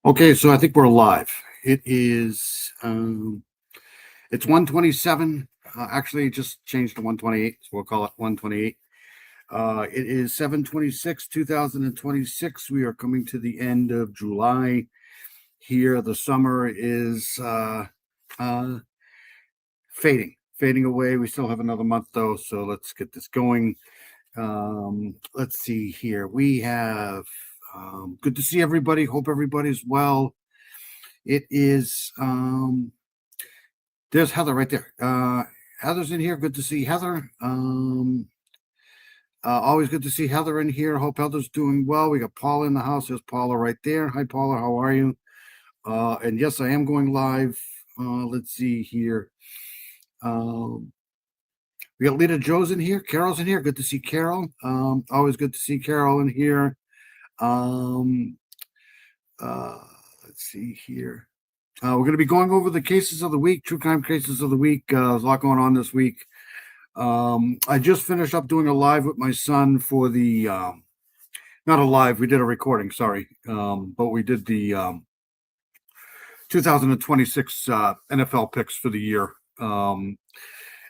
Okay, so I think we're live. It is it's 127. Actually, it just changed to 128, so we'll call it 128. It is 7/26, 2026. We are coming to the end of July. Here, the summer is fading away. We still have another month though, so let's get this going. Let's see here. We have good to see everybody. Hope everybody's well. It is there's Heather right there. Heather's in here. Good to see Heather. Always good to see Heather in here. Hope Heather's doing well. We got Paula in the house. There's Paula right there. Hi Paula, how are you? And yes, I am going live. Let's see here. We got Lita Joe's in here. Carol's in here. Good to see Carol. Always good to see Carol in here. Um, let's see here. We're going to be going over the cases of the week, true crime cases of the week. There's a lot going on this week. I just finished up doing a live with my son for the, not a live, we did a recording, sorry. But we did the 2026 NFL picks for the year.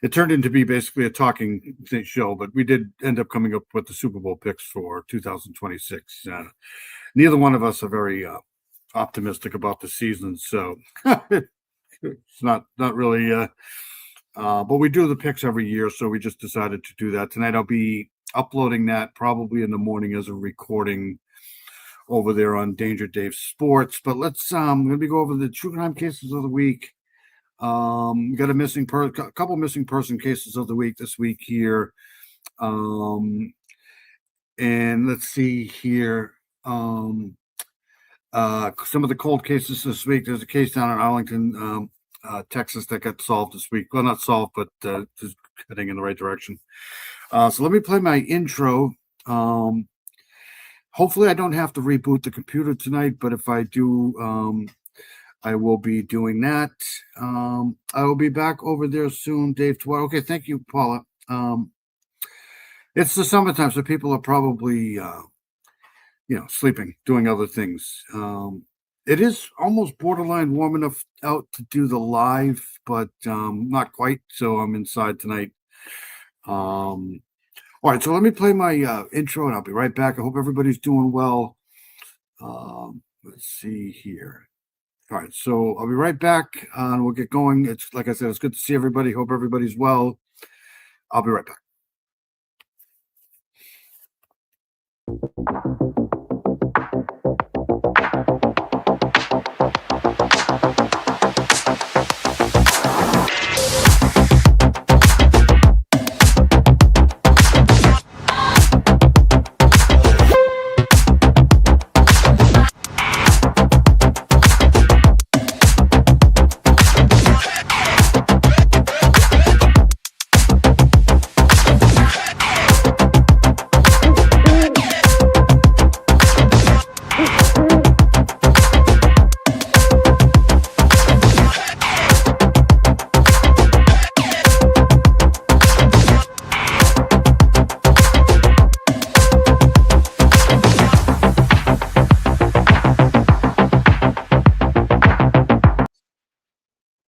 It turned into be basically a talking show, but we did end up coming up with the Super Bowl picks for 2026. Neither one of us are very optimistic about the season, so it's not really but we do the picks every year, so we just decided to do that tonight. I'll be uploading that probably in the morning as a recording over there on Danger Dave Sports. But let's let me go over the true crime cases of the week. We got a couple missing person cases of the week this week here. And let's see here. Some of the cold cases this week. There's a case down in Arlington, Texas that got solved this week. Well, not solved, but just heading in the right direction. So let me play my intro. Hopefully I don't have to reboot the computer tonight, but if I do, I will be doing that. I will be back over there soon, Dave. Okay, thank you, Paula. It's the summertime, so people are probably sleeping, doing other things. It is almost borderline warm enough out to do the live, but not quite. So I'm inside tonight. All right, so let me play my intro, and I'll be right back. I hope everybody's doing well. Let's see here. All right, so I'll be right back, and we'll get going. It's like I said, it's good to see everybody. Hope everybody's well. I'll be right back.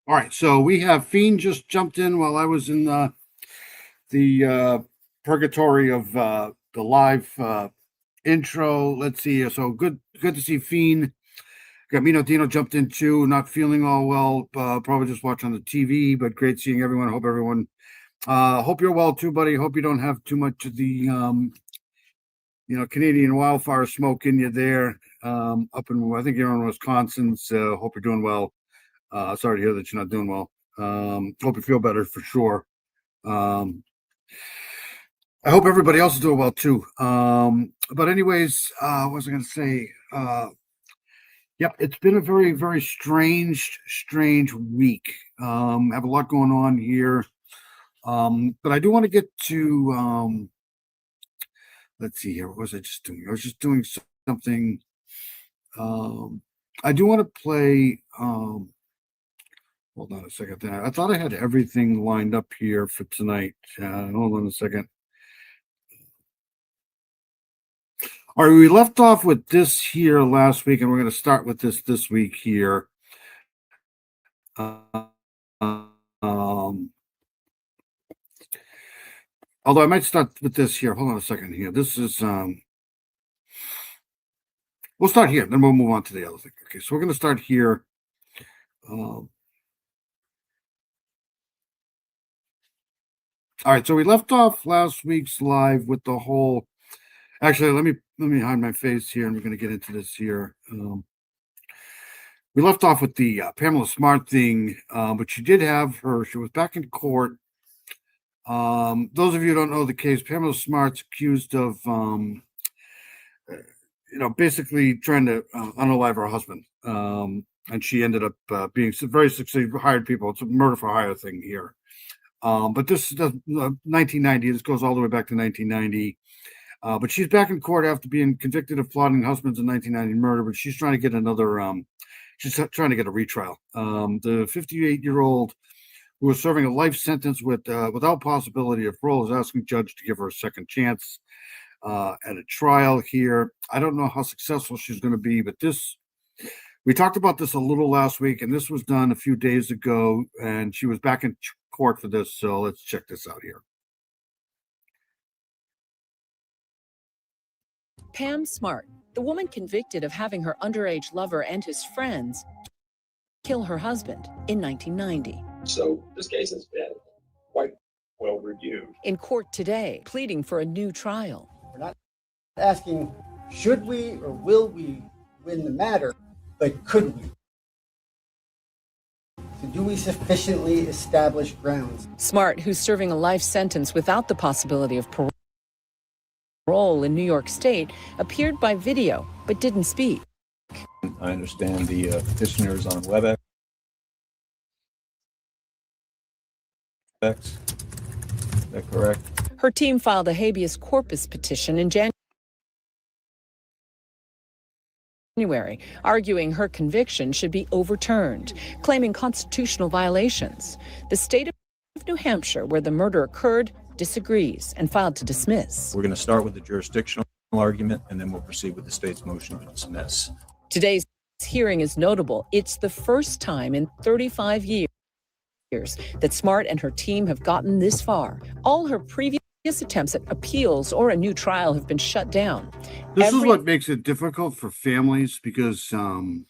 All right, so we have Fiend just jumped in while I was in the purgatory of the live intro. Let's see. So good to see Fiend. Gamino Dino jumped in too, not feeling all well, probably just watching the TV, but great seeing everyone. Hope you're well too, buddy. Hope you don't have too much of the Canadian wildfire smoke in you there. Up in, I think you're in Wisconsin, so hope you're doing well. Sorry to hear that you're not doing well. Hope you feel better for sure. I hope everybody else is doing well too. But anyways, what was I going to say? Yep, it's been a very, very strange week. Have a lot going on here. But I do want to get to, let's see here. What was I just doing? I was just doing something. I do want to play, hold on a second. I thought I had everything lined up here for tonight. Hold on a second. All right, we left off with this here last week, and we're going to start with this week here. Um, although I might start with this here. Hold on a second here. This is we'll start here, then we'll move on to the other thing. Okay, so we're going to start here. All right, so we left off last week's live with the whole. Actually, let me hide my face here, and we're going to get into this here. We left off with the Pamela Smart thing, but she did have her. She was back in court. Those of you who don't know the case, Pamela Smart's accused of, basically trying to unalive her husband. And she ended up being very successful, hired people. It's a murder for hire thing here. But this is 1990. This goes all the way back to 1990. But she's back in court after being convicted of plotting husbands in 1990 murder. But she's trying to get another. She's trying to get a retrial. The 58-year-old who was serving a life sentence without possibility of parole is asking the judge to give her a second chance at a trial here. I don't know how successful she's going to be, but we talked about this a little last week, and this was done a few days ago, and she was back in court for this. So let's check this out here. Pam Smart, the woman convicted of having her underage lover and his friends kill her husband in 1990. So this case has been quite well reviewed. In court today, pleading for a new trial. We're not asking, should we or will we win the matter, but could we? So do we sufficiently establish grounds? Smart, who's serving a life sentence without the possibility of parole in New York State, appeared by video but didn't speak. I understand the petitioners on WebEx. Is that correct? Her team filed a habeas corpus petition in January, arguing her conviction should be overturned, claiming constitutional violations. The state of New Hampshire, where the murder occurred, disagrees and filed to dismiss. We're going to start with the jurisdictional argument, and then we'll proceed with the state's motion to dismiss. Today's hearing is notable. It's the first time in 35 years that Smart and her team have gotten this far. All her previous attempts at appeals or a new trial have been shut down. This is what makes it difficult for families because, you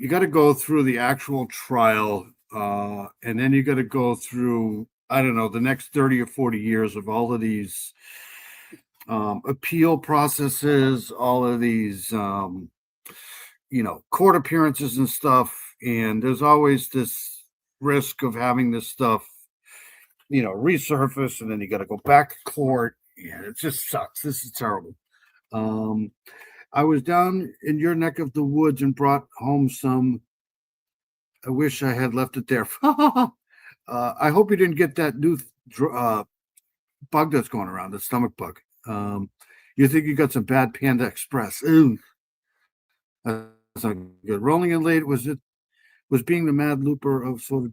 got to go through the actual trial and then you got to go through, I don't know, the next 30 or 40 years of all of these appeal processes, all of these, court appearances and stuff. And there's always this risk of having this stuff, resurface, and then you got to go back to court. Yeah, it just sucks. This is terrible. I was down in your neck of the woods and brought home some. I wish I had left it there. I hope you didn't get that new bug that's going around, the stomach bug. You think you got some bad Panda Express. Ooh. That's not good. Rolling in late was being the mad looper of sort of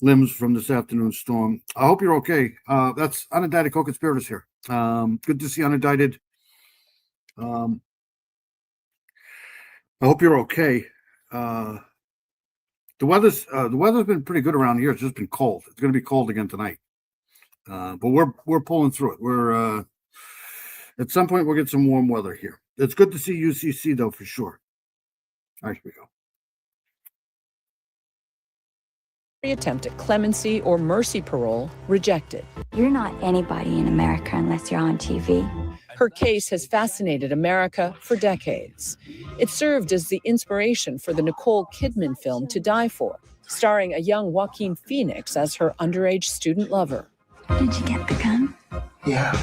limbs from this afternoon storm. I hope you're okay. That's Unindicted Co-Conspirators here. Good to see Unindicted. I hope you're okay. The weather's been pretty good around here. It's just been cold. It's going to be cold again tonight. But we're pulling through it. We're at some point we'll get some warm weather here. It's good to see UCC though, for sure. All right, here we go. Attempt at clemency or mercy parole rejected. You're not anybody in America unless you're on TV. Her case has fascinated America for decades. It served as the inspiration for the Nicole Kidman film To Die For, starring a young Joaquin Phoenix as her underage student lover. Did you get the gun? Yeah.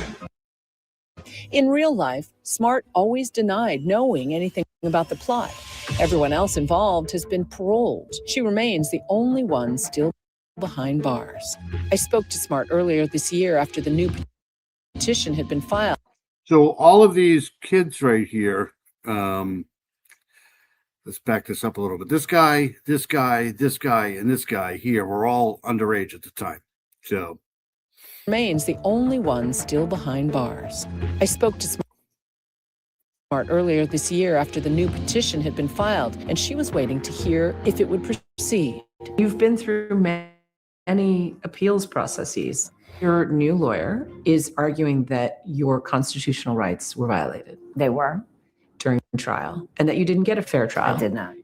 In real life, Smart always denied knowing anything about the plot. Everyone else involved has been paroled. She remains the only one still behind bars. I spoke to Smart earlier this year after the new petition had been filed. So all of these kids right here, let's back this up a little bit. This guy, and this guy here were all underage at the time. So remains the only one still behind bars. I spoke to Smart earlier this year after the new petition had been filed, and she was waiting to hear if it would proceed. You've been through many appeals processes. Your new lawyer is arguing that your constitutional rights were violated They were. during trial and that you didn't get a fair trial. I did not.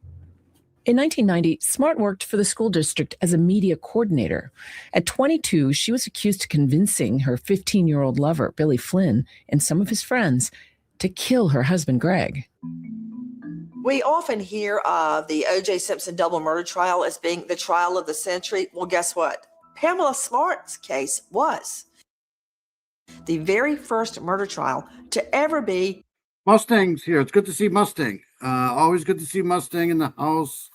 In 1990, Smart worked for the school district as a media coordinator. At 22, she was accused of convincing her 15-year-old lover, Billy Flynn, and some of his friends to kill her husband, Greg. We often hear of the O.J. Simpson double murder trial as being the trial of the century. Well, guess what? Pamela Smart's case was the very first murder trial to ever be. Mustang's here. It's good to see Mustang. Always good to see Mustang in the house.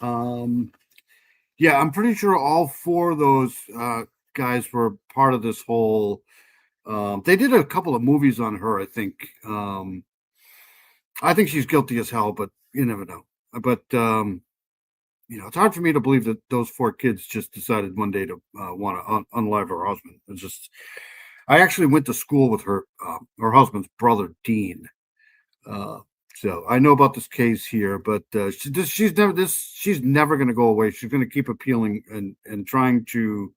Yeah, I'm pretty sure all four of those guys were part of this whole. They did a couple of movies on her, I think. I think she's guilty as hell, but you never know. But it's hard for me to believe that those four kids just decided one day to want to unalive her husband. It's just. I actually went to school with her husband's brother, Dean. So I know about this case here, but she's never going to go away. She's going to keep appealing and trying to,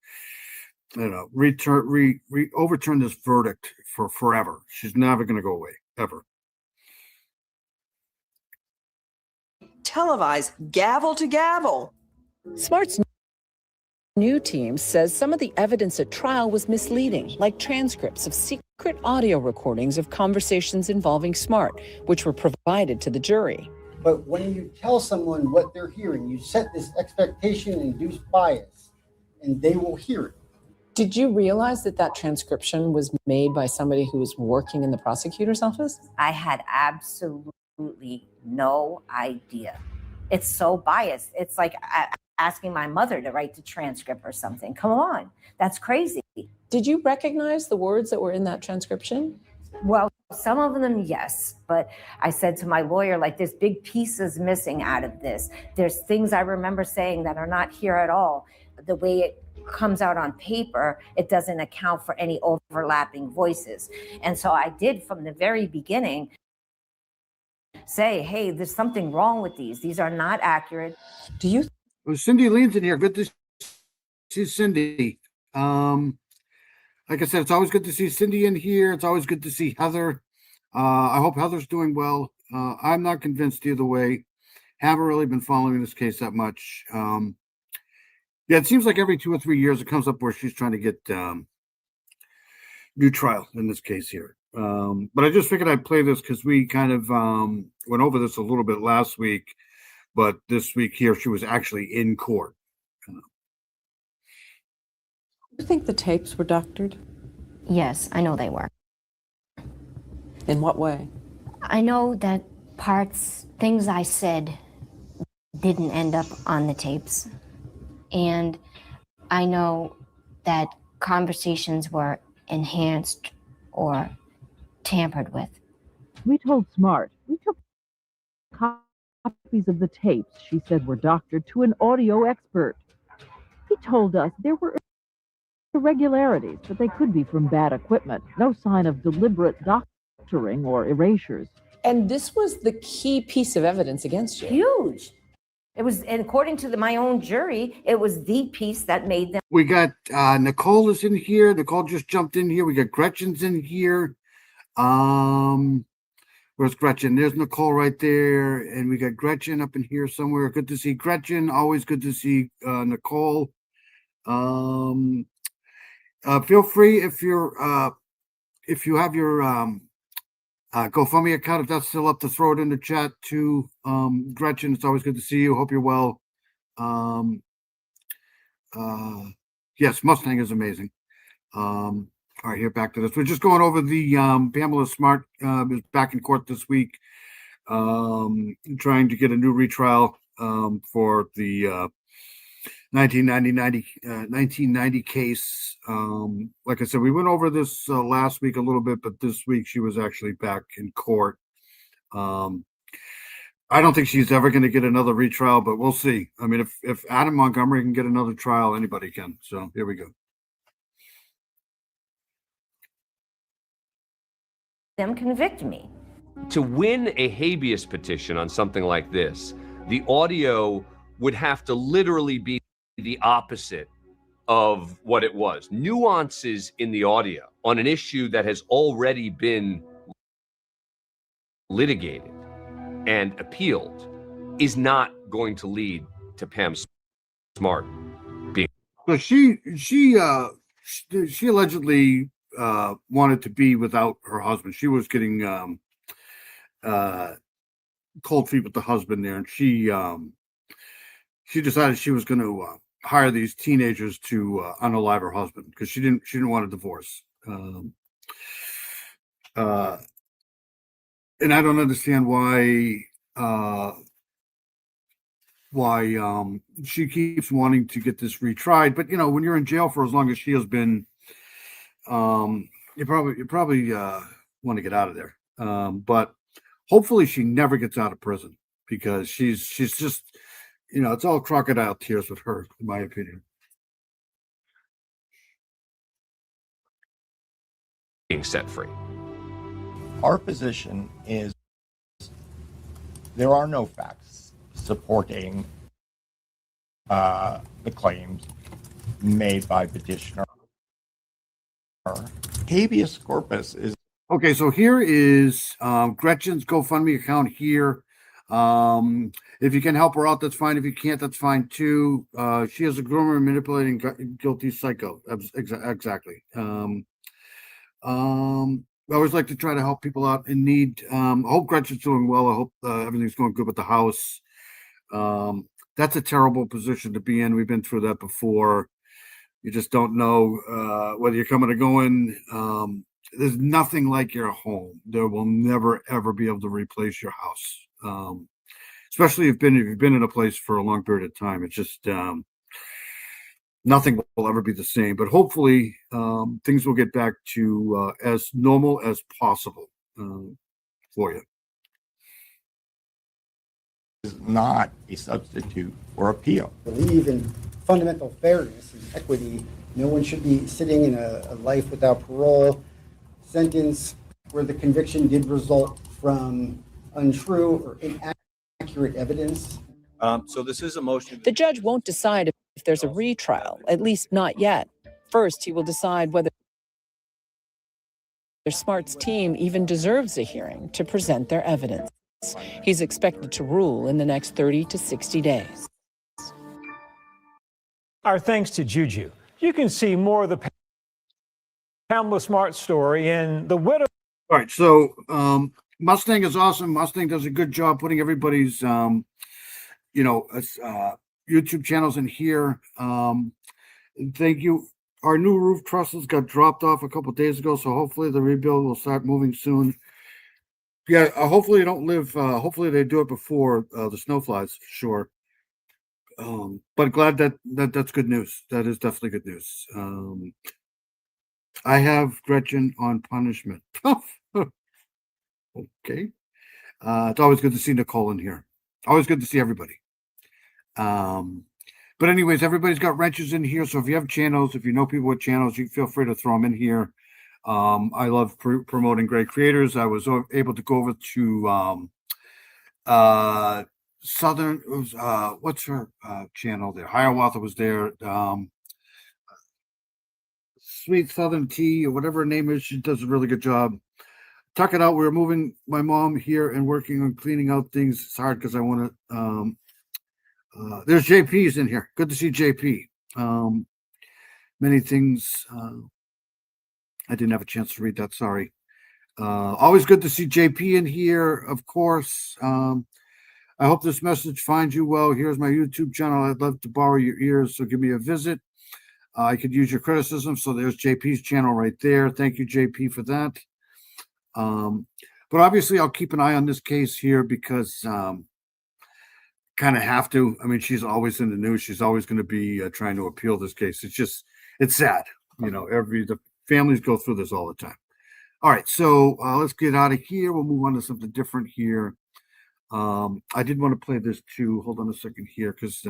overturn this verdict for forever. She's never going to go away ever. Televised gavel to gavel. Smart's new team says some of the evidence at trial was misleading, like transcripts of secret audio recordings of conversations involving Smart, which were provided to the jury. But when you tell someone what they're hearing, you set this expectation-induced bias, and they will hear it. Did you realize that transcription was made by somebody who was working in the prosecutor's office? I had absolutely no idea. It's so biased. It's like asking my mother to write the transcript or something. Come on, that's crazy. Did you recognize the words that were in that transcription? Well, some of them, yes. But I said to my lawyer, like, there's big pieces missing out of this. There's things I remember saying that are not here at all. The way it comes out on paper, it doesn't account for any overlapping voices. And so I did from the very beginning say, hey, there's something wrong with these. These are not accurate. Do you? Well, Cindy Lean's in here. Good to see Cindy. Like I said, it's always good to see Cindy in here. It's always good to see Heather. I hope Heather's doing well. I'm not convinced either way. Haven't really been following this case that much. Yeah, it seems like every 2 or 3 years it comes up where she's trying to get new trial in this case here. But I just figured I'd play this because we kind of went over this a little bit last week, but this week here she was actually in court. You think the tapes were doctored? Yes, I know they were. In what way? I know that things I said didn't end up on the tapes. And I know that conversations were enhanced or tampered with. We told Smart. We took copies of the tapes she said were doctored to an audio expert. He told us there were irregularities, but they could be from bad equipment. No sign of deliberate doctoring or erasures. And this was the key piece of evidence against you. Huge. It was, and according to my own jury, it was the piece that made them. We got Nicole is in here. Nicole just jumped in here. We got Gretchen's in here. Where's Gretchen? There's Nicole right there. And we got Gretchen up in here somewhere. Good to see Gretchen. Always good to see Nicole. Feel free if you have your GoFundMe account, if that's still up, to throw it in the chat to Gretchen. It's always good to see you. Hope you're well. Yes, Mustang is amazing. All right, here, back to this. We're just going over the Pamela Smart is back in court this week, trying to get a new retrial for the 1990 case. Like I said, we went over this last week a little bit, but this week she was actually back in court. I don't think she's ever going to get another retrial, but we'll see. I mean, if Adam Montgomery can get another trial, anybody can. So here we go. them convict me. To win a habeas petition on something like this, the audio would have to literally be the opposite of what it was. Nuances in the audio on an issue that has already been litigated and appealed is not going to lead to Pam Smart being. So she allegedly wanted to be without her husband. She was getting cold feet with the husband there, and she decided she was going to hire these teenagers to unalive her husband because she didn't want a divorce. And I don't understand why she keeps wanting to get this retried. But when you're in jail for as long as she has been, you probably want to get out of there. But hopefully she never gets out of prison because she's just, it's all crocodile tears with her, in my opinion. Being set free. Our position is there are no facts supporting the claims made by petitioner. Habeas corpus is okay. So here is Gretchen's GoFundMe account here. If you can help her out, that's fine. If you can't, that's fine too. She is a groomer and manipulating guilty psycho. Exactly. I always like to try to help people out in need. I hope Gretchen's doing well. I hope everything's going good with the house. That's a terrible position to be in. We've been through that before. You just don't know whether you're coming or going. There's nothing like your home. There will never, ever be able to replace your house. Especially if you've been in a place for a long period of time. It's just nothing will ever be the same. But hopefully things will get back to as normal as possible for you. Is not a substitute for appeal. Believe in fundamental fairness and equity. No one should be sitting in a life without parole sentence where the conviction did result from untrue or inaccurate evidence. So this is a motion. The judge won't decide if there's a retrial, at least not yet. First, he will decide whether Smart's team even deserves a hearing to present their evidence. He's expected to rule in the next 30 to 60 days. Our thanks to Juju. You can see more of the Pamela Smart story in The Widow. All right, so Mustang is awesome. Mustang does a good job putting everybody's YouTube channels in here. Thank you. Our new roof trusses got dropped off a couple days ago, so hopefully the rebuild will start moving soon. Yeah, hopefully you don't live. Hopefully they do it before the snow flies. Sure. But glad that's good news. That is definitely good news. I have Gretchen on punishment. Okay. It's always good to see Nicole in here. Always good to see everybody. But anyways, everybody's got wrenches in here. So if you have channels, if you know people with channels, you feel free to throw them in here. I love promoting great creators. I was able to go over to Southern, what's her channel there? Hiawatha was there. Sweet Southern Tea or whatever her name is. She does a really good job. Tuck it out. We're moving my mom here and working on cleaning out things. It's hard because I want to. There's JP's in here. Good to see JP. Many things. I didn't have a chance to read that. Sorry. Always good to see JP in here, of course. I hope this message finds you well. Here's my YouTube channel. I'd love to borrow your ears, so give me a visit. I could use your criticism. So there's JP's channel right there. Thank you, JP, for that. But obviously, I'll keep an eye on this case here because kind of have to. I mean, she's always in the news. She's always going to be trying to appeal this case. It's sad. The families go through this all the time. All right, so let's get out of here. We'll move on to something different here. I did want to play this too. Hold on a second here, because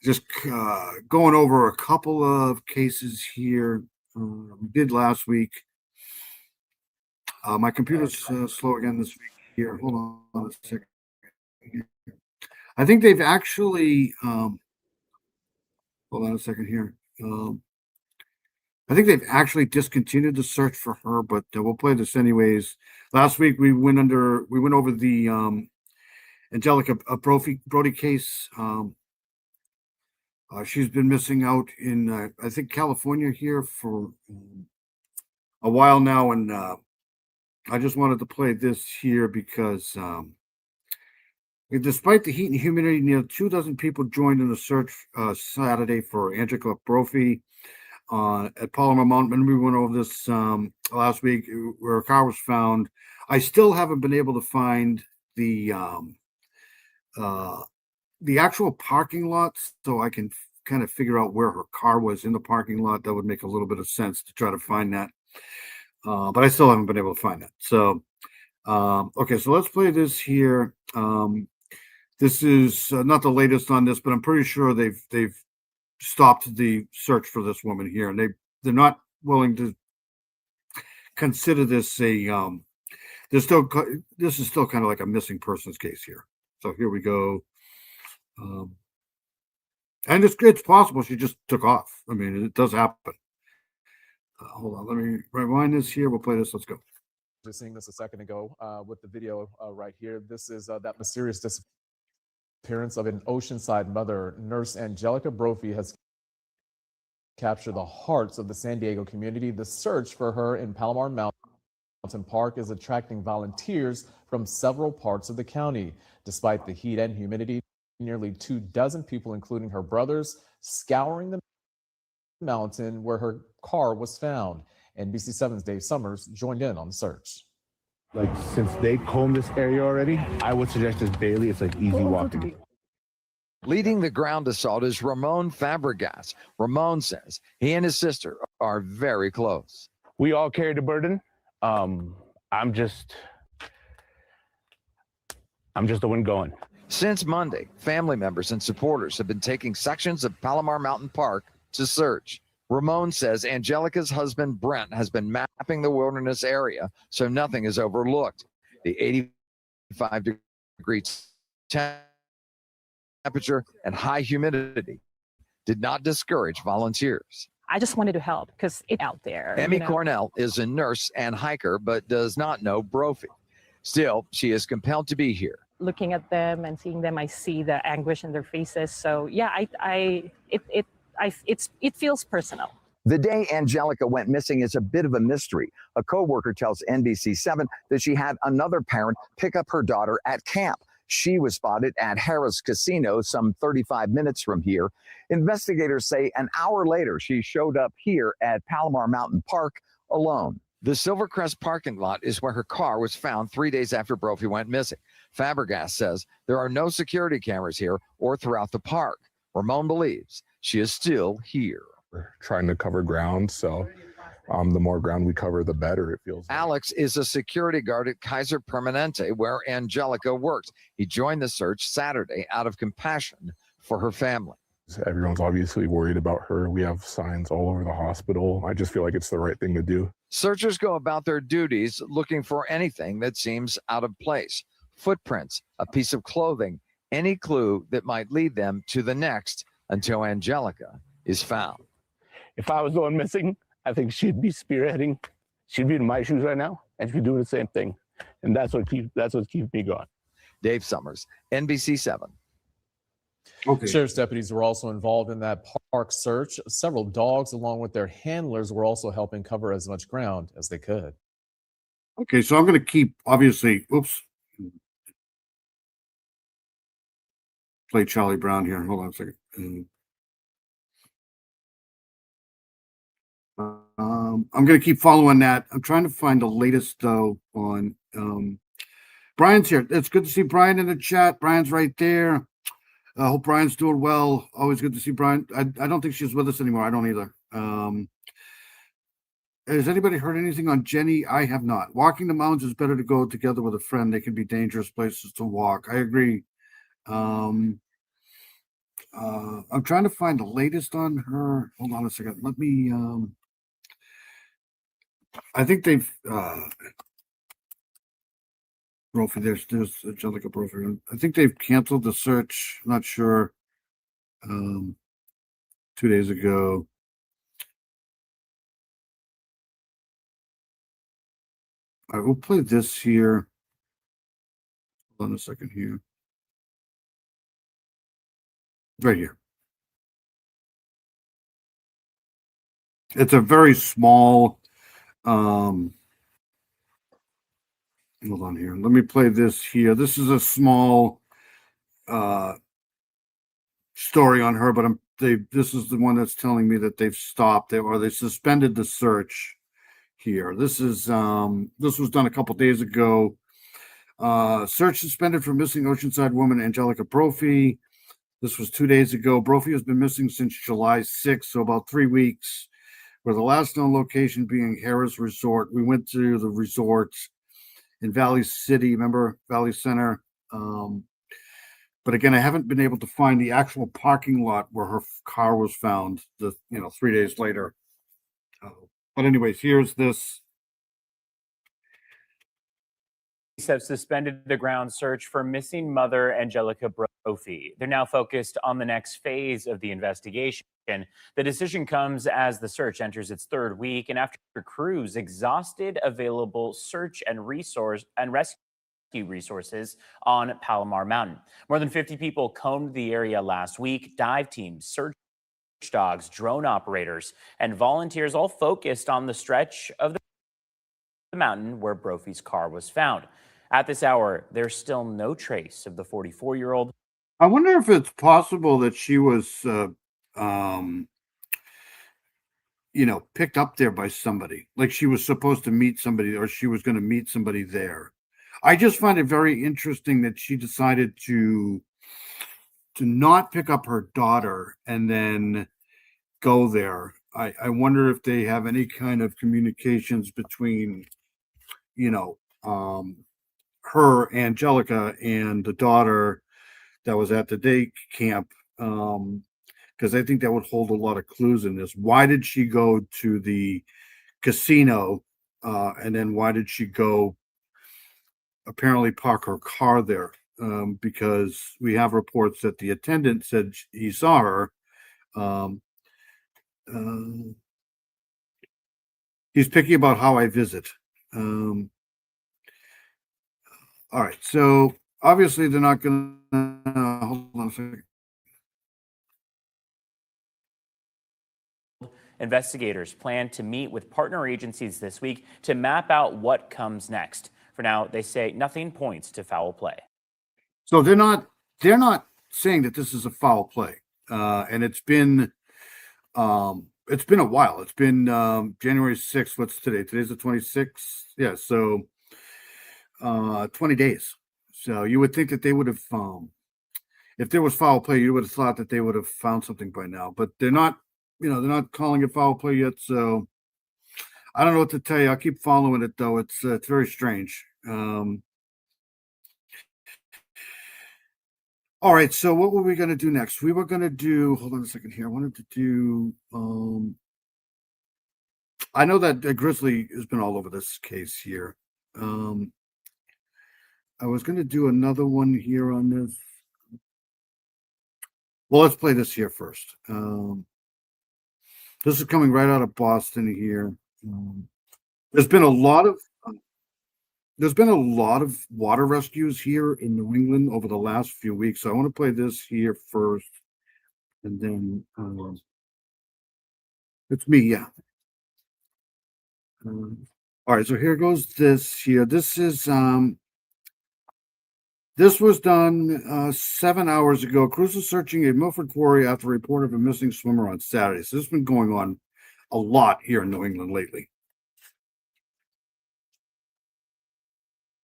just going over a couple of cases here we did last week. My computer's slow again this week here. Hold on a second. I think they've actually, hold on a second here. I think they've actually discontinued the search for her, but we'll play this anyways. Last week we went over the Angelica Brody case. She's been missing out in I think California here for a while now, and I just wanted to play this here because despite the heat and humidity, near 24 people joined in the search Saturday for Angelica Brophy at Palomar Mountain. We went over this last week where a car was found. I still haven't been able to find the actual parking lot, so I can kind of figure out where her car was in the parking lot. That would make a little bit of sense to try to find that. But I still haven't been able to find that. So, okay, so let's play this here. This is not the latest on this, but I'm pretty sure they've stopped the search for this woman here, and they're not willing to consider this a this is still kind of like a missing persons case here. So here we go. And it's possible she just took off. I mean, it does happen. Hold on, let me rewind this here. We'll play this. Let's go. Just seeing this a second ago with the video right here. This is that mysterious disappearance of an Oceanside mother. Nurse Angelica Brophy has captured the hearts of the San Diego community. The search for her in Palomar Mountain Park is attracting volunteers from several parts of the county. Despite the heat and humidity, nearly 24 people, including her brothers, scouring the mountain where her car was found. NBC7's Dave Summers joined in on the search. Like, since they combed this area already, I would suggest just Bailey. It's like easy walking. Leading the ground assault is Ramon Fabregas. Ramon says he and his sister are very close. We all carry the burden. I'm just the one going. Since Monday, family members and supporters have been taking sections of Palomar Mountain Park to search. Ramon says Angelica's husband, Brent, has been mapping the wilderness area so nothing is overlooked. The 85-degree temperature and high humidity did not discourage volunteers. I just wanted to help because it's out there. Emmy Cornell is a nurse and hiker, but does not know Brophy. Still, she is compelled to be here. Looking at them and seeing them, I see the anguish in their faces. So yeah, it feels personal. The day Angelica went missing is a bit of a mystery. A coworker tells NBC7 that she had another parent pick up her daughter at camp. She was spotted at Harrah's Casino, some 35 minutes from here. Investigators say an hour later, she showed up here at Palomar Mountain Park alone. The Silvercrest parking lot is where her car was found 3 days after Brophy went missing. Fabregas says there are no security cameras here or throughout the park. Ramon believes she is still here. We're trying to cover ground, so the more ground we cover, the better it feels. Alex is a security guard at Kaiser Permanente, where Angelica works. He joined the search Saturday out of compassion for her family. Everyone's obviously worried about her. We have signs all over the hospital. I just feel like it's the right thing to do. Searchers go about their duties looking for anything that seems out of place. Footprints, a piece of clothing, any clue that might lead them to the next until Angelica is found. If I was going missing, I think she'd be spearheading. She'd be in my shoes right now, and she'd be doing the same thing. And that's what keeps me going. Dave Summers, NBC7. Okay. Sheriff's deputies were also involved in that park search. Several dogs, along with their handlers, were also helping cover as much ground as they could. Okay, so I'm going to keep, obviously, play Charlie Brown here. Hold on a second. I'm going to keep following that. I'm trying to find the latest, though, on Brian's here. It's good to see Brian in the chat. Brian's right there. I hope Brian's doing well. Always good to see Brian. I don't think she's with us anymore. I don't either. Has anybody heard anything on Jenny? I have not. Walking the mountains is better to go together with a friend. They can be dangerous places to walk. I agree. I'm trying to find the latest on her. Hold on a second. Let me. I think they've. Brophy. There's Angelica Brophy. I think they've canceled the search. Not sure. 2 days ago. I will play this here. Hold on a second here. Right here. It's a very small, hold on here. Let me play this here. This is a small story on her, but this is the one that's telling me that they've stopped it or they suspended the search here. This was done a couple days ago. Search suspended for missing Oceanside woman Angelica Brophy. This was 2 days ago. Brophy has been missing since July 6th, so about 3 weeks. With the last known location being Harris Resort. We went to the resort in Valley City, remember Valley Center? But again, I haven't been able to find the actual parking lot where her car was found 3 days later. But anyways, here's this. Have suspended the ground search for missing mother Angelica Brophy. They're now focused on the next phase of the investigation. The decision comes as the search enters its third week and after crews exhausted available search and rescue resources on Palomar Mountain. More than 50 people combed the area last week. Dive teams, search dogs, drone operators, and volunteers all focused on the stretch of the mountain where Brophy's car was found. At this hour, there's still no trace of the 44-year-old. I wonder if it's possible that she was, picked up there by somebody. Like she was supposed to meet somebody or she was going to meet somebody there. I just find it very interesting that she decided to not pick up her daughter and then go there. I wonder if they have any kind of communications between, her, Angelica, and the daughter that was at the day camp. Because I think that would hold a lot of clues in this. Why did she go to the casino? And then why did she go apparently park her car there? Because we have reports that the attendant said he saw her. He's picky about how I visit. All right, so obviously they're not going to hold on a second. Investigators plan to meet with partner agencies this week to map out what comes next. For now, they say nothing points to foul play. So they're not saying that this is a foul play, and it's been a while. It's been January 6th. What's today? Today's the 26th. Yeah, so 20 days. So you would think that they would have, if there was foul play, you would have thought that they would have found something by now. But they're not. They're not calling it foul play yet. So I don't know what to tell you. I'll keep following it though. It's very strange. All right. So what were we going to do next? We were going to do, hold on a second here. I wanted to do, I know that Grizzly has been all over this case here. I was going to do another one here on this. Well, let's play this here first. This is coming right out of Boston here. There's been a lot of water rescues here in New England over the last few weeks. So I want to play this here first, and then it's me, yeah. All right, so here goes this here. This is this was done 7 hours ago. Crews are searching a Milford quarry after a report of a missing swimmer on Saturday. So this has been going on a lot here in New England lately.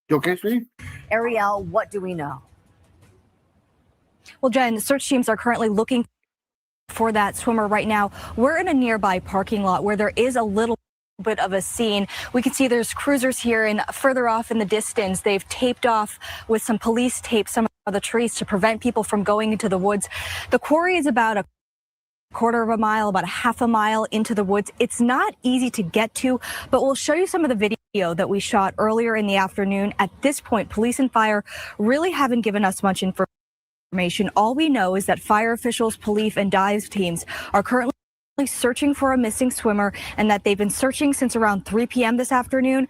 You okay, Steve? Ariel, what do we know? Well, Jen, the search teams are currently looking for that swimmer right now. We're in a nearby parking lot where there is a little bit of a scene. We can see there's cruisers here, and further off in the distance, they've taped off with some police tape some of the trees to prevent people from going into the woods. The quarry is about a quarter of a mile, about a half a mile into the woods. It's not easy to get to, but we'll show you some of the video that we shot earlier in the afternoon. At this point, police and fire really haven't given us much information. All we know is that fire officials, police, and dive teams are currently searching for a missing swimmer, and that they've been searching since around 3 p.m. this afternoon.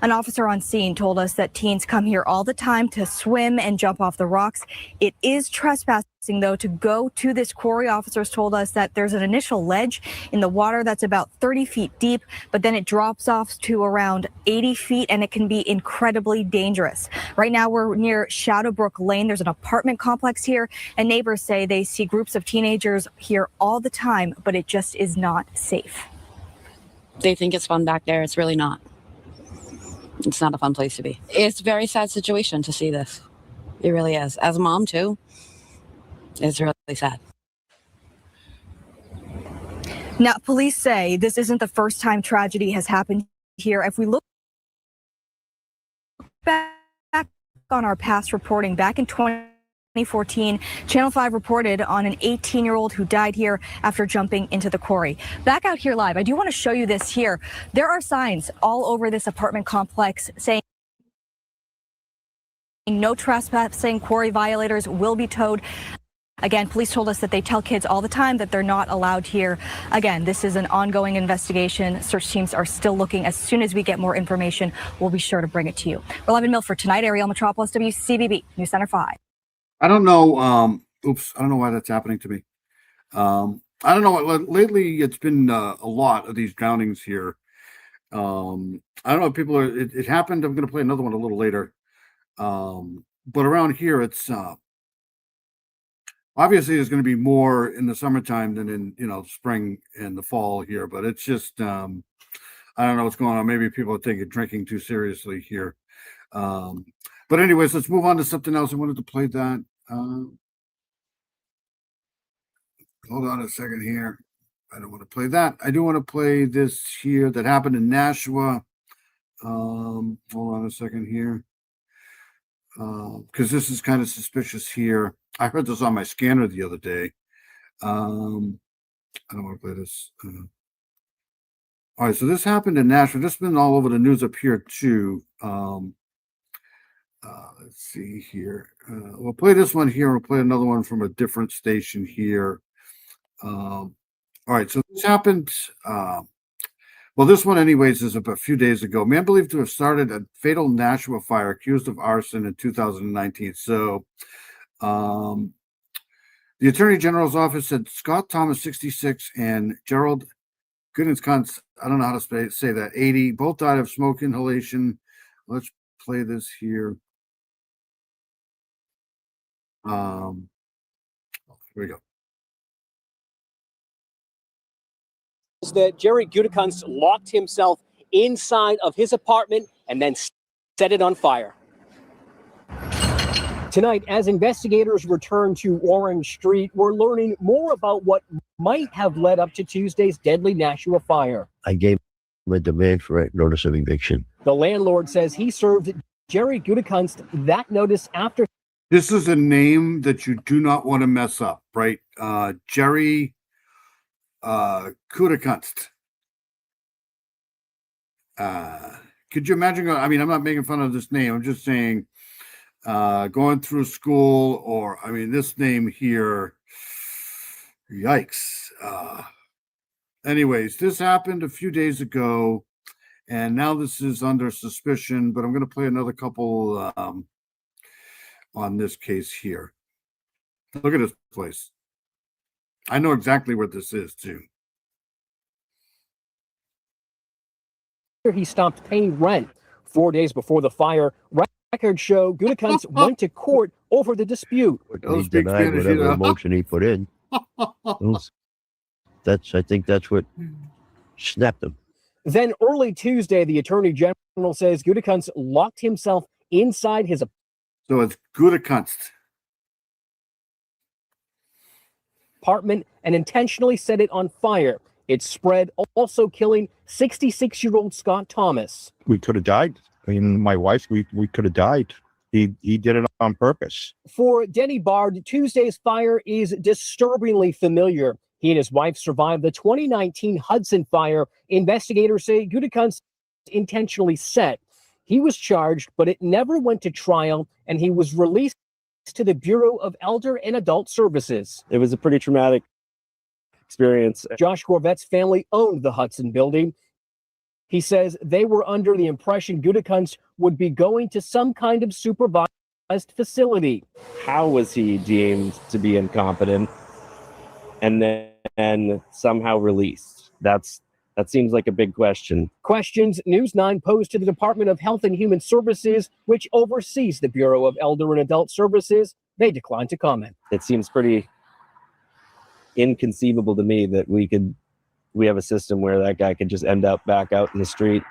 An officer on scene told us that teens come here all the time to swim and jump off the rocks. It is trespassing, though, to go to this quarry. Officers told us that there's an initial ledge in the water that's about 30 feet deep, but then it drops off to around 80 feet, and it can be incredibly dangerous. Right now, we're near Shadowbrook Lane. There's an apartment complex here, and neighbors say they see groups of teenagers here all the time, but it just is not safe. They think it's fun back there. It's really not. It's not a fun place to be. It's a very sad situation to see this. It really is. As a mom, too, it's really sad. Now, police say this isn't the first time tragedy has happened here. If we look back on our past reporting, back in 2014, Channel 5 reported on an 18-year-old who died here after jumping into the quarry. Back out here live, I do want to show you this here. There are signs all over this apartment complex saying no trespassing, quarry violators will be towed. Again, police told us that they tell kids all the time that they're not allowed here. Again, this is an ongoing investigation. Search teams are still looking. As soon as we get more information, we'll be sure to bring it to you. We're live in Milford tonight. Ariel Metropolis, WCBB News Center 5. I don't know. I don't know why that's happening to me. I don't know. Lately, it's been a lot of these drownings here. I don't know if people are. It happened. I'm going to play another one a little later. But around here, it's obviously there's going to be more in the summertime than in spring and the fall here. But it's just I don't know what's going on. Maybe people are taking drinking too seriously here. But anyways, let's move on to something else. I wanted to play that. Hold on a second here. I don't want to play that. I do want to play this here that happened in Nashua. Hold on a second here. Because this is kind of suspicious here. I heard this on my scanner the other day. I don't want to play this. All right, so this happened in Nashua. This has been all over the news up here too. Let's see here. We'll play this one here. We'll play another one from a different station here. All right, so this happened. Well, this one, anyways, is a few days ago. Man believed to have started a fatal Nashua fire, accused of arson in 2019. So, the Attorney General's office said Scott Thomas, 66, and Gerald Gudikanst, I don't know how to say that, 80, both died of smoke inhalation. Let's play this here. Here we go. That Jerry Gudikanst locked himself inside of his apartment and then set it on fire. Tonight, as investigators return to Orange Street, we're learning more about what might have led up to Tuesday's deadly Nashua fire. I gave him a demand for a notice of eviction. The landlord says he served Jerry Gudikanst that notice after. This is a name that you do not want to mess up, right? Jerry Gudikanst. Could you imagine? I mean, I'm not making fun of this name. I'm just saying, going through school, or this name here. Yikes. Anyways, this happened a few days ago, and now this is under suspicion. But I'm going to play another couple on this case here. Look at this place. I know exactly what this is, too. He stopped paying rent 4 days before the fire. Records show Gudikanst went to court over the dispute. He denied whatever motion he put in. I think that's what snapped him. Then early Tuesday, the Attorney General says Gudikanst locked himself inside his apartment. So it's Gudikanst. Apartment and intentionally set it on fire. It spread, also killing 66-year-old Scott Thomas. We could have died. I mean, my wife, we could have died. He did it on purpose. For Denny Bard, Tuesday's fire is disturbingly familiar. He and his wife survived the 2019 Hudson fire. Investigators say Gudikanst intentionally set. He was charged, but it never went to trial, and he was released to the Bureau of Elder and Adult Services. It was a pretty traumatic experience. Josh Gorvet's family owned the Hudson building. He says they were under the impression Gutekunst would be going to some kind of supervised facility. How was he deemed to be incompetent and then somehow released? That seems like a big question. Questions News 9 posed to the Department of Health and Human Services, which oversees the Bureau of Elder and Adult Services. They declined to comment. It seems pretty inconceivable to me that we have a system where that guy could just end up back out in the street.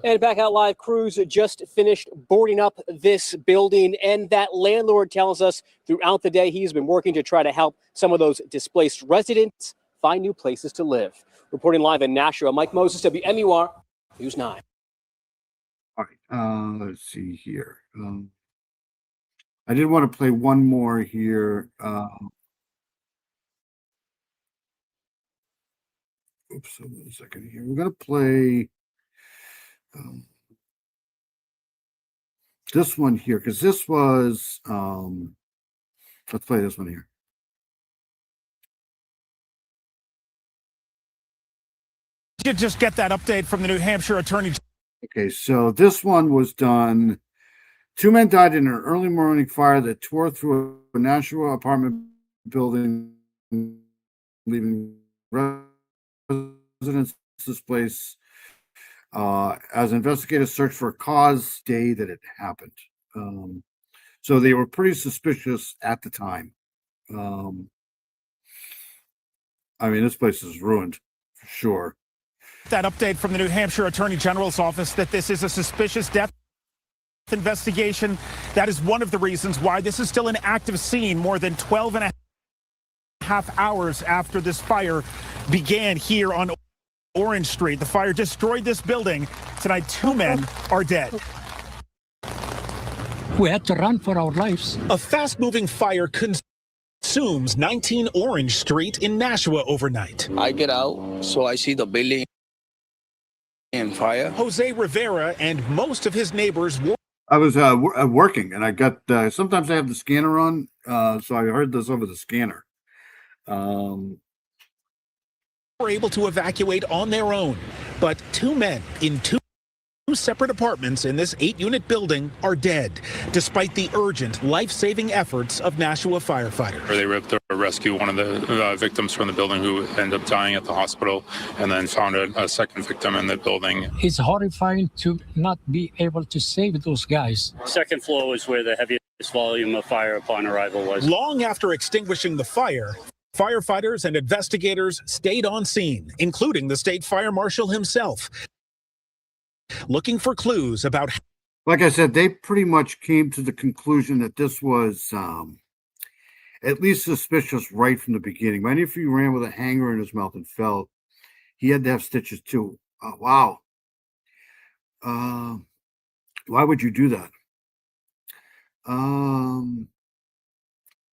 And Back Out Live crews just finished boarding up this building, and that landlord tells us throughout the day he's been working to try to help some of those displaced residents find new places to live. Reporting live in Nashua, Mike Moses, WMUR News 9. All right, let's see here. I did want to play one more here. Oops, hold on a second here. We're going to play this one here, because this was, let's play this one here. You just get that update from the New Hampshire Attorney. Okay, so this one was done. 2 men died in an early morning fire that tore through a Nashua apartment building, leaving residents displaced. As investigators searched for a cause day that it happened. So they were pretty suspicious at the time. I mean, this place is ruined for sure. That update from the New Hampshire Attorney General's office that this is a suspicious death investigation. That is one of the reasons why this is still an active scene more than 12 and a half hours after this fire began here on Orange Street. The fire destroyed this building. Tonight, 2 men are dead. We had to run for our lives. A fast-moving fire consumes 19 Orange Street in Nashua overnight. I get out, so I see the building in fire. Jose Rivera and most of his neighbors were. I was working, and I got, sometimes I have the scanner on, so I heard this over the scanner. Were able to evacuate on their own, but 2 men in 2 separate apartments in this 8-unit building are dead, despite the urgent life-saving efforts of Nashua firefighters. They were able to rescue one of the victims from the building who ended up dying at the hospital, and then found a second victim in the building. It's horrifying to not be able to save those guys. Second floor was where the heaviest volume of fire upon arrival was. Long after extinguishing the fire, firefighters and investigators stayed on scene, including the state fire marshal himself, looking for clues about. Like I said, they pretty much came to the conclusion that this was at least suspicious right from the beginning. My nephew ran with a hanger in his mouth and fell. He had to have stitches too. Wow. Why would you do that?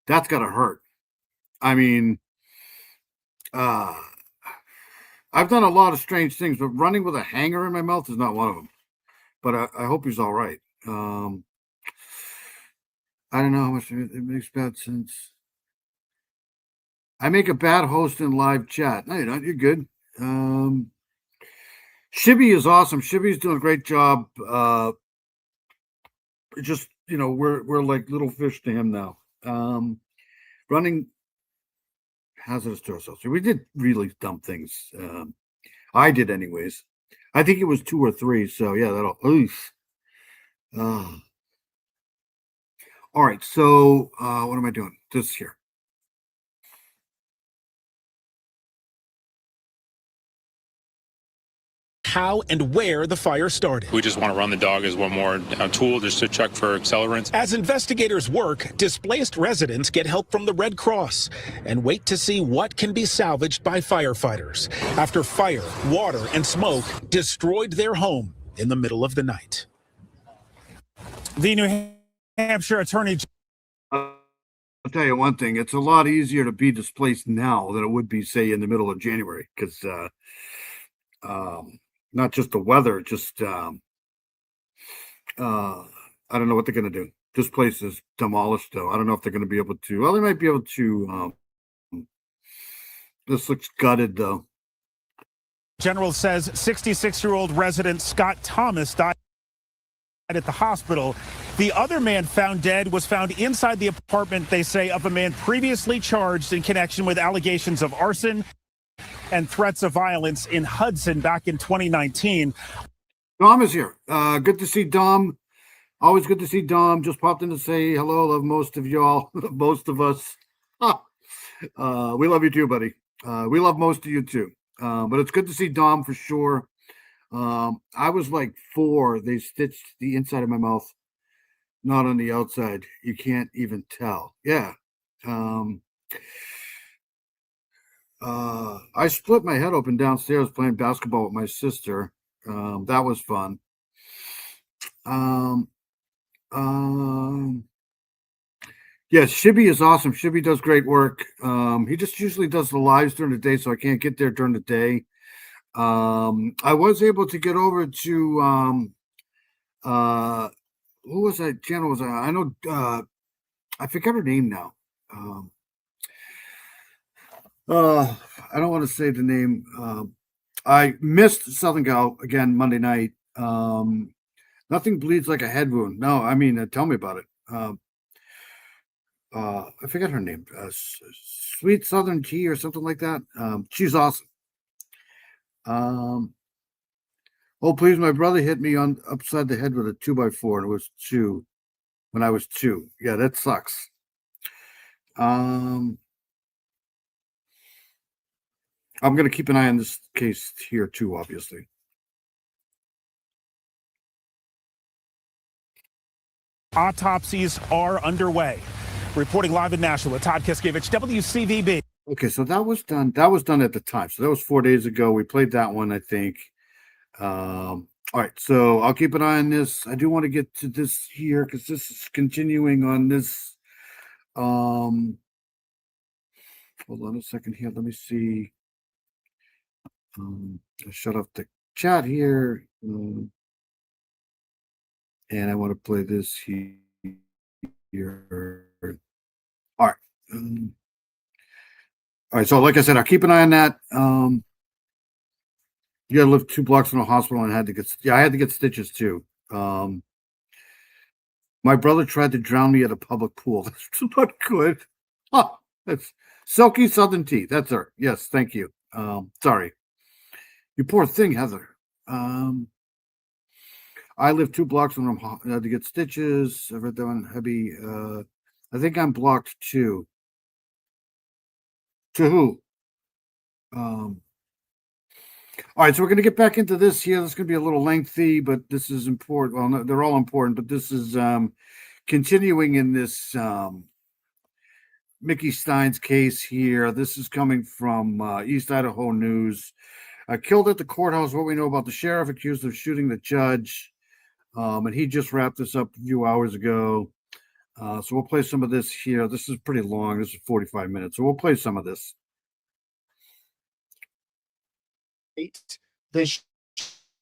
That's gotta hurt. I mean, I've done a lot of strange things, but running with a hanger in my mouth is not one of them. But I hope he's all right. I don't know how much it makes bad sense. I make a bad host in live chat. No, you're not. You're good. Shibby is awesome. Shibby's doing a great job. Just, we're like little fish to him now. Running hazardous to ourselves. We did really dumb things. I did anyways. I think it was 2 or 3. So yeah, that'll. Oof. All right. So what am I doing? This here. How and where the fire started. We just want to run the dog as one more tool just to check for accelerants. As investigators work, displaced residents get help from the Red Cross and wait to see what can be salvaged by firefighters after fire, water, and smoke destroyed their home in the middle of the night. The New Hampshire Attorney I'll tell you one thing, it's a lot easier to be displaced now than it would be, say, in the middle of January, because not just the weather, just I don't know what they're going to do. This place is demolished, though. I don't know if they're going to be able to. Well, they might be able to. This looks gutted, though. General says 66-year-old resident Scott Thomas died at the hospital. The other man found dead was found inside the apartment, they say, of a man previously charged in connection with allegations of arson and threats of violence in Hudson back in 2019. Dom is here. Good to see Dom. Always good to see Dom. Just popped in to say hello. Love most of y'all. Most of us. We love you too, buddy. We love most of you too. But it's good to see Dom for sure. I was like 4. They stitched the inside of my mouth, not on the outside. You can't even tell. Yeah. I split my head open downstairs playing basketball with my sister. That was fun. Yes, Shibby is awesome. Shibby does great work. He just usually does the lives during the day, so I can't get there during the day. I was able to get over to who was that channel? Was I know I forgot her name now. I don't want to say the name. I missed Southern Gal again Monday night. Nothing bleeds like a head wound. No, I mean, tell me about it. I forget her name. Sweet Southern Tea or something like that. She's awesome. Oh, please, my brother hit me on upside the head with a 2x4, and it was 2 when I was 2. Yeah, that sucks. I'm going to keep an eye on this case here too, obviously. Autopsies are underway. Reporting live in Nashville, Todd Kiskevich, WCVB. Okay, so that was done. That was done at the time. So that was 4 days ago. We played that one, I think. All right, so I'll keep an eye on this. I do want to get to this here because this is continuing on this. Hold on a second here. Let me see. I'll shut off the chat here. And I want to play this here. All right. All right. So, like I said, I'll keep an eye on that. You gotta live 2 blocks from a hospital and I had to get stitches too. My brother tried to drown me at a public pool. That's not good. Oh, that's Silky Southern Tea. That's her. Yes, thank you. Sorry. You poor thing, Heather. I live 2 blocks from them. I had to get stitches. I've read that one heavy. I think I'm blocked too. To who? All right, so we're going to get back into this here. This is going to be a little lengthy, but this is important. Well, no, they're all important, but this is continuing in this Mickey Stein's case here. This is coming from East Idaho News. Killed at the courthouse. What we know about the sheriff accused of shooting the judge. And he just wrapped this up a few hours ago. So we'll play some of this here. This is pretty long. This is 45 minutes. So we'll play some of this. The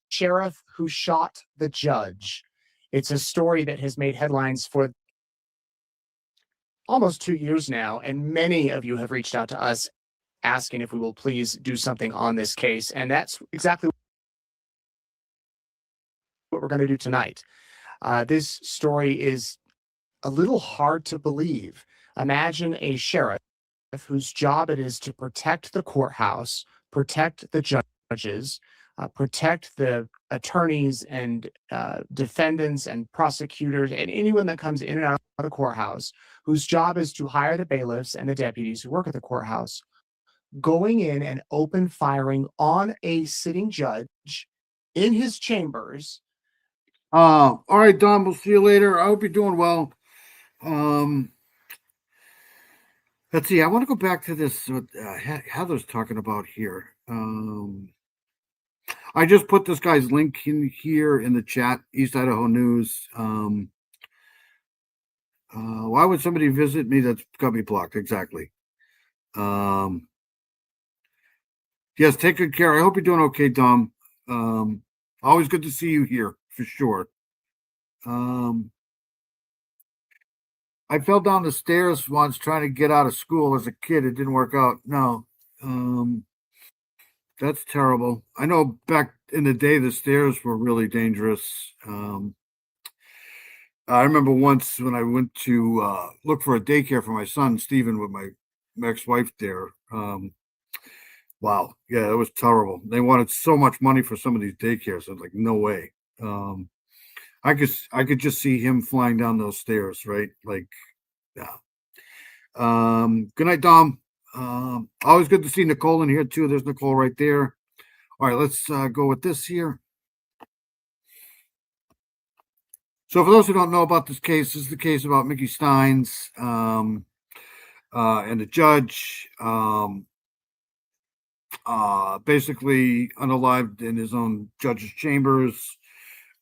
sheriff who shot the judge. It's a story that has made headlines for almost 2 years now, and many of you have reached out to us asking if we will please do something on this case, and that's exactly what we're going to do tonight. This story is a little hard to believe. Imagine a sheriff whose job it is to protect the courthouse, protect the judges, protect the attorneys and defendants and prosecutors and anyone that comes in and out of the courthouse, whose job is to hire the bailiffs and the deputies who work at the courthouse, going in and open firing on a sitting judge in his chambers. All right, Don, we'll see you later. I hope you're doing well. Let's see. I want to go back to this Heather's talking about here. I just put this guy's link in here in the chat, East Idaho News. Why would somebody visit me that's got me blocked? Exactly. Yes, take good care. I hope you're doing okay, Dom. Always good to see you here for sure. I fell down the stairs once trying to get out of school as a kid. It didn't work out. No. That's terrible. I know back in the day the stairs were really dangerous. I remember once when I went to look for a daycare for my son, Stephen, with my ex-wife there. Wow. Yeah, it was terrible. They wanted so much money for some of these daycares. I was like, no way. I could just see him flying down those stairs, right? Like, yeah. Good night, Dom. Always good to see Nicole in here too. There's Nicole right there. All right, let's go with this here. So for those who don't know about this case, this is the case about Mickey Steins and the judge basically unalived in his own judge's chambers.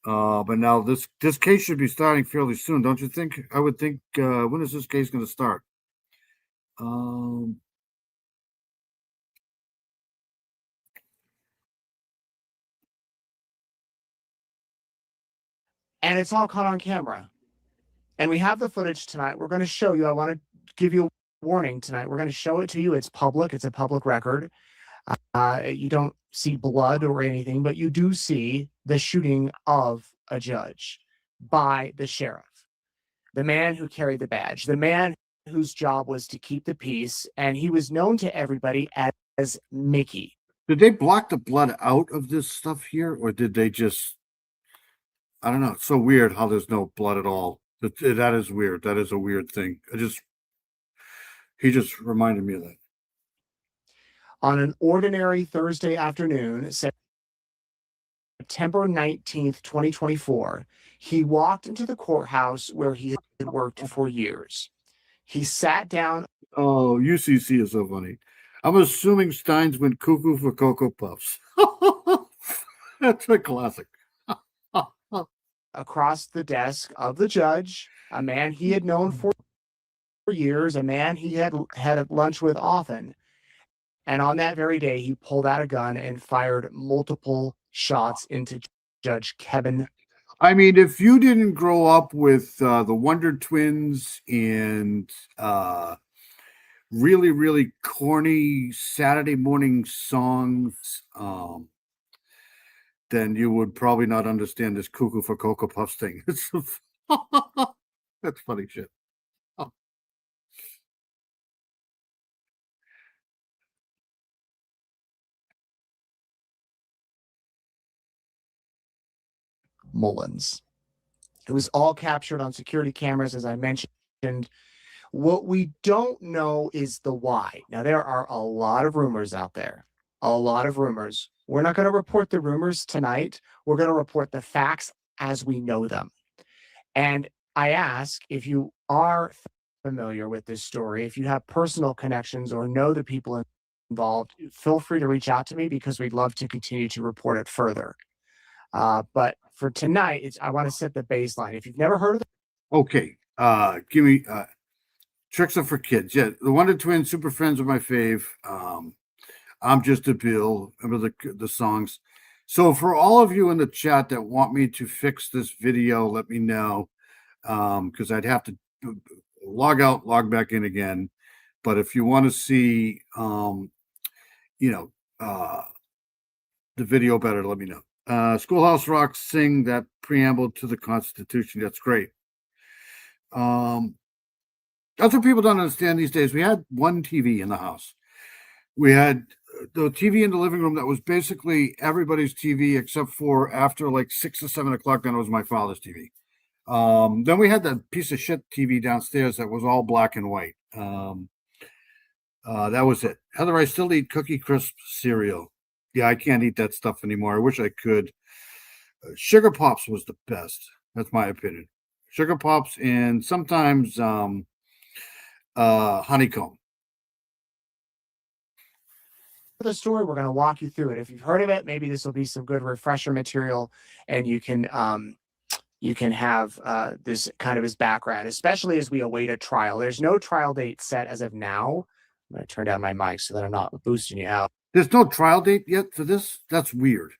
But now this case should be starting fairly soon, don't you think? I would think, when is this case going to start? And it's all caught on camera. And we have the footage tonight. We're going to show you. I want to give you a warning tonight. We're going to show it to you. It's public. It's a public record. You don't see blood or anything, but you do see the shooting of a judge by the sheriff, the man who carried the badge, the man whose job was to keep the peace. And he was known to everybody as Mickey. Did they block the blood out of this stuff here, or did they just, I don't know. It's so weird how there's no blood at all. That is weird. That is a weird thing. He just reminded me of that. On an ordinary Thursday afternoon, September 19th, 2024, he walked into the courthouse where he had worked for years. He sat down. Oh, UCC is so funny. I'm assuming Steins went cuckoo for Cocoa Puffs. That's a classic. Across the desk of the judge, a man he had known for years, a man he had lunch with often. And on that very day, he pulled out a gun and fired multiple shots into Judge Kevin. I mean, if you didn't grow up with the Wonder Twins and really, really corny Saturday morning songs, then you would probably not understand this cuckoo for Cocoa Puffs thing. That's funny shit. Oh. Mullins. It was all captured on security cameras, as I mentioned. What we don't know is the why. Now, there are a lot of rumors out there, a lot of rumors. We're not going to report the rumors tonight. We're going to report the facts as we know them. And I ask, if you are familiar with this story, if you have personal connections or know the people involved, feel free to reach out to me because we'd love to continue to report it further. But for tonight, I want to set the baseline. If you've never heard of it. Okay. Give me Tricks Are for Kids. Yeah, the Wonder Twins, super friends of my fave. I'm Just a Bill. Remember the songs. So for all of you in the chat that want me to fix this video, let me know. Because I'd have to log out, log back in again. But if you want to see the video better, let me know. Schoolhouse Rock sing that preamble to the Constitution. That's great. That's what people don't understand these days. We had one TV in the house. We had the TV in the living room that was basically everybody's TV except for after like 6 or 7 o'clock. Then it was my father's TV. Then we had that piece of shit TV downstairs that was all black and white. That was it. Heather, I still eat Cookie Crisp cereal. Yeah, I can't eat that stuff anymore. I wish I could. Sugar Pops was the best. That's my opinion. Sugar Pops and sometimes honeycomb. The story, we're going to walk you through it. If you've heard of it, maybe this will be some good refresher material, and you can you can have this kind of his background, especially as we await a trial. There's no trial date set as of now. I'm going to turn down my mic so that I'm not boosting you out. There's no trial date yet for this. That's weird.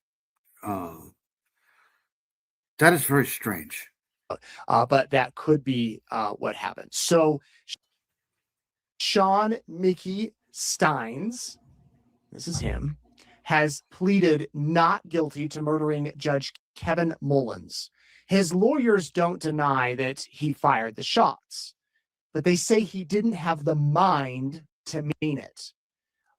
That is very strange. But that could be what happened. So Sean Mickey Steins, this is him, has pleaded not guilty to murdering Judge Kevin Mullins. His lawyers don't deny that he fired the shots, but they say he didn't have the mind to mean it.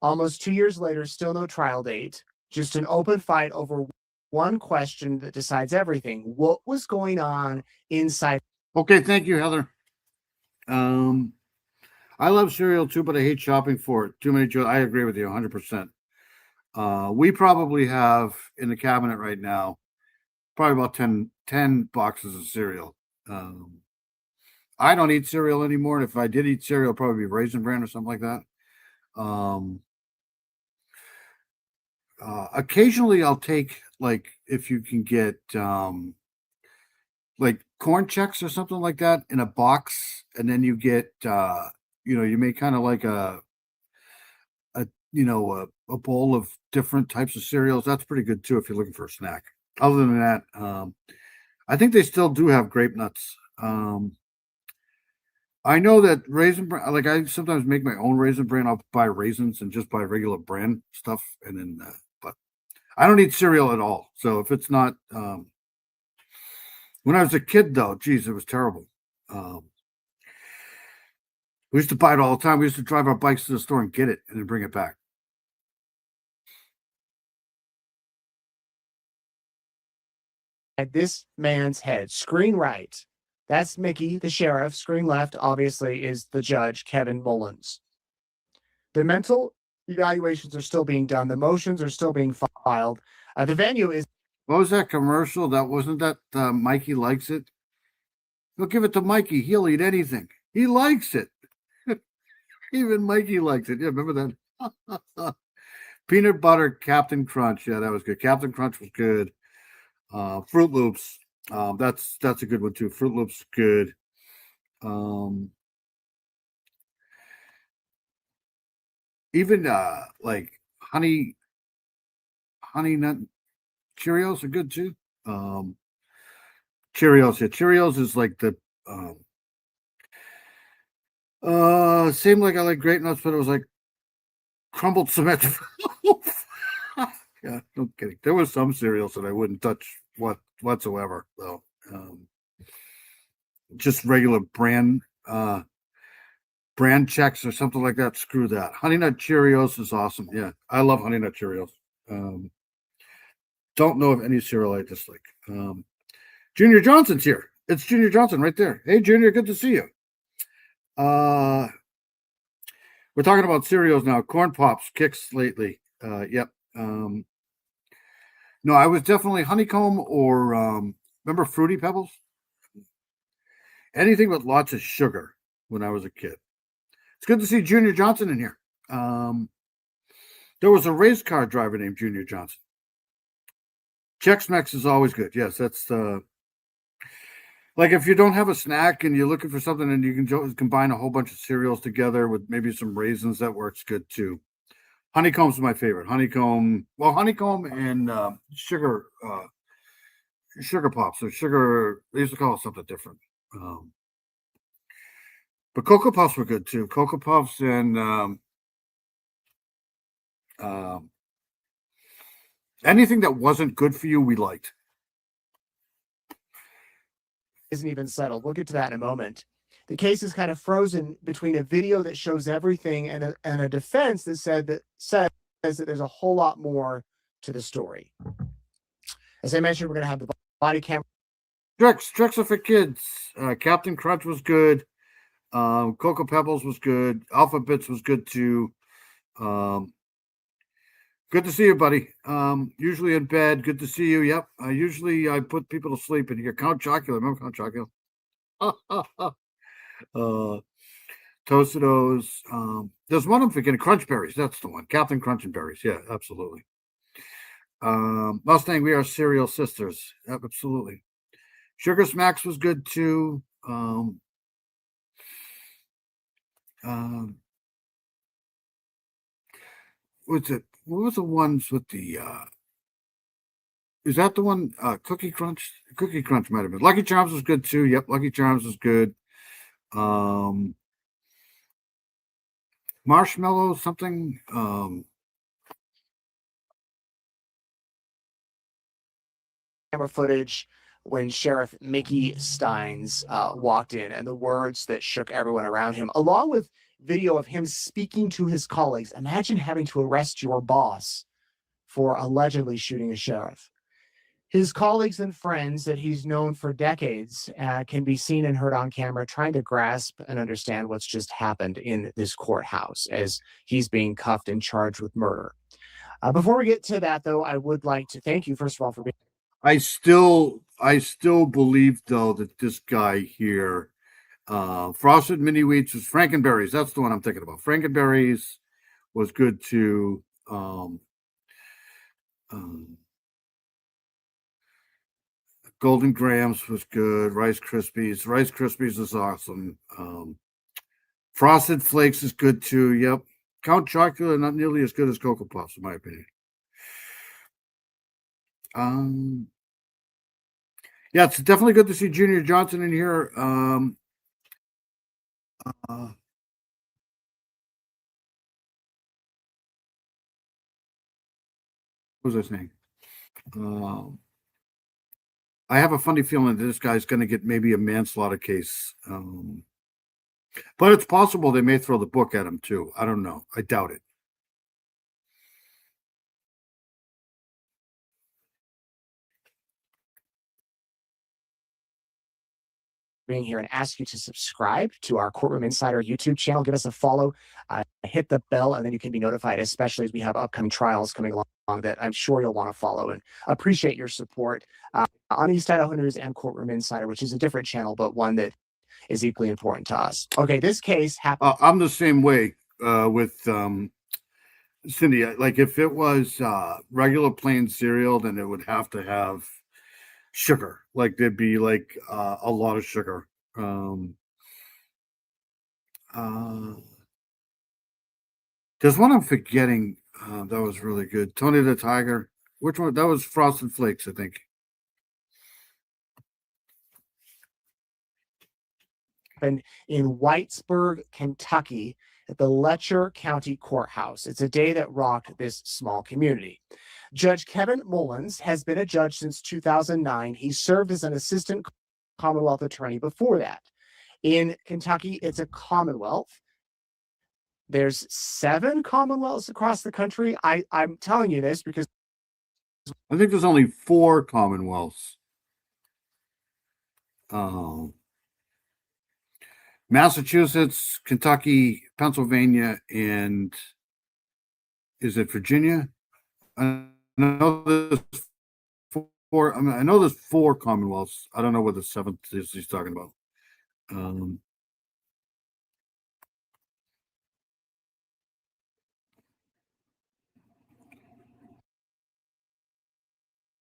Almost 2 years later, still no trial date, just an open fight over one question that decides everything. What was going on inside? Okay, thank you, Heather. I love cereal too, but I hate shopping for it. Too many. I agree with you 100%. We probably have in the cabinet right now, probably about 10 boxes of cereal. I don't eat cereal anymore. And if I did eat cereal, it'd probably be Raisin Bran or something like that. Occasionally I'll take, like, if you can get like corn checks or something like that in a box, and then you get you make kind of like a bowl of different types of cereals. That's pretty good too if you're looking for a snack. Other than that, I think they still do have grape nuts. I know that Raisin Bran, like, I sometimes make my own Raisin Bran. I'll buy raisins and just buy regular brand stuff, and then but I don't eat cereal at all. So if it's not when I was a kid, though, geez, it was terrible. We used to buy it all the time. We used to drive our bikes to the store and get it and then bring it back. At this man's head, screen right. That's Mickey, the sheriff. Screen left, obviously, is the judge, Kevin Mullins. The mental evaluations are still being done. The motions are still being filed. The venue is. What was that commercial? That wasn't that Mikey likes it. We'll give it to Mikey. He'll eat anything. He likes it. Even Mikey likes it. Yeah, remember that? Peanut butter Captain Crunch. Yeah, that was good. Captain Crunch was good. Fruit Loops. That's a good one too. Fruit Loops good. Even like honey nut Cheerios are good too. Cheerios, yeah. Cheerios is like the same like I like grape nuts, but it was like crumbled cement. Yeah, no kidding. There was some cereals that I wouldn't touch whatsoever, though. Just regular brand checks or something like that. Screw that. Honey Nut Cheerios is awesome. Yeah, I love Honey Nut Cheerios. Don't know of any cereal I dislike. Junior Johnson's here. It's Junior Johnson right there. Hey, Junior, good to see you. We're talking about cereals now. Corn Pops, Kicks lately. Yep. No, I was definitely honeycomb or remember Fruity Pebbles? Anything with lots of sugar when I was a kid. It's good to see Junior Johnson in here. There was a race car driver named Junior Johnson. Chex Mix is always good. Yes, that's like if you don't have a snack and you're looking for something and you can combine a whole bunch of cereals together with maybe some raisins, that works good too. Honeycomb's my favorite. Honeycomb and sugar pops or sugar. They used to call it something different. But Cocoa Puffs were good too. Cocoa Puffs and anything that wasn't good for you, we liked. Isn't even settled. We'll get to that in a moment. The case is kind of frozen between a video that shows everything and a defense that says that there's a whole lot more to the story. As I mentioned, we're going to have the body camera. Tricks are for kids. Captain Crunch was good. Cocoa Pebbles was good. Alpha Bits was good too. Good to see you, buddy. Usually in bed. Good to see you. Yep. Usually I put people to sleep in here. Count Chocula. Remember Count Chocula? Tostitos. There's one I'm forgetting. Crunch Berries. That's the one. Captain Crunch and Berries. Yeah, absolutely. Mustang, we are cereal sisters. Yep, absolutely. Sugar Smacks was good too. What's it? What was the ones with the? Is that the one? Cookie Crunch. Cookie Crunch might have been. Lucky Charms was good too. Yep, Lucky Charms was good. Marshmallow something. Camera footage when Sheriff Mickey Steins walked in, and the words that shook everyone around him, along with video of him speaking to his colleagues. Imagine having to arrest your boss for allegedly shooting a sheriff. His colleagues and friends that he's known for decades can be seen and heard on camera trying to grasp and understand what's just happened in this courthouse as he's being cuffed and charged with murder. Before we get to that, though, I would like to thank you, first of all, for being. I still believe though that this guy here, Frosted Mini Wheats was Frankenberries. That's the one I'm thinking about. Frankenberries was good too. Golden Grahams was good. Rice Krispies. Rice Krispies is awesome. Frosted Flakes is good too. Yep. Count Chocula, not nearly as good as Cocoa Puffs, in my opinion. Yeah, it's definitely good to see Junior Johnson in here. What was I saying? I have a funny feeling that this guy's going to get maybe a manslaughter case. But it's possible they may throw the book at him too. I don't know. I doubt it. Being here and ask you to subscribe to our Courtroom Insider YouTube channel. Give us a follow, hit the bell, and then you can be notified, especially as we have upcoming trials coming along that I'm sure you'll want to follow, and appreciate your support on East Idaho News and Courtroom Insider, which is a different channel, but one that is equally important to us. Okay, this case happened. I'm the same way with Cindy. Like if it was regular plain cereal, then it would have to have sugar. Like there'd be like a lot of sugar. There's one I'm forgetting that was really good. Tony the Tiger. Which one? That was Frosted Flakes, I think. In Whitesburg, Kentucky, at the Letcher County Courthouse. It's a day that rocked this small community. Judge Kevin Mullins has been a judge since 2009. He served as an assistant Commonwealth attorney before that. In Kentucky, it's a Commonwealth. There's 7 Commonwealths across the country. I'm telling you this because I think there's only 4 Commonwealths. Massachusetts, Kentucky, Pennsylvania, and is it Virginia? I know there's 4. I mean, I know there's 4 Commonwealths. I don't know what the 7th is he's talking about.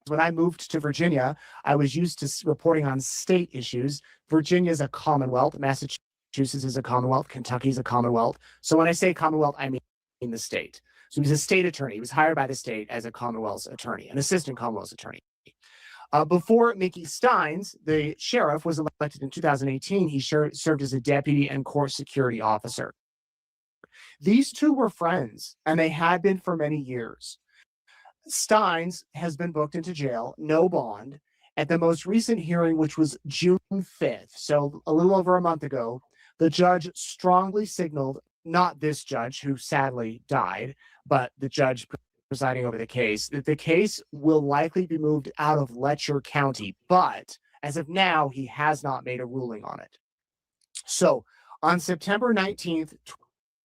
when I moved to Virginia, I was used to reporting on state issues. Virginia is a Commonwealth. Massachusetts is a Commonwealth. Kentucky is a Commonwealth. So when I say Commonwealth, I mean the state. So he was a state attorney. He was hired by the state as a Commonwealth's attorney, an assistant Commonwealth's attorney. Before Mickey Steins, the sheriff, was elected in 2018, he served as a deputy and court security officer. These two were friends, and they had been for many years. Steins has been booked into jail, no bond. At the most recent hearing, which was June 5th, so a little over a month ago, the judge strongly signaled, not this judge who sadly died, but the judge presiding over the case, that the case will likely be moved out of Letcher County, but as of now, he has not made a ruling on it. So on September 19th,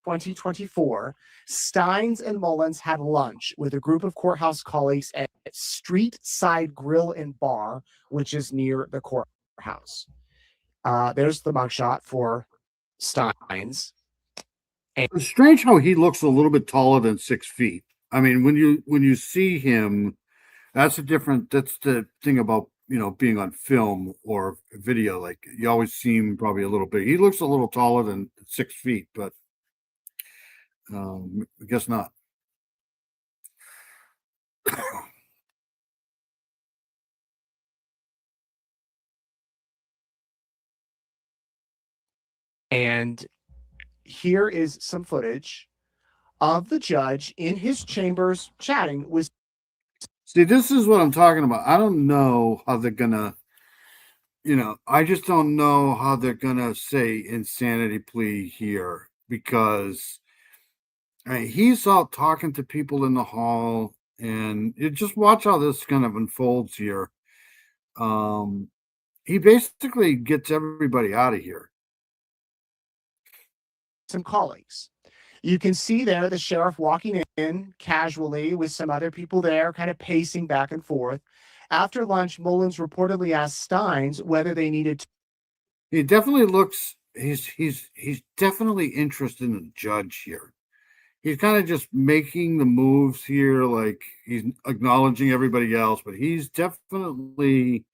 2024, Steins and Mullins had lunch with a group of courthouse colleagues at Street Side Grill and Bar, which is near the courthouse. There's the mugshot for Steins. It's strange how he looks a little bit taller than 6 feet. I mean, when you see him, that's the thing about being on film or video, like you always seem probably a little big. He looks a little taller than 6 feet, but I guess not. And here is some footage of the judge in his chambers chatting with. See, this is what I'm talking about. I don't know how they're gonna, I just don't know how they're gonna say insanity plea here, because he's out talking to people in the hall, and you just watch how this kind of unfolds here. He basically gets everybody out of here. Some colleagues. You can see there the sheriff walking in casually with some other people there, kind of pacing back and forth. After lunch, Mullins reportedly asked Steins whether they needed to. He definitely looks. He's definitely interested in the judge here. He's kind of just making the moves here, like he's acknowledging everybody else, but he's definitely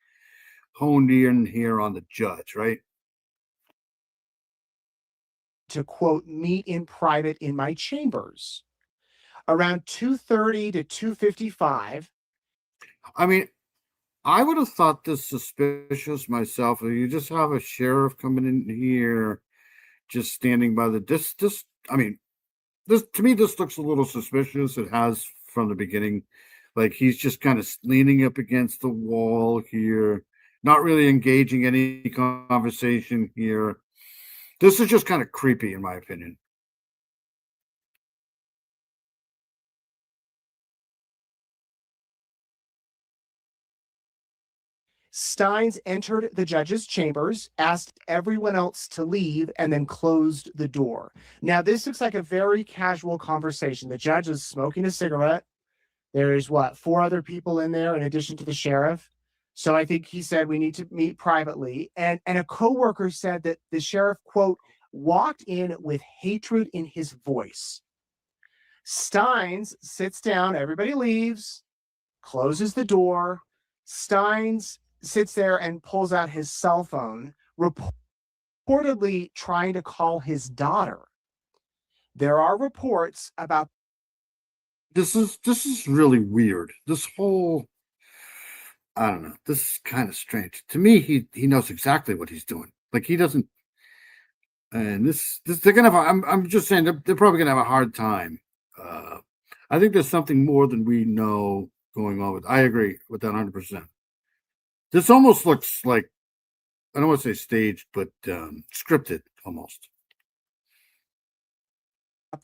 honed in here on the judge, right? To quote, meet in private in my chambers. Around 2:30 to 2:55. I mean, I would have thought this suspicious myself. If you just have a sheriff coming in here, just standing by the this to me, this looks a little suspicious. It has from the beginning. Like he's just kind of leaning up against the wall here, not really engaging any conversation here. This is just kind of creepy, in my opinion. Steins entered the judge's chambers, asked everyone else to leave, and then closed the door. Now, this looks like a very casual conversation. The judge is smoking a cigarette. There's 4 other people in there in addition to the sheriff. So I think he said we need to meet privately. And a coworker said that the sheriff, quote, walked in with hatred in his voice. Steins sits down, everybody leaves, closes the door. Steins sits there and pulls out his cell phone, reportedly trying to call his daughter. There are reports about this is really weird. This whole, I don't know. This is kind of strange to me. He knows exactly what he's doing. Like he doesn't. And this they're gonna have. I'm just saying they're probably gonna have a hard time. I think there's something more than we know going on with. I agree with that 100%. This almost looks like, I don't want to say staged, but scripted almost.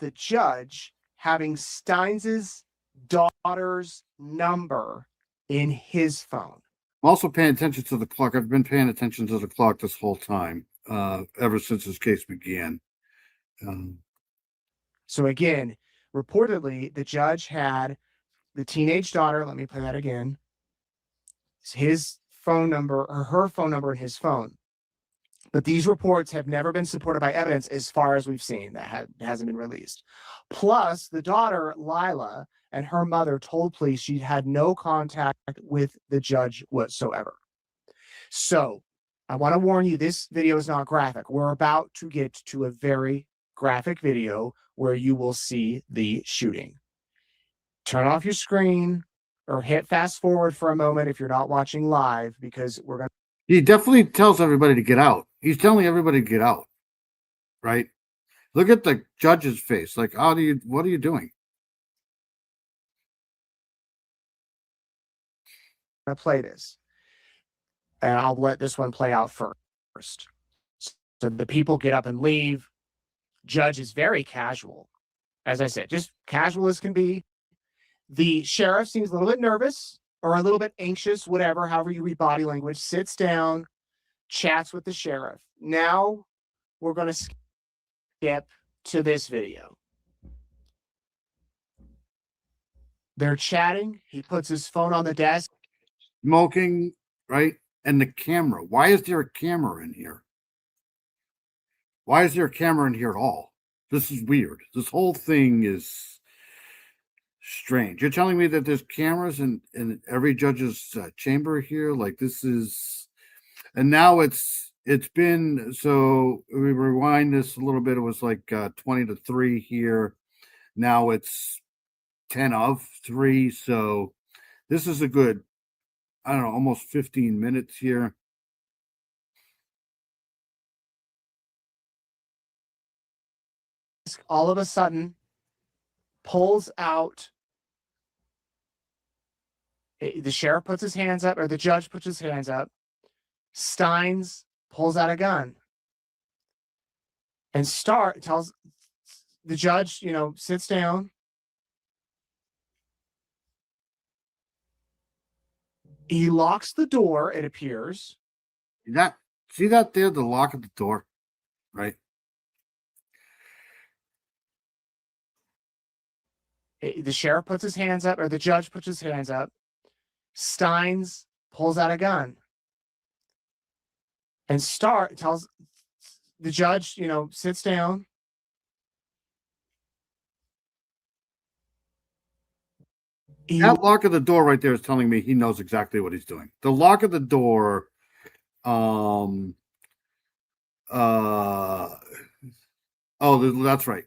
the judge having Steins's daughter's number in his phone. I'm also paying attention to the clock. I've been paying attention to the clock this whole time, ever since this case began. So again, reportedly, the judge had the teenage daughter. Let me play that again. His phone number or her phone number in his phone. But these reports have never been supported by evidence as far as we've seen. That hasn't been released. Plus, the daughter, Lila, and her mother told police she had no contact with the judge whatsoever. So I want to warn you, this video is not graphic. We're about to get to a very graphic video where you will see the shooting. Turn off your screen or hit fast forward for a moment if you're not watching live, because we're going to. He definitely tells everybody to get out. He's telling everybody to get out, right? Look at the judge's face. Like, what are you doing? I'm going to play this. And I'll let this one play out first. So the people get up and leave. Judge is very casual. As I said, just casual as can be. The sheriff seems a little bit nervous or a little bit anxious, whatever, however you read body language, sits down, chats with the sheriff. Now we're going to skip to this video. They're chatting. He puts his phone on the desk. Smoking, right? And the camera. Why is there a camera in here? Why is there a camera in here at all? This is weird. This whole thing is strange. You're telling me that there's cameras in every judge's chamber here? Like this is, and now it's been, so we rewind this a little bit. It was like 20 to 3 here. Now it's 10 of 3. So this is a good, I don't know, almost 15 minutes here. All of a sudden pulls out. The sheriff puts his hands up, or the judge puts his hands up. Steins pulls out a gun and tells the judge, sits down. He locks the door, it appears. See that there, the lock of the door, right? The sheriff puts his hands up, or the judge puts his hands up. Steins pulls out a gun and tells the judge, sits down. That lock of the door right there is telling me he knows exactly what he's doing. The lock of the door, that's right.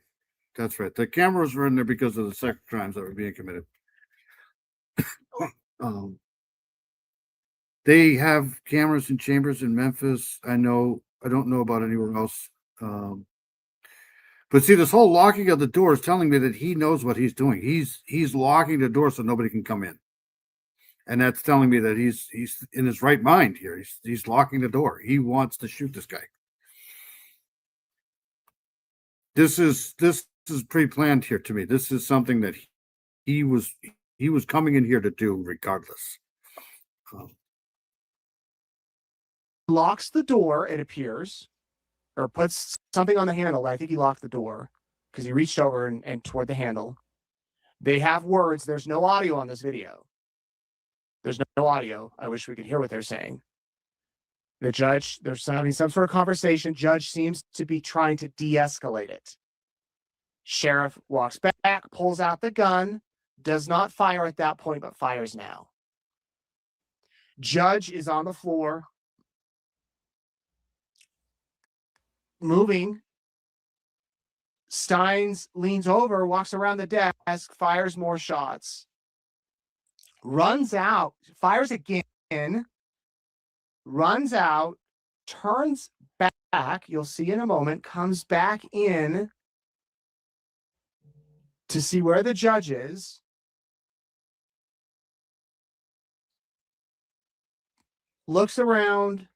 That's right. The cameras were in there because of the sex crimes that were being committed. They have cameras in chambers in Memphis. I don't know about anywhere else. But see, this whole locking of the door is telling me that he knows what he's doing. He's locking the door so nobody can come in. And that's telling me that he's in his right mind here. He's locking the door. He wants to shoot this guy. This is pre-planned here to me. This is something that he was coming in here to do regardless. Locks the door, it appears, or puts something on the handle. I think he locked the door because he reached over and toward the handle. They have words. There's no audio on this video. There's no audio. I wish we could hear what they're saying. The judge, there's having some sort of conversation. Judge seems to be trying to de-escalate it. Sheriff walks back, pulls out the gun, does not fire at that point, but fires now. Judge is on the floor, moving. Steins leans over, walks around the desk, fires more shots. Runs out, fires again, runs out, turns back, you'll see in a moment, comes back in to see where the judge is. Looks around,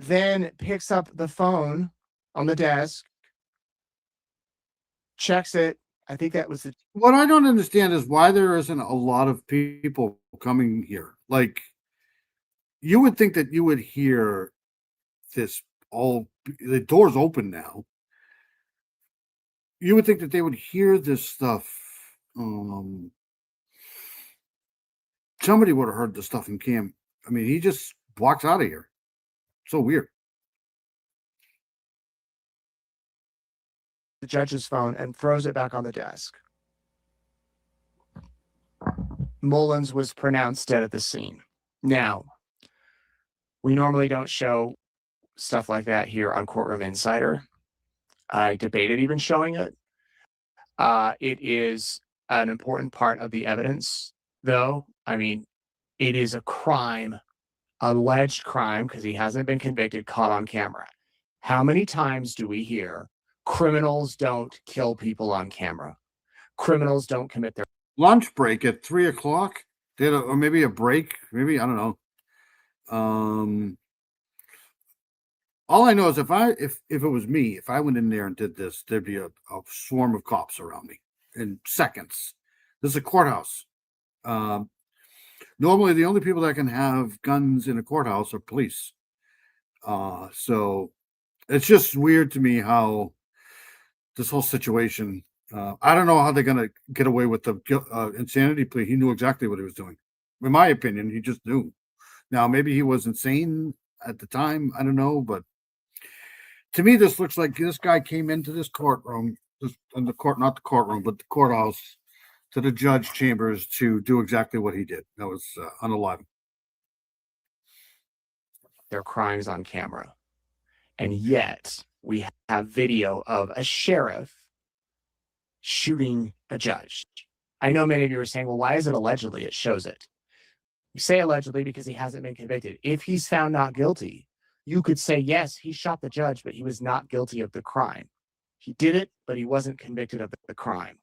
then picks up the phone on the desk, checks it. I think that was what I don't understand is why there isn't a lot of people coming here. Like, you would think that you would hear this the door's open now. You would think that they would hear this stuff. Somebody would have heard the stuff in Cam. I mean, he just walks out of here. So weird. The judge's phone and throws it back on the desk. Mullins was pronounced dead at the scene. Now, we normally don't show stuff like that here on Courtroom Insider. I debated even showing it. It is an important part of the evidence, though. I mean, it is a crime, alleged crime, because he hasn't been convicted, caught on camera. How many times do we hear criminals don't kill people on camera? Criminals don't commit their lunch break at 3:00. Or maybe a break. Maybe, I don't know. All I know is if it was me, if I went in there and did this, there'd be a swarm of cops around me in seconds. This is a courthouse. Normally, the only people that can have guns in a courthouse are police. So it's just weird to me how this whole situation. I don't know how they're going to get away with the insanity plea. He knew exactly what he was doing. In my opinion, he just knew. Now, maybe he was insane at the time. I don't know. But to me, this looks like this guy came into this courtroom. in the court, not the courtroom, but the courthouse, to the judge chambers to do exactly what he did. That was unalive. Their crimes on camera. And yet we have video of a sheriff shooting a judge. I know many of you are saying, well, why is it allegedly? It shows it. You say allegedly because he hasn't been convicted. If he's found not guilty, you could say, yes, he shot the judge, but he was not guilty of the crime. He did it, but he wasn't convicted of the crime.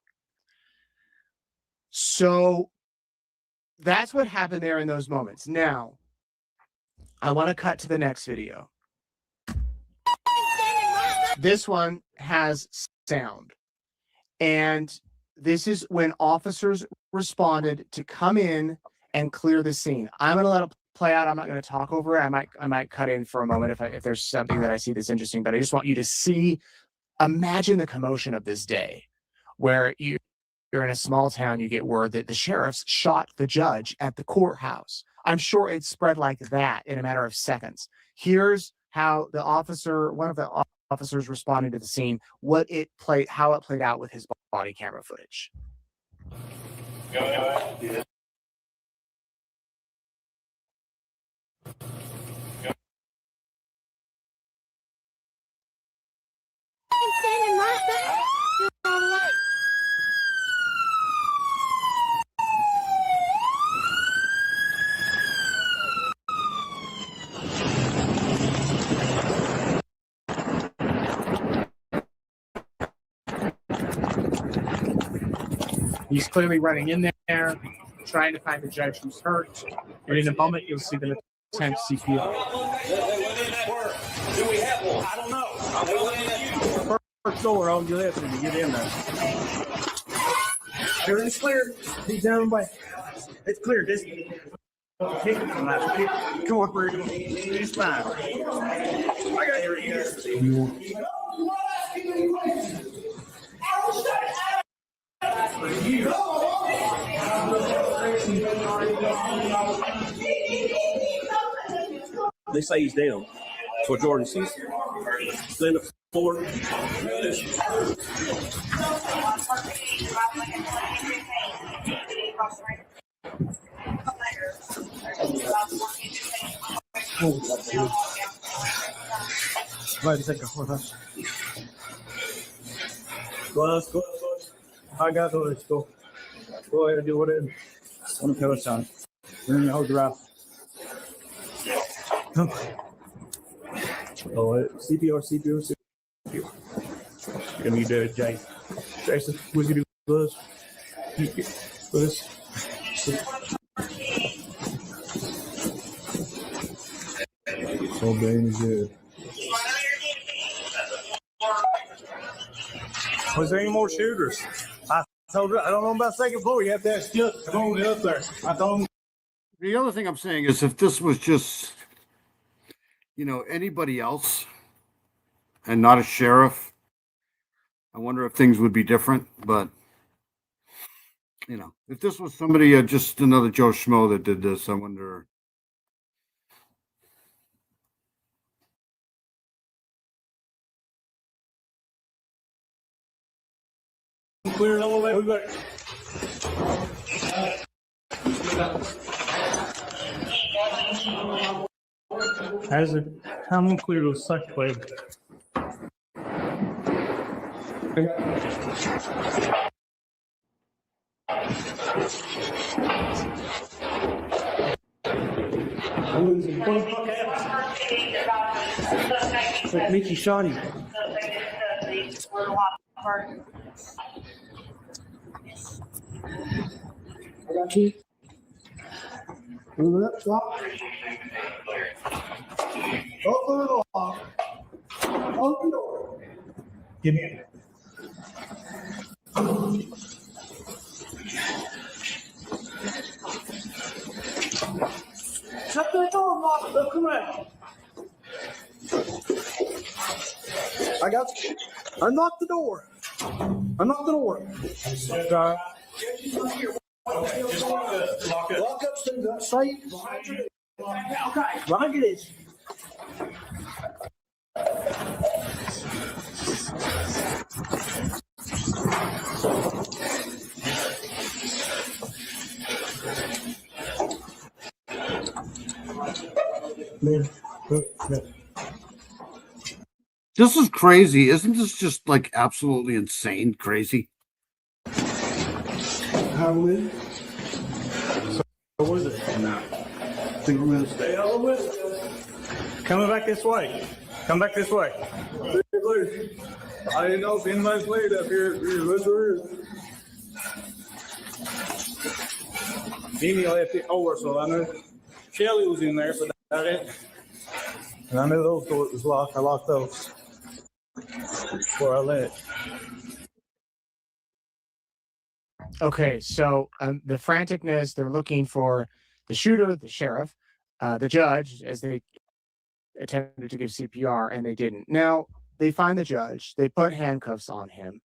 So that's what happened there in those moments. Now, I want to cut to the next video. This one has sound. And this is when officers responded to come in and clear the scene. I'm going to let it play out. I'm not going to talk over it. I might cut in for a moment if there's something that I see that's interesting, but I just want you to see, imagine the commotion of this day where you're in a small town, you get word that the sheriffs shot the judge at the courthouse. I'm sure it spread like that in a matter of seconds. Here's how one of the officers responded to the scene, how it played out with his body camera footage. He's clearly running in there, trying to find the judge who's hurt. And in a moment, you'll see them attempt CPR. Do we have one? I don't know. First door on your left when you get in there. Everything's clear. He's down by. It's clear. Just come on, Bird. He's fine. I got your They say he's down. That's what Jordan sees. Then the floor. Right, a second. Go. I got it. Go ahead and do whatever. One pillow time. Then hold your out. Oh, CPR. You're gonna need Jason, we can do Buzz. Oh, Bane is good. Was there any more shooters? I told her, I don't know about second floor. You have to ask Chuck. I'm only up there. I told him. The other thing I'm saying is if this was just, anybody else and not a sheriff, I wonder if things would be different. But, if this was somebody, just another Joe Schmo that did this, I wonder. Clear it all the way. We got how many clear those suck play? I'm losing it's like Mickey shot him. I got you. Move it up, stop. Open the door. Open the door. Give me it. Shut the door, Mark. Look around. I got you. Unlock the door. Unlock the door. Just lock it. Lock up, stand up, straight. Okay, behind it is. This is crazy. Isn't this just like absolutely insane crazy? How is it? So what is it now? Think we're gonna stay all the way? Coming back this way. Come back this way. I didn't know if anybody's laid up here. Mimi left it over, so I know Shelly was in there, but that it. And I knew those doors was locked. I locked those before I left. Okay, so the franticness, they're looking for the shooter, the sheriff, the judge, as they attempted to give CPR, and they didn't. Now, they find the judge, they put handcuffs on him.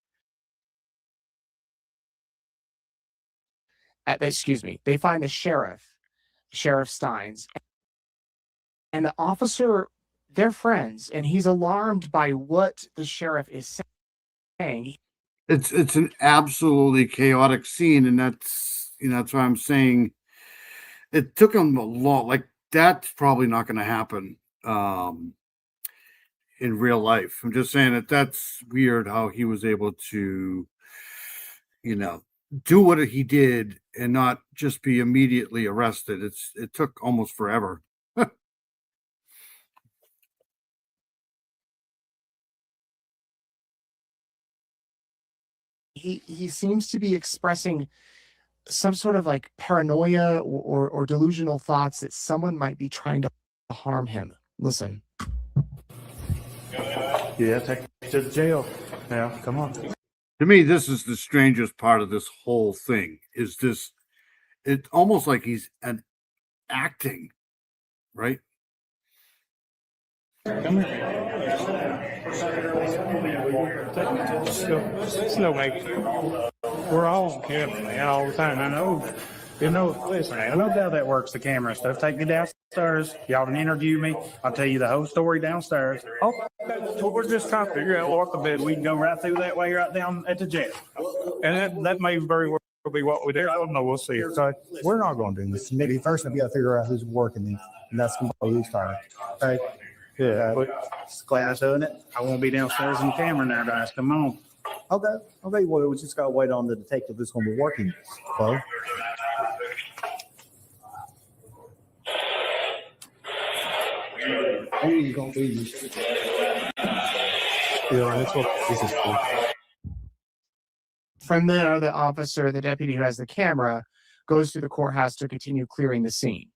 They find the sheriff, Sheriff Steins, and the officer, they're friends, and he's alarmed by what the sheriff is saying. It's an absolutely chaotic scene, and that's why I'm saying it took him a long. Like that's probably not going to happen in real life. I'm just saying that's weird how he was able to, do what he did and not just be immediately arrested. It took almost forever. He seems to be expressing some sort of like paranoia or delusional thoughts that someone might be trying to harm him. Listen. Yeah, take it to the jail. Yeah, come on. To me, this is the strangest part of this whole thing. Is this? It's almost like he's acting, right? Come here. Still make. We're all careful, man, all the time. I know. Listen, I know how that works, the camera and stuff. Take me downstairs. Y'all can interview me. I'll tell you the whole story downstairs. Oh, so we're just trying to figure out what the bed. We can go right through that way, right down at the jail. And that may very well be what we do. I don't know. We'll see. So We're not going to do this. Maybe first we got to figure out who's working these, and that's going to be who's fired. okay. Yeah, but it's class doing it. I won't be downstairs in the camera now, guys. Come on. Okay. Well, we just got to wait on the detective that's going to be working. Well, who's going to be this? Yeah, that's what this is for. From there, the officer, the deputy who has the camera, goes to the courthouse to continue clearing the scene.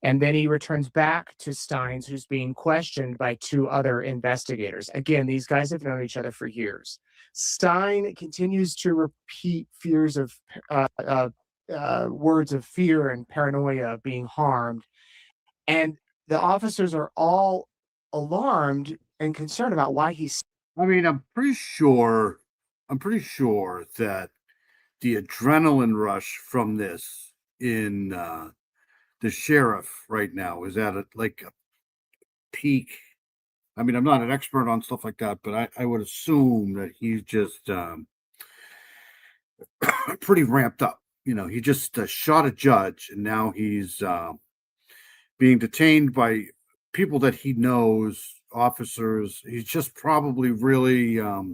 And then he returns back to Steins, who's being questioned by two other investigators. Again, these guys have known each other for years. Stein continues to repeat fears of words of fear and paranoia of being harmed. And the officers are all alarmed and concerned about why he's. I mean, I'm pretty sure that the adrenaline rush from this in the sheriff right now is at a peak. I mean, I'm not an expert on stuff like that, but I would assume that he's just pretty ramped up. He just shot a judge, and now he's being detained by people that he knows, officers. He's just probably really, at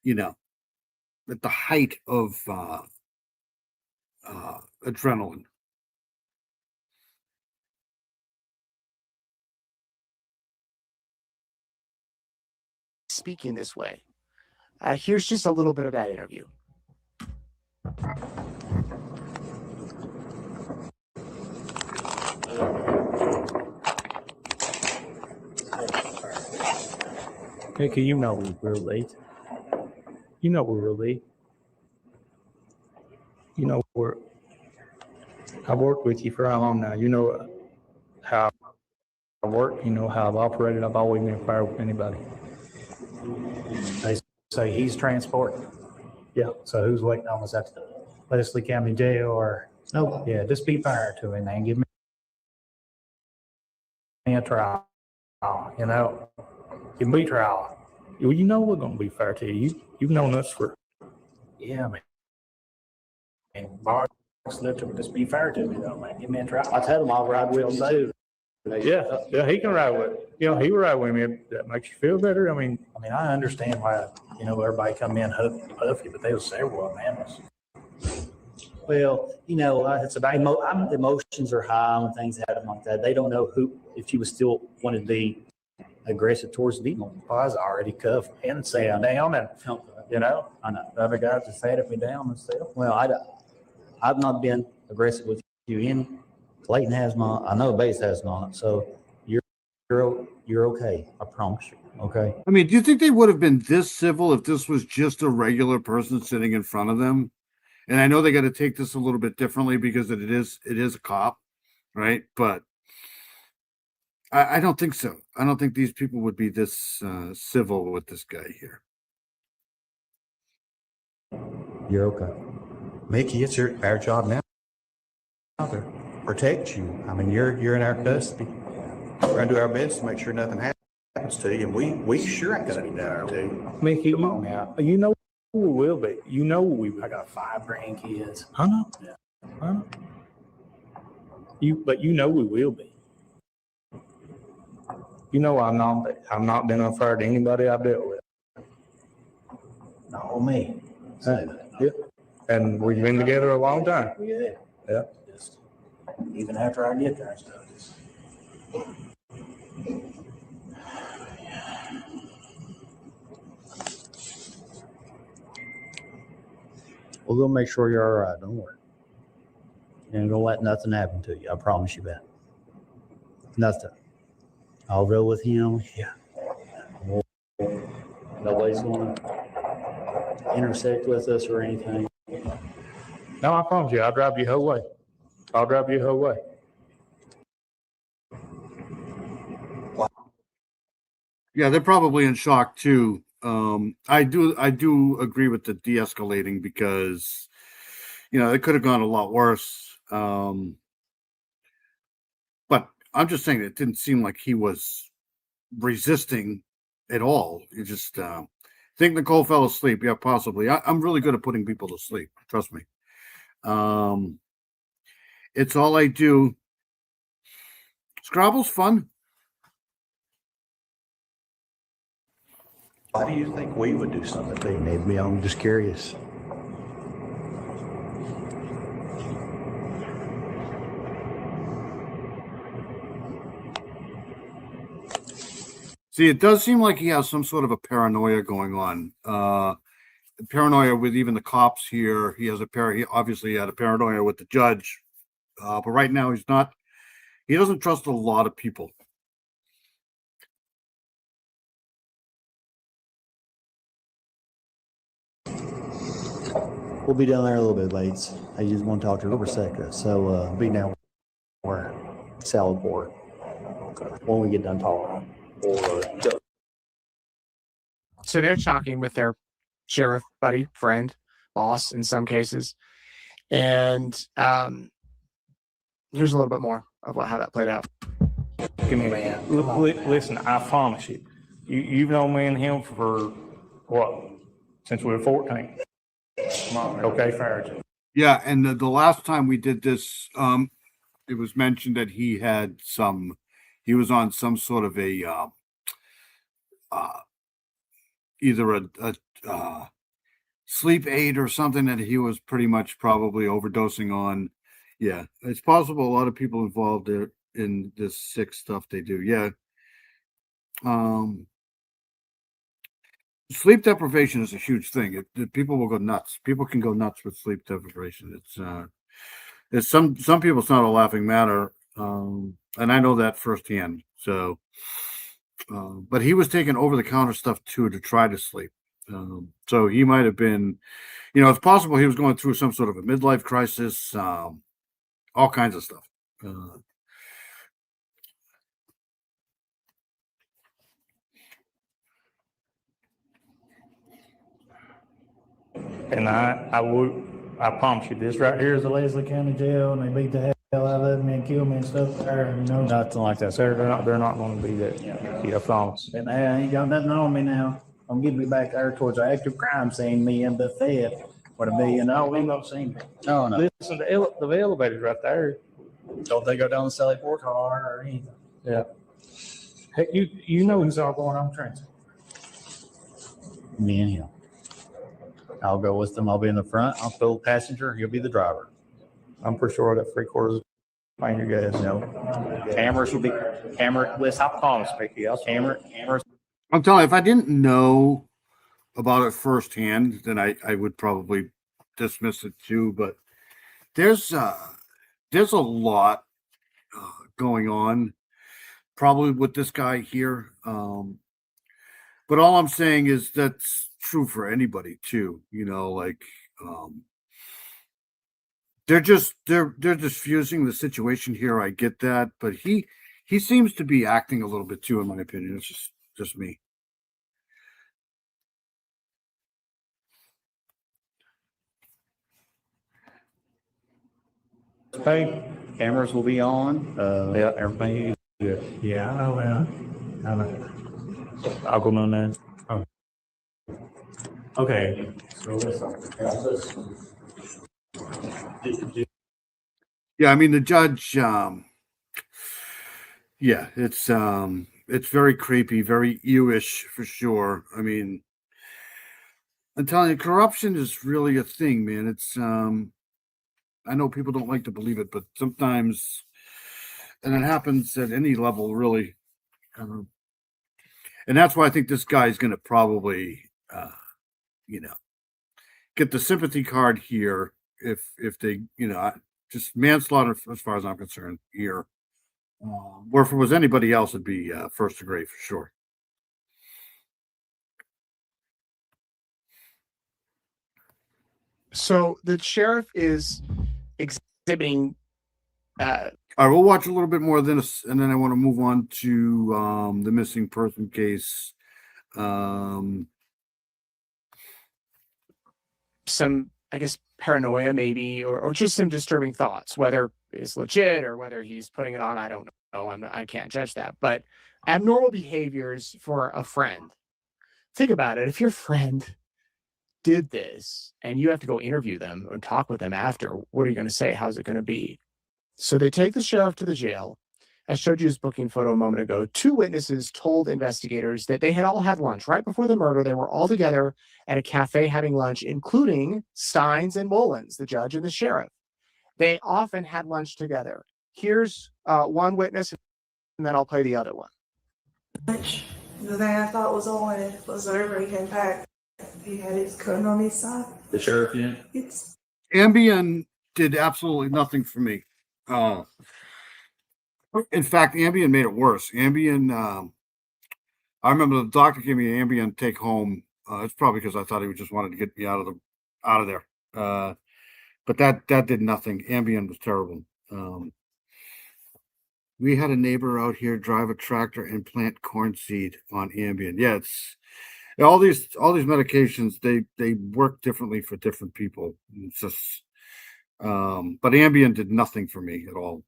the height of adrenaline. Speaking this way. Here's just a little bit of that interview. Mickey, you know we're late. You know we're late. I've worked with you for how long now? You know how I work. You know how I've operated. I've always been fair with anybody. They say he's transporting. Yeah. So who's waiting on us at the Leslie County Jail or? No. Yeah, just be fair to him and give me a trial. Give me a trial. Well, you know we're going to be fair to you. You've known us for. Yeah, man. And Bart, just be fair to me though, man. Give me a trial. I tell him I'll ride with him too. Yeah, he can ride with, he can ride with me. If that makes you feel better. I mean, I understand why, everybody come in huffy, but there was several of them. Well, it's about emotions are high when things happen like that. They don't know if she was still wanted to be aggressive towards the people. I was already cuffed and sat down, and I know other guys just sat me down and stuff. Well, I've not been aggressive with you. In Clayton has not. I know Bates has not. So you're okay. I promise you. Okay. I mean, do you think they would have been this civil if this was just a regular person sitting in front of them? And I know they got to take this a little bit differently because it is a cop, right? But I don't think so. I don't think these people would be this civil with this guy here. You're okay. Mickey, it's our job now to protect you. I mean, you're in our custody. We're gonna do our best to make sure nothing happens to you, and we sure ain't gonna be down to you. Mickey, come on now. You know we will be. You know we will. I got 5 grandkids. I know. Yeah. I know. But you know we will be. You know I've not been unfair to anybody I've dealt with. Not me. Yeah. And we've been together a long time. Yeah. Yeah. Just, even after I get there and stuff. We're gonna make sure you're all right. Don't worry. You ain't gonna let nothing happen to you. I promise you that. Nothing. I'll roll with him. Yeah. Nobody's gonna intersect with us or anything. No, I promise you, I'll drive you the whole way. I'll drive you the whole way. Yeah, they're probably in shock too. I do agree with the de-escalating because, it could have gone a lot worse. But I'm just saying it didn't seem like he was resisting at all. You just think Nicole fell asleep. Yeah, possibly. I'm really good at putting people to sleep. Trust me. It's all I do. Scrabble's fun. Why do you think we would do something to you? Maybe I'm just curious. See, it does seem like he has some sort of a paranoia going on. Paranoia with even the cops here. He obviously had a paranoia with the judge. But right now he doesn't trust a lot of people. We'll be down there a little bit late. I just want to talk to her over a second. So be down where salad board when we get done talking. So they're talking with their sheriff buddy, friend, boss in some cases. And here's a little bit more of how that played out. Give me, man. Listen, I promise you, you've known me and him for what? Since we were 14. Okay, fair. Yeah, and the last time we did this, it was mentioned that he was on some sort of a either a sleep aid or something that he was pretty much probably overdosing on. Yeah, it's possible a lot of people involved in this sick stuff they do. Yeah. Sleep deprivation is a huge thing. People will go nuts. People can go nuts with sleep deprivation. It's some people, it's not a laughing matter. And I know that firsthand. So, but he was taking over-the-counter stuff too to try to sleep. So he might have been, it's possible he was going through some sort of a midlife crisis, all kinds of stuff. And I promise you, this right here is the Leslie County Jail, and they beat the hell out of me and kill me and stuff there. Nothing like that, sir. They're not going to be that. Yeah, I promise. And I ain't got nothing on me now. I'm getting me back there towards the active crime scene, me and the theft. What a million. No, we don't see me. No. Listen, the elevator's right there. Don't they go down the Sally Port car or anything? Yeah. Hey, you know who's all going on transit. Me and him. I'll go with them. I'll be in the front. I'll fill the passenger. He'll be the driver. I'm pretty sure that 3/4 of you guys. No. Cameras will be Liz, I promise, Vicky. Cameras. I'm telling you, if I didn't know about it firsthand, then I would probably dismiss it too. But there's a lot going on, probably with this guy here. But all I'm saying is that's true for anybody too. You know, like they're diffusing the situation here. I get that, but he seems to be acting a little bit too, in my opinion. It's just me. Hey, cameras will be on. Yeah, everything is good. Yeah, I know, man. I know. I'll go on that. Oh. Okay. So Yeah, I mean the judge. Yeah, it's very creepy, very ewish for sure. I mean, I'm telling you, corruption is really a thing, man. It's I know people don't like to believe it, but sometimes, and it happens at any level, really. And that's why I think this guy's going to probably, get the sympathy card here if they, just manslaughter as far as I'm concerned here. Where if it was anybody else, it'd be first degree for sure. So the sheriff is exhibiting. All right, we'll watch a little bit more of this, and then I want to move on to the missing person case. Some, I guess, paranoia maybe, or just some disturbing thoughts, whether it's legit or whether he's putting it on. I don't know. I can't judge that. But abnormal behaviors for a friend. Think about it. If your friend did this and you have to go interview them or talk with them after, what are you going to say? How's it going to be? So they take the sheriff to the jail. I showed you his booking photo a moment ago. 2 witnesses told investigators that they had all had lunch right before the murder. They were all together at a cafe having lunch, including Steins and Mullins, the judge and the sheriff. They often had lunch together. Here's one witness, and then I'll play the other one. The thing I thought was on was whenever he came back, he had his gun on his side. The sheriff did. Ambien did absolutely nothing for me. In fact, Ambien made it worse. Ambien, I remember the doctor gave me Ambien to take home. It's probably because I thought he just wanted to get me out of there. But that did nothing. Ambien was terrible. We had a neighbor out here drive a tractor and plant corn seed on Ambien. Yeah, it's all these medications. They work differently for different people. It's just, but Ambien did nothing for me at all.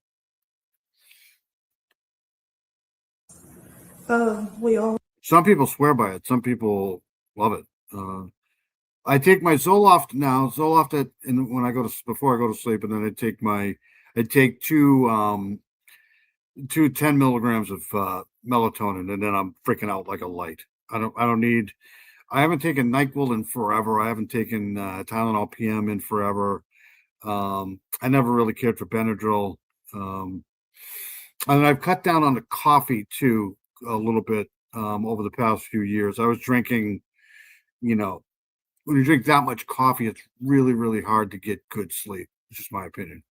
Some people swear by it. Some people love it. I take my Zoloft now. Zoloft before I go to sleep, and then I take two 10 milligrams of melatonin, and then I'm freaking out like a light. I haven't taken NyQuil in forever. I haven't taken Tylenol PM in forever. I never really cared for Benadryl. And I've cut down on the coffee too a little bit over the past few years. I was drinking, when you drink that much coffee, it's really, really hard to get good sleep. It's just my opinion.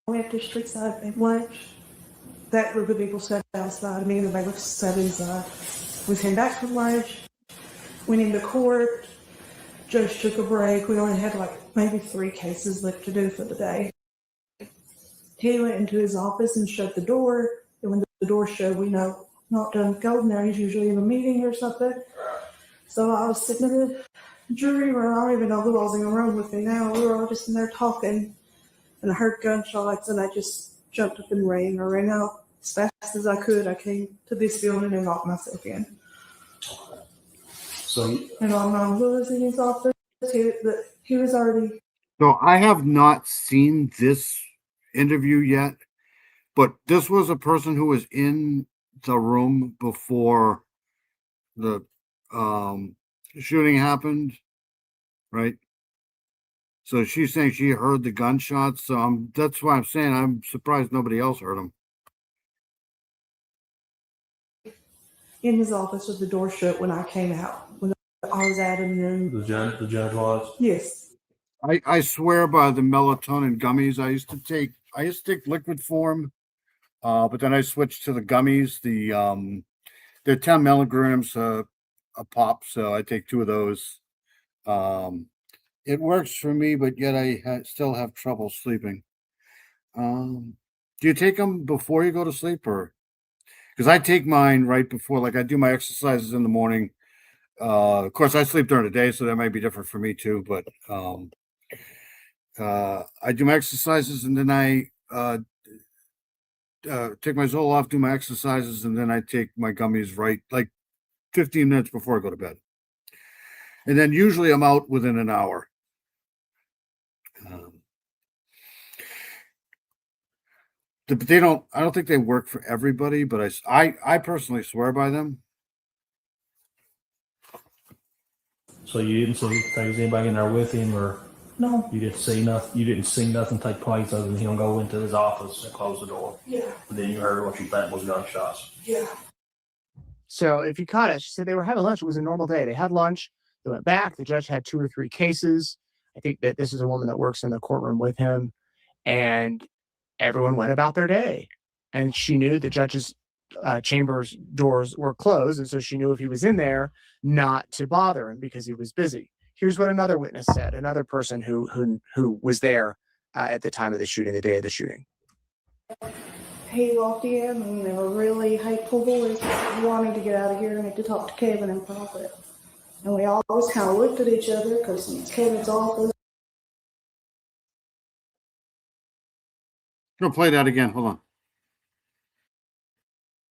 We went to street side and lunch. That group of people sat outside. Me and the bailiff sat inside. We came back from lunch, went into court. Judge took a break. We only had maybe 3 cases left to do for the day. He went into his office and shut the door. And when the door shut, we know not done golden there. He's usually in a meeting or something. So I was sitting in the jury room. I don't even know who was in the room with me now. We were all just in there talking. And I heard gunshots, and I just jumped up and ran. I ran out as fast as I could. I came to this building and locked myself in. So, and my mom was in his office. he was already. So I have not seen this interview yet, but this was a person who was in the room before the shooting happened, right? So she's saying she heard the gunshots. So that's why I'm saying I'm surprised nobody else heard them. In his office with the door shut when I came out, when I was out in the room. The judge was. Yes. I swear by the melatonin gummies. I used to take liquid form, but then I switched to the gummies. They're 10 milligrams a pop, so I take 2 of those. It works for me, but yet I still have trouble sleeping. Do you take them before you go to sleep, or? Because I take mine right before, like I do my exercises in the morning. Of course, I sleep during the day, so that might be different for me too. But I do my exercises, and then I take my Zoloft, do my exercises, and then I take my gummies right like 15 minutes before I go to bed. And then usually I'm out within an hour. But I don't think they work for everybody, but I personally swear by them. So you didn't see if there was anybody in there with him, or No. you didn't see nothing. You didn't see nothing take place other than him go into his office and close the door. Yeah. And then you heard what you think was gunshots. Yeah. So if you caught it, she said they were having lunch. It was a normal day. They had lunch. They went back. The judge had 2 or 3 cases. I think that this is a woman that works in the courtroom with him, and everyone went about their day. And she knew the judge's chamber's doors were closed, and so she knew if he was in there, not to bother him because he was busy. Here's what another witness said. Another person who was there at the time of the shooting, the day of the shooting. He walked in and they were really hateful voice, wanting to get out of here and to talk to Kevin in private. And we always kind of looked at each other because it's Kevin's office. I'm gonna play that again. Hold on.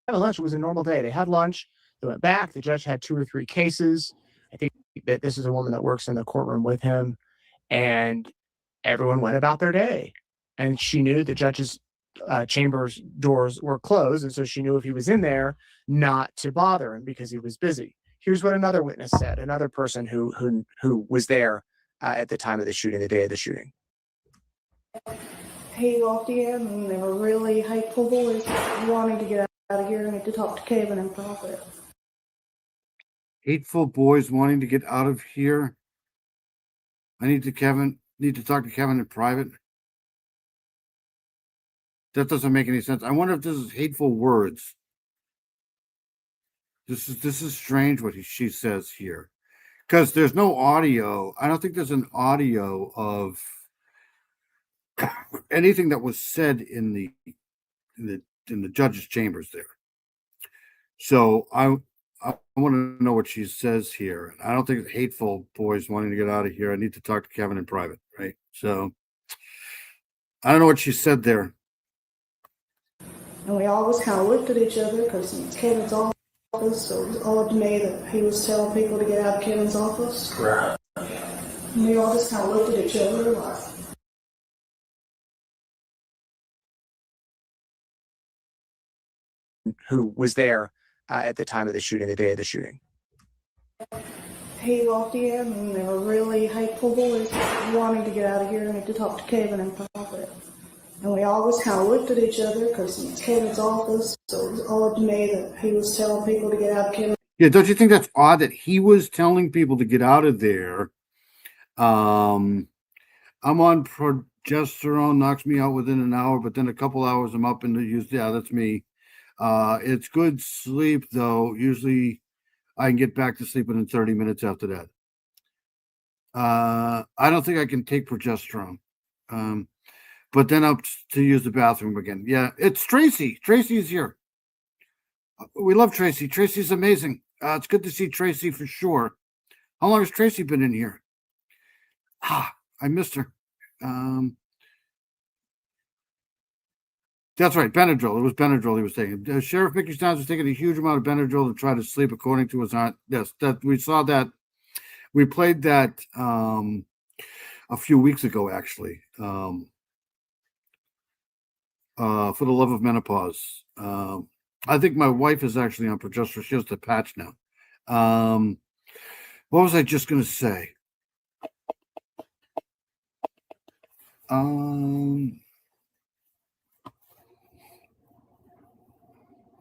Having lunch. It was a normal day. They had lunch. They went back. The judge had 2 or 3 cases. I think that this is a woman that works in the courtroom with him, and everyone went about their day. And she knew the judge's chamber's doors were closed, and so she knew if he was in there, not to bother him because he was busy. Here's what another witness said. Another person who was there at the time of the shooting, the day of the shooting. He walked in and they were really hateful voice, wanting to get out of here and to talk to Kevin in private. Hateful boys wanting to get out of here. I need to talk to Kevin in private. That doesn't make any sense. I wonder if this is hateful words. This is strange what she says here, because there's no audio. I don't think there's an audio of anything that was said in the judge's chambers there. So I want to know what she says here. I don't think it's hateful boys wanting to get out of here. I need to talk to Kevin in private, right? So I don't know what she said there. And we always kind of looked at each other because it's Kevin's office, so it was odd to me that he was telling people to get out of Kevin's office. Right. And we all just kind of looked at each other like, Who was there at the time of the shooting, the day of the shooting. he walked in and they were really hateful voice, wanting to get out of here and to talk to Kevin in private. And we always kind of looked at each other because it's Kevin's office, so it was odd to me that he was telling people to get out of Kevin. Yeah, don't you think that's odd that he was telling people to get out of there? I'm on progesterone, knocks me out within an hour, but then a couple hours I'm up into use. Yeah, that's me. It's good sleep though. Usually I can get back to sleep within 30 minutes after that. I don't think I can take progesterone. But then up to use the bathroom again. Yeah, it's Tracy. Tracy is here. We love Tracy. Tracy's amazing. It's good to see Tracy for sure. How long has Tracy been in here? I missed her. That's right, Benadryl. It was Benadryl he was taking. Sheriff Mickey Steins was taking a huge amount of Benadryl to try to sleep, according to his aunt. Yes, that we saw that We played that a few weeks ago, actually. For the Love of Menopause. I think my wife is actually on progesterone. She has the patch now. What was I just going to say?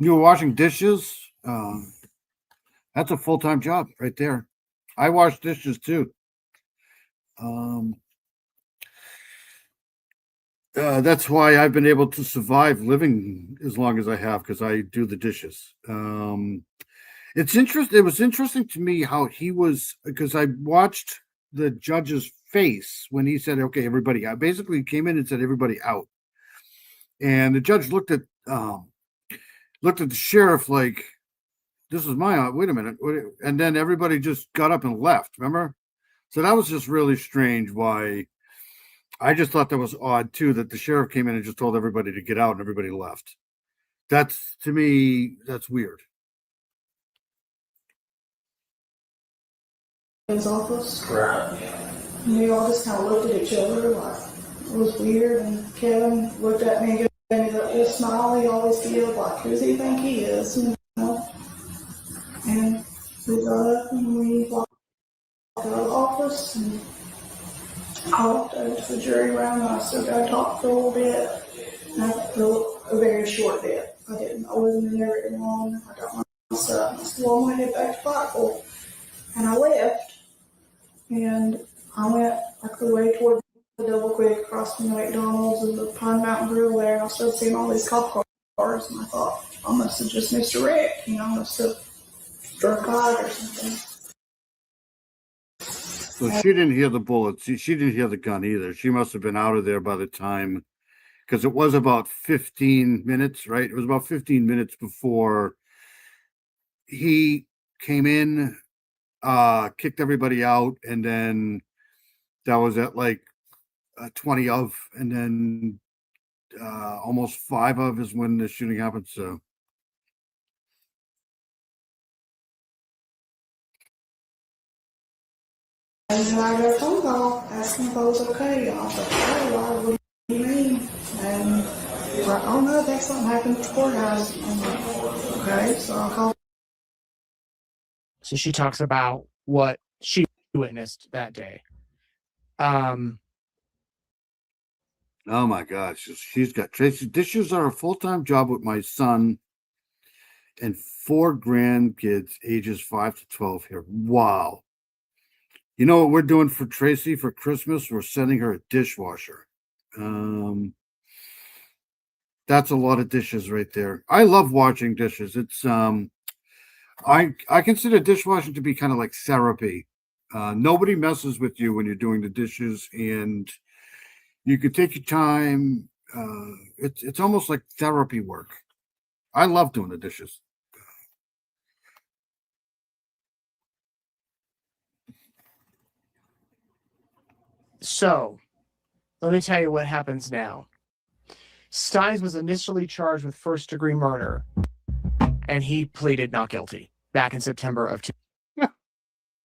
You were washing dishes. That's a full-time job right there. I wash dishes too. That's why I've been able to survive living as long as I have, because I do the dishes. It's interesting. It was interesting to me how he was, because I watched the judge's face when he said, "Okay, everybody out." Basically, came in and said, "Everybody out," and the judge looked at the sheriff like, "This is my wait a minute," and then everybody just got up and left. Remember? So that was just really strange. Why? I just thought that was odd too, that the sheriff came in and just told everybody to get out and everybody left. That's, to me, that's weird. His office. Right. And we all just kind of looked at each other like it was weird. And Kevin looked at me and gave me that little smile he always gives, like, who does he think he is? You know? And we got up and we walked out of the office and I walked over to the jury room and I still got to talk for a little bit. And I felt a very short bit. I wasn't in there very long. I got my stuff. I said, well, I'm going to head back to Pikeville. And I left. And I went like the way toward the Double Quick across from the McDonald's and the Pine Mountain Grill there. And I started seeing all these cop cars. And I thought, I must have just missed a wreck. You know, I must have struck out or something. So she didn't hear the bullets. She didn't hear the gun either. She must have been out of there by the time, because it was about 15 minutes, right? It was about 15 minutes before he came in, kicked everybody out, and then that was at like 20 of, and then almost 5 of is when the shooting happened. So. And then I got a phone call asking if I was okay. And I was like, oh, what do you mean? And he's like, oh no, that's something happened at the courthouse. I'm like, okay, so I'll call. So she talks about what she witnessed that day. Oh my gosh, she's got Tracy. Dishes are a full-time job with my son and 4 grandkids, ages 5 to 12 here. Wow. You know what we're doing for Tracy for Christmas? We're sending her a dishwasher. That's a lot of dishes right there. I love washing dishes. It's I consider dishwashing to be kind of like therapy. Nobody messes with you when you're doing the dishes, and you can take your time. It's almost like therapy work. I love doing the dishes. So, let me tell you what happens now. Steins was initially charged with first-degree murder, and he pleaded not guilty back in September of.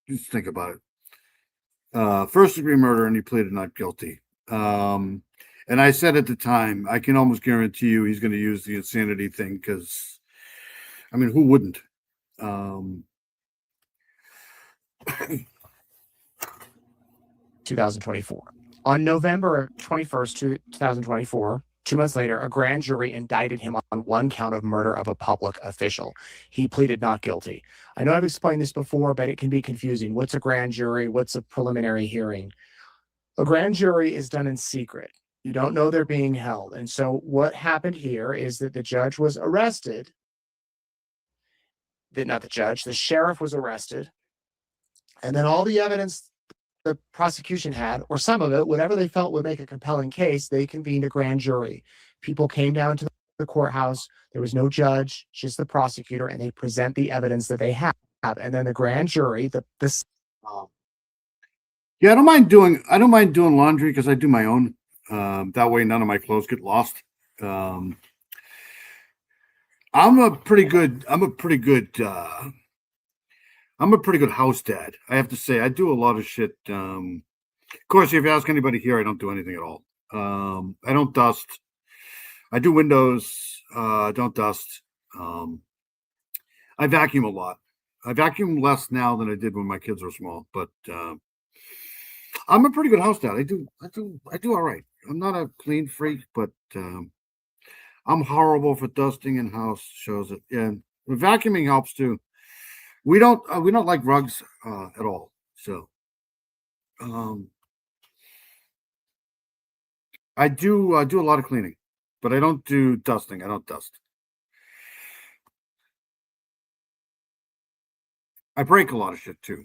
Just think about it. First-degree murder, and he pleaded not guilty. And I said at the time, I can almost guarantee you he's going to use the insanity thing because, I mean, who wouldn't? 2024. On November 21st, 2024, 2 months later, a grand jury indicted him on 1 count of murder of a public official. He pleaded not guilty. I know I've explained this before, but it can be confusing. What's a grand jury? What's a preliminary hearing? A grand jury is done in secret. You don't know they're being held. And so what happened here is that the judge was arrested. Not the judge, the sheriff was arrested. And then all the evidence the prosecution had, or some of it, whatever they felt would make a compelling case, they convened a grand jury. People came down to the courthouse. There was no judge, just the prosecutor, and they present the evidence that they have. And then the grand jury, Yeah, I don't mind doing laundry because I do my own. That way none of my clothes get lost. I'm a pretty good I'm a pretty good house dad. I have to say, I do a lot of shit. Of course, if you ask anybody here, I don't do anything at all. I don't dust. I do windows. Don't dust. I vacuum a lot. I vacuum less now than I did when my kids were small, but I'm a pretty good house dad. I do all right. I'm not a clean freak, but I'm horrible for dusting and house shows it. And the vacuuming helps too. We don't like rugs at all. So I do a lot of cleaning, but I don't do dusting. I don't dust. I break a lot of shit too.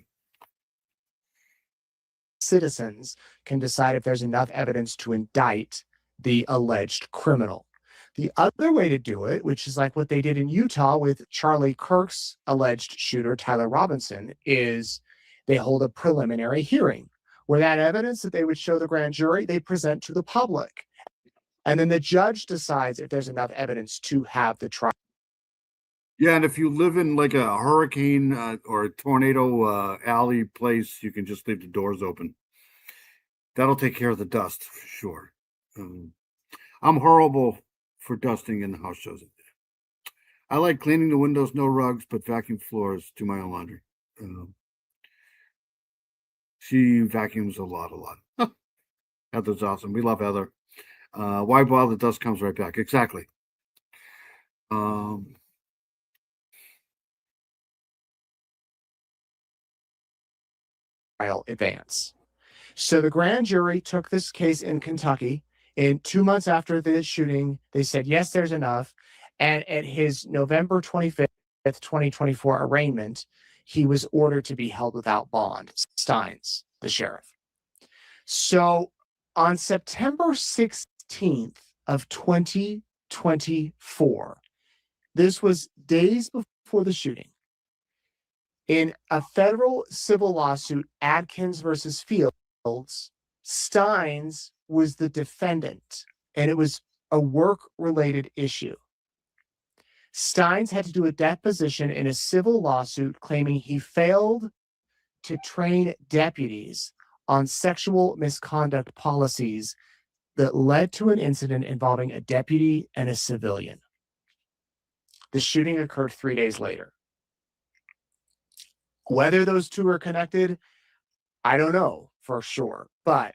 Citizens can decide if there's enough evidence to indict the alleged criminal. The other way to do it, which is like what they did in Utah with Charlie Kirk's alleged shooter, Tyler Robinson, is they hold a preliminary hearing where that evidence that they would show the grand jury, they present to the public. And then the judge decides if there's enough evidence to have the trial. Yeah, and if you live in like a hurricane or a tornado alley place, you can just leave the doors open. That'll take care of the dust for sure. I'm horrible for dusting in the house shows. I like cleaning the windows, no rugs, but vacuum floors, do my own laundry. She vacuums a lot. Heather's awesome. We love Heather. Why bother? The dust comes right back. Exactly. Trial advance. So the grand jury took this case in Kentucky. In 2 months after the shooting, they said, yes, there's enough. And at his November 25th, 2024 arraignment, he was ordered to be held without bond. Steins, the sheriff. So on September 16th of 2024, this was days before the shooting, in a federal civil lawsuit, Adkins versus Fields, Steins was the defendant, and it was a work-related issue. Steins had to do a deposition in a civil lawsuit claiming he failed to train deputies on sexual misconduct policies that led to an incident involving a deputy and a civilian. The shooting occurred 3 days later. Whether those two are connected, I don't know for sure. But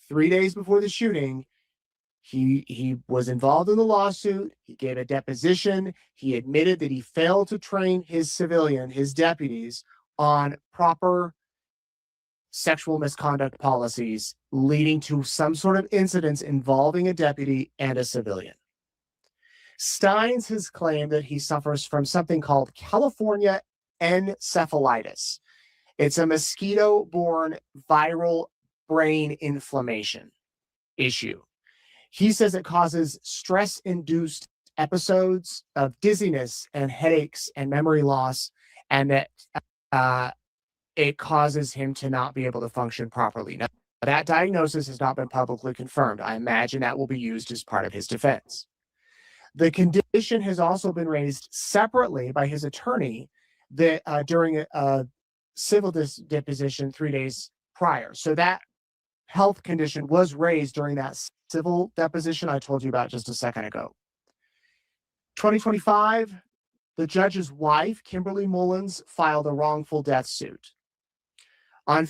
3 days before the shooting, he was involved in the lawsuit. He gave a deposition. He admitted that he failed to train his deputies, on proper sexual misconduct policies, leading to some sort of incidents involving a deputy and a civilian. Steins has claimed that he suffers from something called California encephalitis. It's a mosquito-borne viral brain inflammation issue. He says it causes stress-induced episodes of dizziness and headaches and memory loss, and that it causes him to not be able to function properly. Now, that diagnosis has not been publicly confirmed. I imagine that will be used as part of his defense. The condition has also been raised separately by his attorney that during a civil deposition 3 days prior. So that health condition was raised during that civil deposition I told you about just a second ago. 2025, the judge's wife, Kimberly Mullins, filed a wrongful death suit. On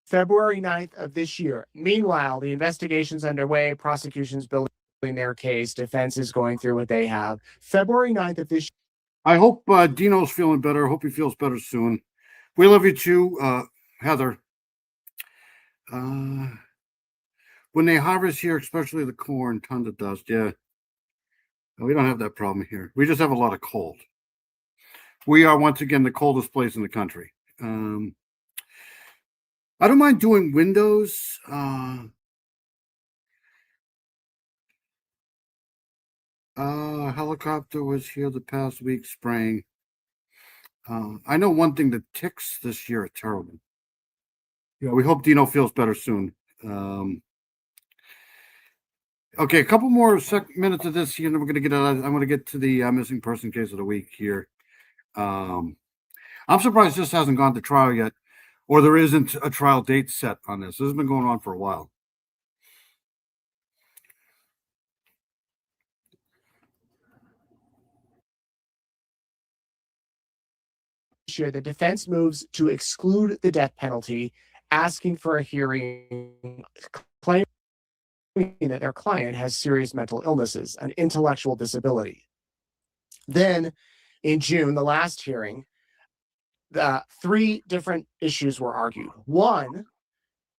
February 9th of this year, meanwhile, the investigation's underway, prosecution's building their case, defense is going through what they have. February 9th of this year. I hope Dino's feeling better. I hope he feels better soon. We love you too, Heather. When they harvest here, especially the corn, tons of dust. Yeah. We don't have that problem here. We just have a lot of cold. We are, once again, the coldest place in the country. I don't mind doing windows. Helicopter was here the past week spraying. I know one thing, the ticks this year are terrible. Yeah, we hope Dino feels better soon. Okay, a couple more minutes of this here, and then we're going to get I'm going to get to the missing person case of the week here. I I'm surprised this hasn't gone to trial yet, or there isn't a trial date set on this. This has been going on for a while. Sure, the defense moves to exclude the death penalty, asking for a hearing, claiming that their client has serious mental illnesses, an intellectual disability. Then, in June, the last hearing, three different issues were argued. One,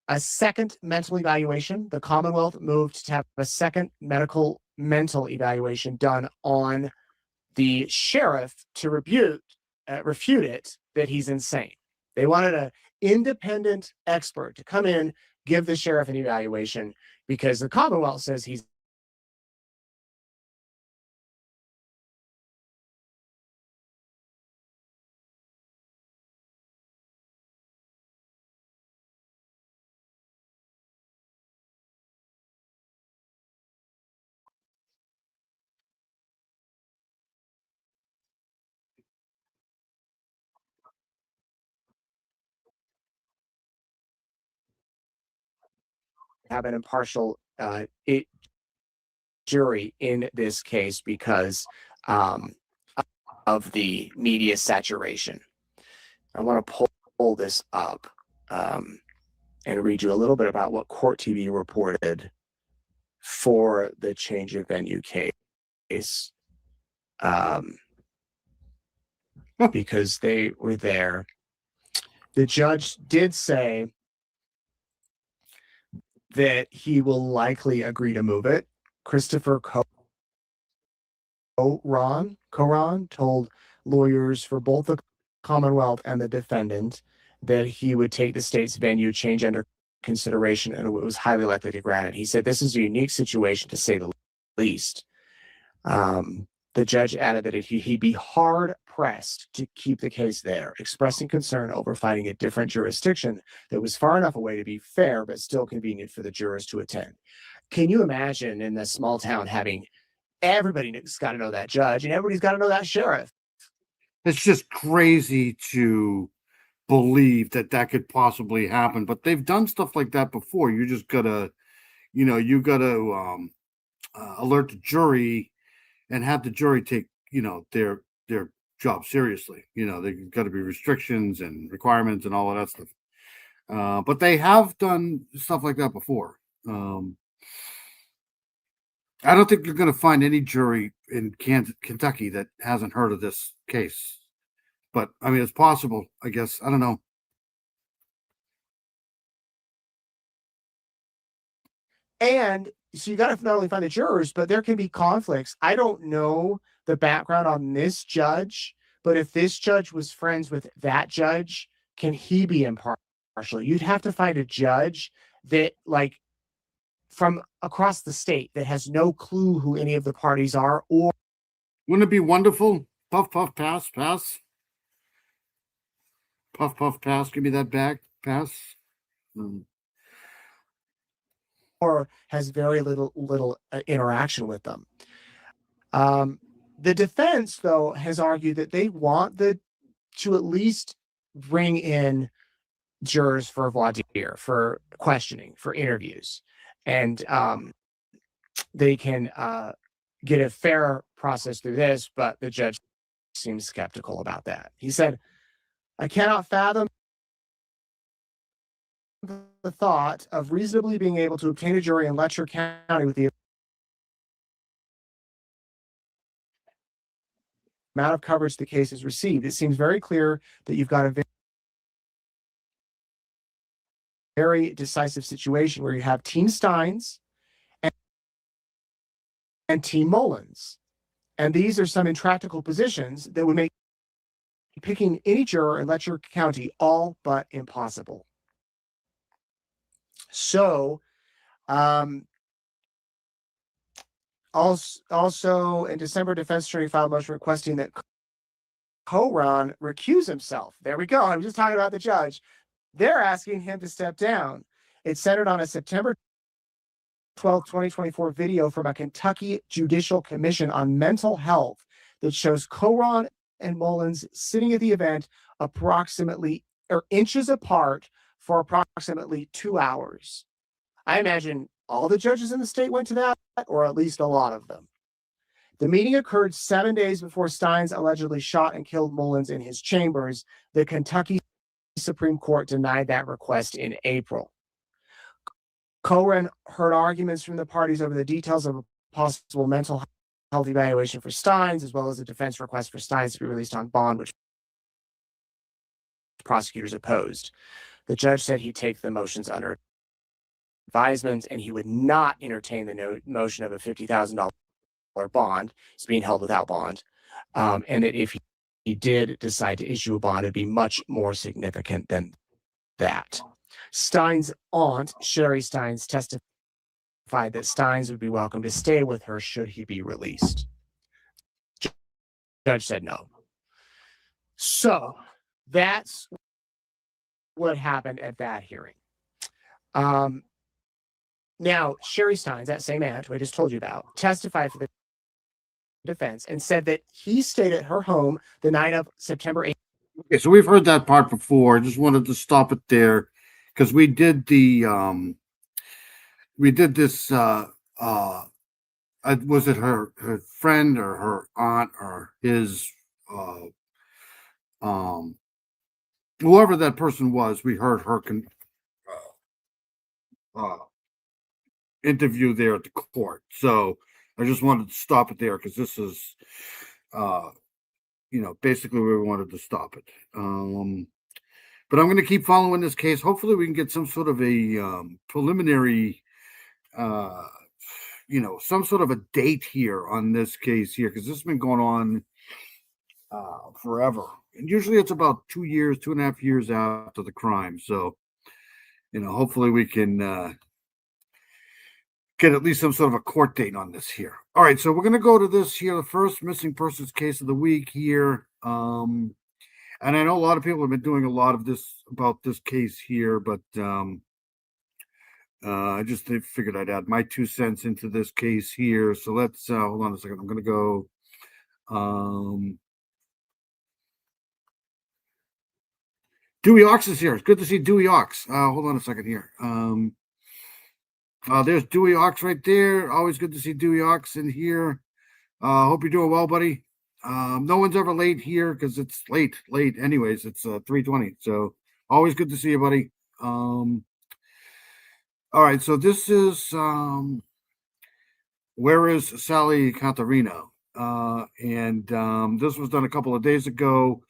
a second mental evaluation. The Commonwealth moved to have a second mental evaluation done on the sheriff to refute it that he's insane. They wanted an independent expert to come in, give the sheriff an evaluation, because the Commonwealth says he's have an impartial jury in this case because of the media saturation. I want to pull this up and read you a little bit about what Court TV reported for the change of venue case, because they were there. The judge did say that he will likely agree to move it. Christopher Coran told lawyers for both the Commonwealth and the defendant that he would take the state's venue change under consideration and it was highly likely to grant it. He said, this is a unique situation to say the least. The judge added that he'd be hard pressed to keep the case there, expressing concern over finding a different jurisdiction that was far enough away to be fair, but still convenient for the jurors to attend. Can you imagine in this small town having everybody's got to know that judge and everybody's got to know that sheriff? It's just crazy to believe that that could possibly happen, but they've done stuff like that before. You just gotta, you gotta alert the jury and have the jury take, their job seriously. There's got to be restrictions and requirements and all of that stuff. But they have done stuff like that before. I don't think you're going to find any jury in Kentucky that hasn't heard of this case. But I mean, it's possible, I guess. I don't know. And so you got to not only find the jurors, but there can be conflicts. I don't know the background on this judge, but if this judge was friends with that judge, can he be impartial? You'd have to find a judge that, like, from across the state that has no clue who any of the parties are. Or wouldn't it be wonderful? Puff, puff, pass, pass. Puff, puff, pass. Give me that back. Pass. Or has very little interaction with them. The defense, though, has argued that they want to at least bring in jurors for voir dire, for questioning, for interviews, and they can get a fair process through this. But the judge seems skeptical about that. He said, "I cannot fathom the thought of reasonably being able to obtain a jury in Letcher County with the amount of coverage the case has received. It seems very clear that you've got a very decisive situation where you have Team Steins and Team Mullins. And these are some intractable positions that would make picking any juror in Letcher County all but impossible." So, also in December, defense attorney filed a motion requesting that Coran recuse himself. There we go. I'm just talking about the judge. They're asking him to step down. It's centered on a September 12, 2024 video from a Kentucky Judicial Commission on mental health that shows Coran and Mullins sitting at the event approximately or inches apart for approximately 2 hours. I imagine all the judges in the state went to that, or at least a lot of them. The meeting occurred 7 days before Steins allegedly shot and killed Mullins in his chambers. The Kentucky Supreme Court denied that request in April. Cohen heard arguments from the parties over the details of a possible mental health evaluation for Steins, as well as a defense request for Steins to be released on bond, which prosecutors opposed. The judge said he'd take the motions under advisement and he would not entertain the motion of a $50,000 bond. It's being held without bond. And that if he did decide to issue a bond, it'd be much more significant than that. Steins' aunt, Sherry Steins, testified that Steins would be welcome to stay with her should he be released. Judge said no. So that's what happened at that hearing. Now, Sherry Steins, that same aunt who I just told you about, testified for the defense and said that he stayed at her home the night of September 8th. Okay, so we've heard that part before. I just wanted to stop it there because we did this was it her friend or her aunt or his whoever that person was, we heard her interview there at the court. So I just wanted to stop it there because this is basically where we wanted to stop it. But I'm going to keep following this case. Hopefully we can get some sort of a preliminary some sort of a date here on this case here, because this has been going on forever. And usually it's about 2 years, 2.5 years after the crime. So, hopefully we can get at least some sort of a court date on this here. All right, so we're going to go to this here, the first missing persons case of the week here. And I know a lot of people have been doing a lot of this about this case here, but I just figured I'd add my 2 cents into this case here. So let's hold on a second. I'm going to go. Dewey Ox is here. It's good to see Dewey Ox. Hold on a second here. There's Dewey Ox right there. Always good to see Dewey Ox in here. Hope you're doing well, buddy. No one's ever late here because it's late anyways. It's 3:20. So always good to see you, buddy. All right, so this is Where is Sally Cantarino? And this was done a couple of days ago.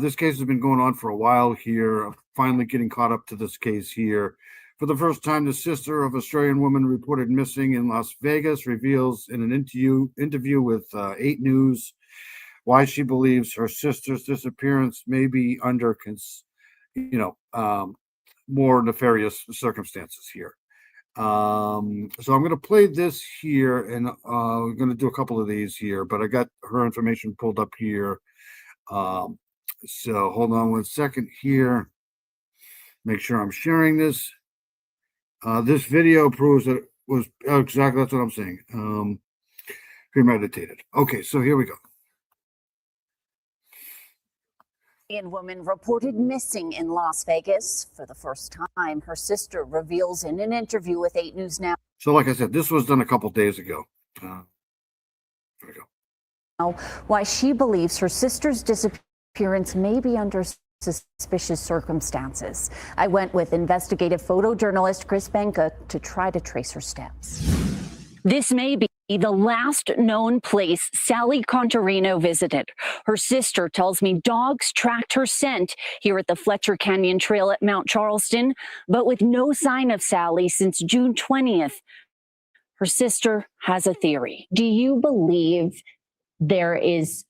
This case has been going on for a while here. I'm finally getting caught up to this case here. For the first time, the sister of Australian woman reported missing in Las Vegas reveals in an interview with 8 News why she believes her sister's disappearance may be under more nefarious circumstances here. So I'm going to play this here, and we're going to do a couple of these here, but I got her information pulled up here. So hold on 1 second here. Make sure I'm sharing this. This video proves that it was exactly, that's what I'm saying. Premeditated. Okay, so here we go. Woman reported missing in Las Vegas for the first time. Her sister reveals in an interview with 8 News Now. So like I said, this was done a couple days ago. There we go. Why she believes her sister's disappearance may be under suspicious circumstances. I went with investigative photojournalist Chris Benka to try to trace her steps. This may be the last known place Sally Cantarino visited. Her sister tells me dogs tracked her scent here at the Fletcher Canyon Trail at Mount Charleston, but with no sign of Sally since June 20th. Her sister has a theory. Do you believe there is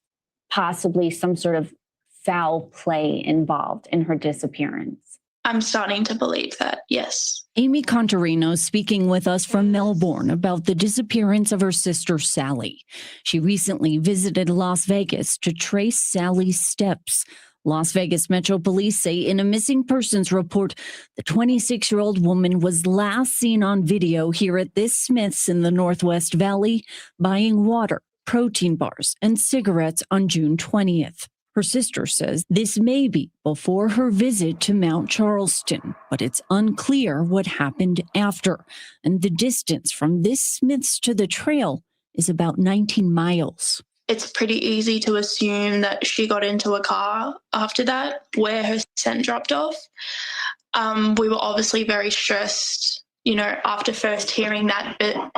possibly some sort of foul play involved in her disappearance? I'm starting to believe that, yes. Amy Cantarino speaking with us from Melbourne about the disappearance of her sister, Sally. She recently visited Las Vegas to trace Sally's steps. Las Vegas Metro Police say in a missing persons report, the 26-year-old woman was last seen on video here at this Smith's in the Northwest Valley buying water. protein bars, and cigarettes on June 20th. Her sister says this may be before her visit to Mount Charleston, but it's unclear what happened after. And the distance from this Smith's to the trail is about 19 miles. It's pretty easy to assume that she got into a car after that where her scent dropped off. We were obviously very stressed, after first hearing that, but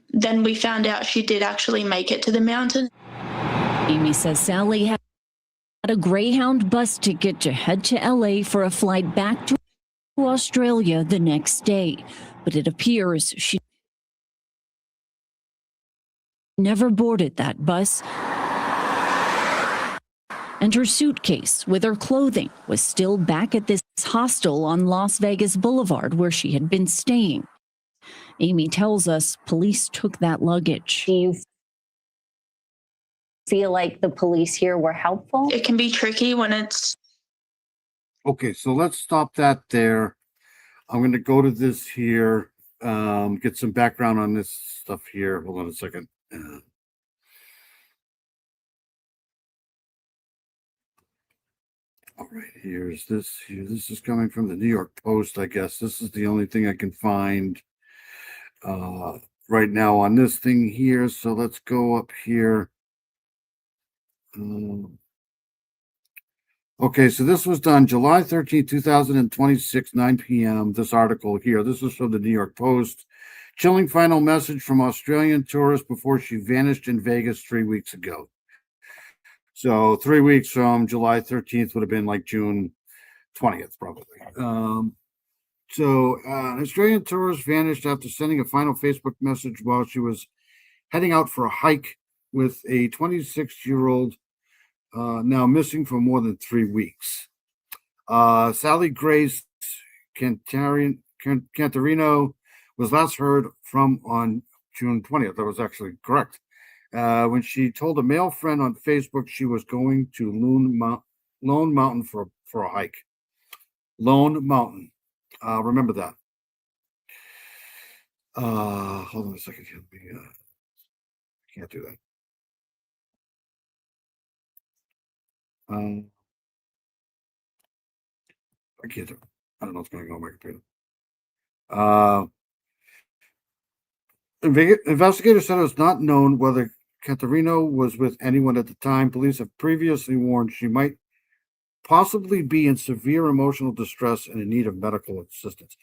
then we found out she did actually make it to the mountain. Amy says Sally had a Greyhound bus ticket to head to LA for a flight back to Australia the next day, but it appears she never boarded that bus, and her suitcase with her clothing was still back at this hostel on Las Vegas Boulevard where she had been staying. Amy tells us police took that luggage. Do you feel like the police here were helpful? It can be tricky when it's... Okay, so let's stop that there. I'm going to go to this here, get some background on this stuff here. Hold on a second. All right, here's this. This is coming from the New York Post, I guess. This is the only thing I can find right now on this thing here. So let's go up here. Okay, so this was done July 13th, 2026, 9 p.m. This article here. This is from the New York Post. Chilling final message from Australian tourist before she vanished in Vegas 3 weeks ago. So 3 weeks from July 13th would have been like June 20th, probably. An Australian tourist vanished after sending a final Facebook message while she was heading out for a hike with a 26-year-old now missing for more than 3 weeks. Sally Grace Cantarino was last heard from on June 20th. That was actually correct. When she told a male friend on Facebook she was going to Lone Mountain for a hike. Lone Mountain. Remember that. Hold on a second. Can't do that. I can't do it. I don't know what's going on with my computer. Investigators said it was not known whether Cantarino was with anyone at the time. Police have previously warned she might possibly be in severe emotional distress and in need of medical assistance.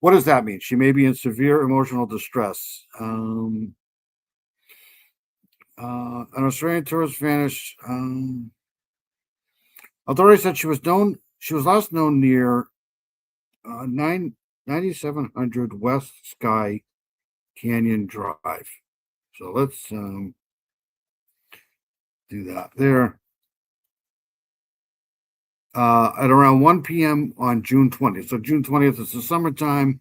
What does that mean? She may be in severe emotional distress. An Australian tourist vanished. Authorities said she was last known near 9700 West Sky Canyon Drive. So let's do that there. At around 1 p.m. on June 20th. So June 20th is the summertime.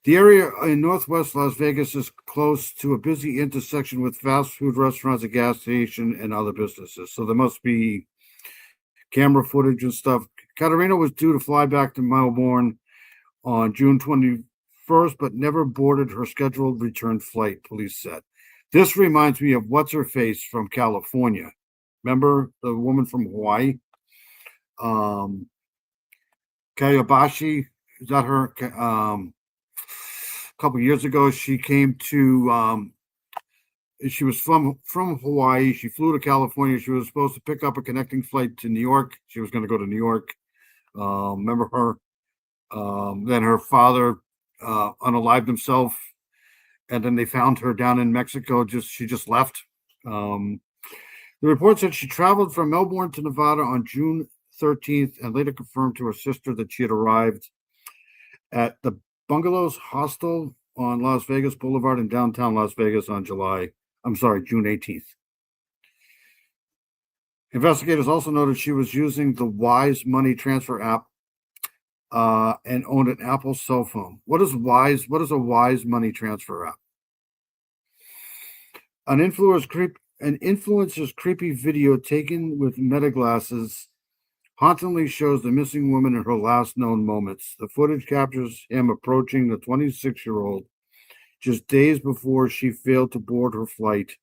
The area in northwest Las Vegas is close to a busy intersection with fast food restaurants, a gas station, and other businesses. So there must be camera footage and stuff. Catarina was due to fly back to Melbourne on June 21st, but never boarded her scheduled return flight, police said. This reminds me of what's-her-face from California. Remember the woman from Hawaii? Kayabashi, is that her? A couple years ago, she came to, she was from Hawaii. She flew to California. She was supposed to pick up a connecting flight to New York. She was going to go to New York. Remember her? Then her father unalived himself, and then they found her down in Mexico. She just left. The report said she traveled from Melbourne to Nevada on June 13th and later confirmed to her sister that she had arrived at the Bungalows Hostel on Las Vegas Boulevard in downtown Las Vegas on June 18th. Investigators also noted she was using the Wise money transfer app and owned an Apple cell phone. What is a Wise money transfer app? An influencer's creepy video taken with meta glasses hauntingly shows the missing woman in her last known moments. The footage captures him approaching the 26-year-old just days before she failed to board her flight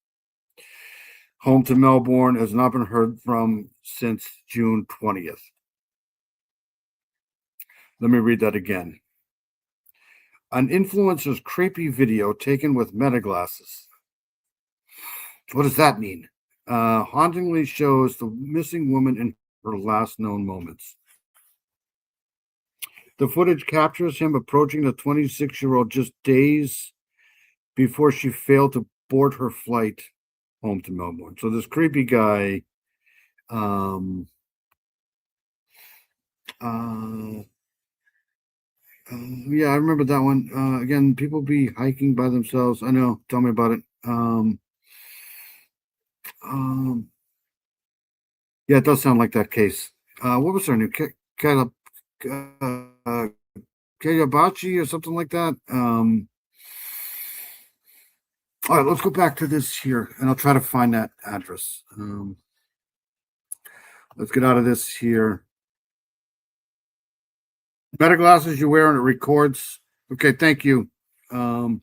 home to Melbourne, has not been heard from since June 20th. Let me read that again. An influencer's creepy video taken with meta glasses. What does that mean? Hauntingly shows the missing woman in her last known moments. The footage captures him approaching the 26-year-old just days before she failed to board her flight home to Melbourne. So this creepy guy, yeah, I remember that one. Again, people be hiking by themselves. I know. Tell me about it. Yeah, it does sound like that case. What was her name? Kayabachi or something like that. All right, let's go back to this here, and I'll try to find that address. Let's get out of this here. Better glasses you wear and it records. Okay, thank you. That's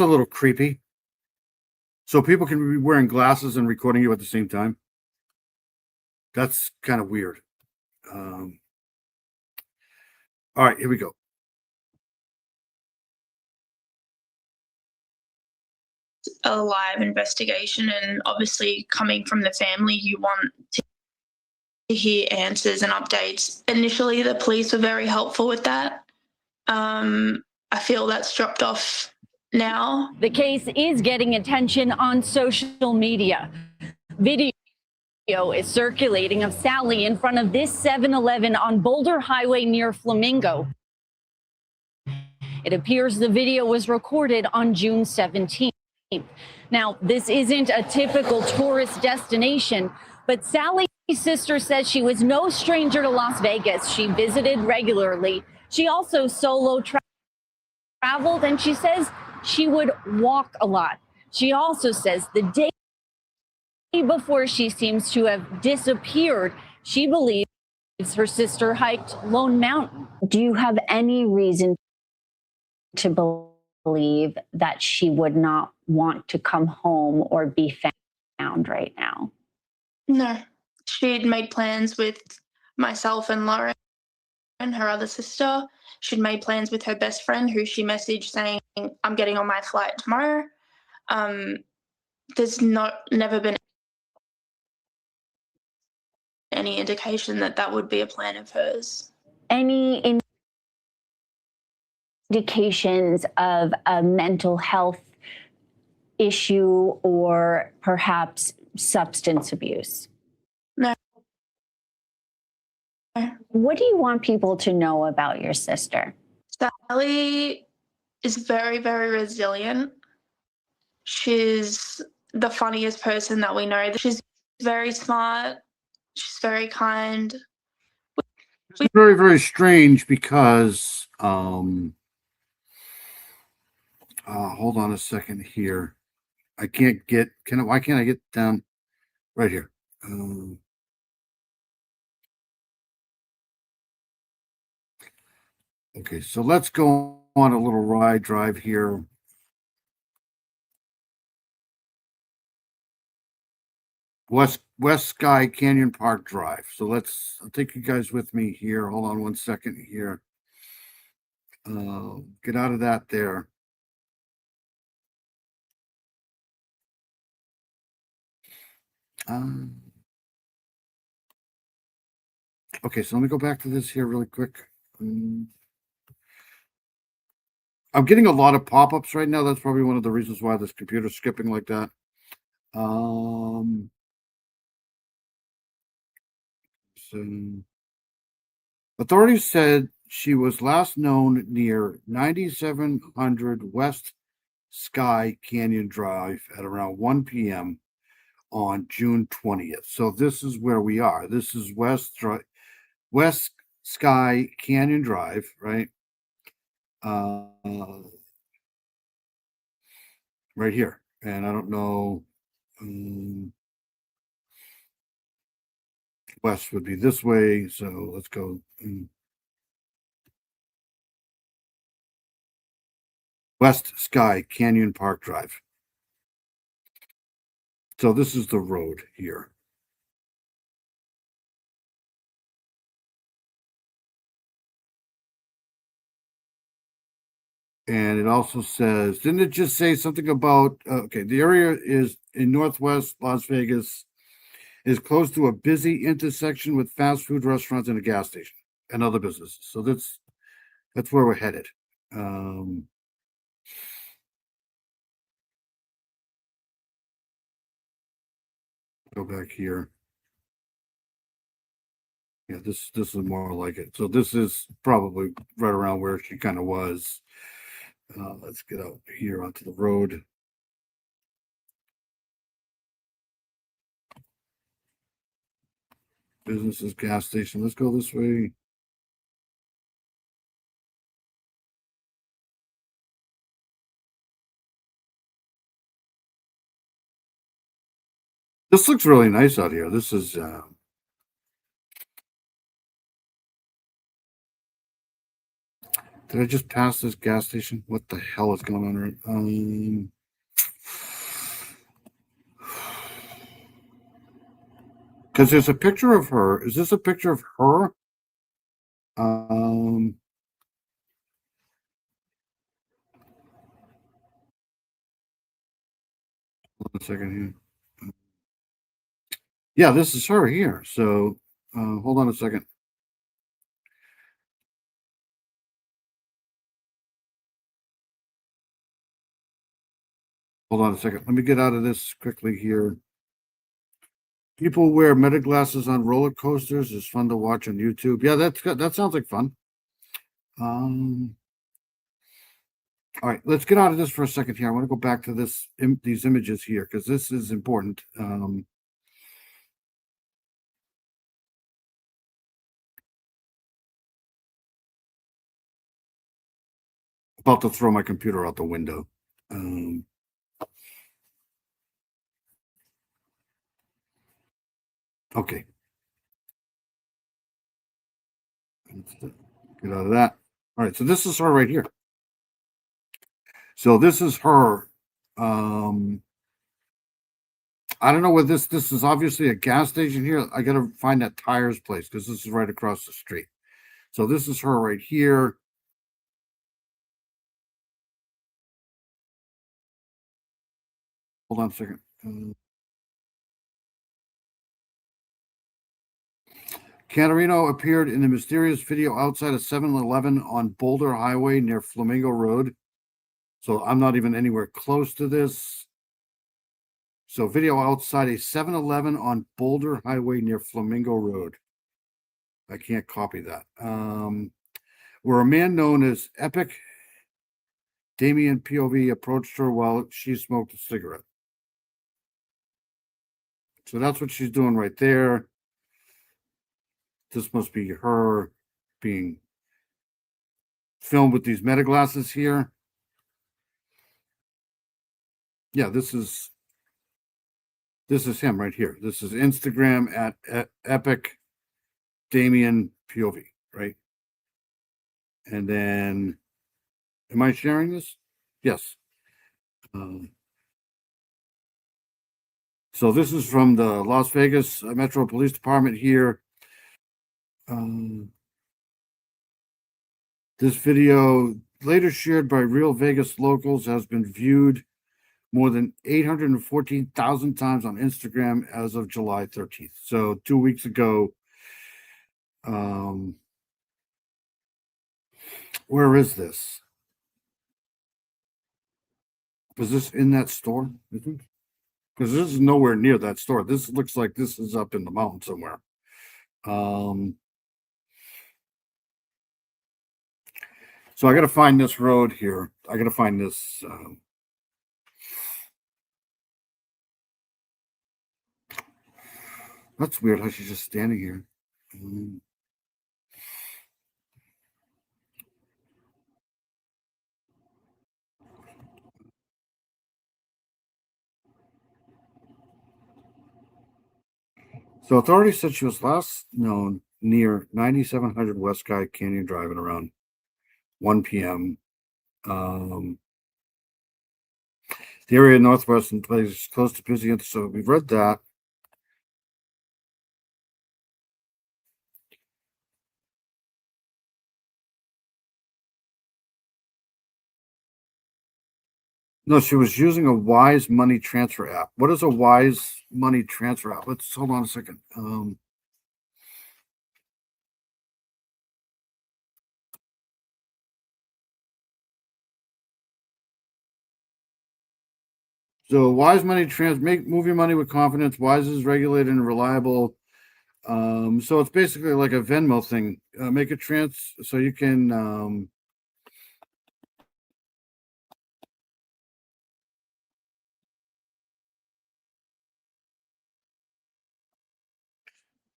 a little creepy. So people can be wearing glasses and recording you at the same time. That's kind of weird. All right, here we go. A live investigation, and obviously coming from the family, you want to hear answers and updates. Initially, the police were very helpful with that. I feel that's dropped off now. The case is getting attention on social media. Video is circulating of Sally in front of this 7-Eleven on Boulder Highway near Flamingo. It appears the video was recorded on June 17th. Now, this isn't a typical tourist destination, but Sally's sister says she was no stranger to Las Vegas. She visited regularly. She also solo traveled, and she says she would walk a lot. She also says the day before she seems to have disappeared, she believes her sister hiked Lone Mountain. Do you have any reason to believe that she would not want to come home or be found right now? No, she'd made plans with myself and Lauren, her other sister. She'd made plans with her best friend, who she messaged saying, I'm getting on my flight tomorrow. There's never been any indication that that would be a plan of hers. Any indications of a mental health issue or perhaps substance abuse? No. What do you want people to know about your sister? Sally is very, very resilient. She's the funniest person that we know. She's very smart. She's very kind. It's very, very strange because hold on a second here. I can't get why can't I get down right here? Okay, so let's go on a little ride drive here. West Sky Canyon Park Drive. So I'll take you guys with me here. Hold on one second here. Get out of that there. Okay, so let me go back to this here really quick. I'm getting a lot of pop-ups right now. That's probably one of the reasons why this computer's skipping like that. So authorities said she was last known near 9700 West Sky Canyon Drive at around 1 p.m. on June 20th. So this is where we are. This is West Sky Canyon Drive, right? Right here. And I don't know. west would be this way. So let's go. West Sky Canyon Park Drive. So this is the road here. And it also says, didn't it just say something about, okay, the area is in Northwest Las Vegas, is close to a busy intersection with fast food restaurants and a gas station and other businesses. So that's where we're headed. Go back here. Yeah, this is more like it. So this is probably right around where she kind of was. Let's get out here onto the road. Businesses, gas station. Let's go this way. This looks really nice out here. This is did I just pass this gas station? What the hell is going on here? Because there's a picture of her. Is this a picture of her? Hold on a second here. Yeah, this is her here. So hold on a second. Hold on a second. Let me get out of this quickly here. People wear meta glasses on roller coasters. It's fun to watch on YouTube. Yeah, that sounds like fun. All right, let's get out of this for a second here. I want to go back to these images here because this is important. About to throw my computer out the window. Okay. Let's get out of that. All right, so this is her right here. So this is her. I don't know where this is obviously a gas station here. I gotta find that tires place because this is right across the street. So this is her right here. Hold on a second. Cantorino appeared in the mysterious video outside a 7-Eleven on Boulder Highway near Flamingo Road. So I'm not even anywhere close to this. So video outside a 7-Eleven on Boulder Highway near Flamingo Road. I can't copy that. Where a man known as Epic Damien POV approached her while she smoked a cigarette. So that's what she's doing right there. This must be her being filmed with these meta glasses here. Yeah, this is him right here. This is Instagram at Epic Damien POV, right? And then, am I sharing this? Yes. So this is from the Las Vegas Metro Police Department here. This video, later shared by Real Vegas locals, has been viewed more than 814,000 times on Instagram as of July 13th. So 2 weeks ago. Where is this? Was this in that store? Because this is nowhere near that store. This looks like this is up in the mountain somewhere. So I got to find this road here. I got to find this. That's weird how she's just standing here. So authorities said she was last known near 9700 West Sky Canyon Drive at around 1 p.m. The area northwestern place close to busy, so we've read that. No, she was using a Wise money transfer app. What is a Wise money transfer app? Let's hold on a second. So Wise money move your money with confidence. Wise is regulated and reliable. So it's basically like a Venmo thing. Make a so you can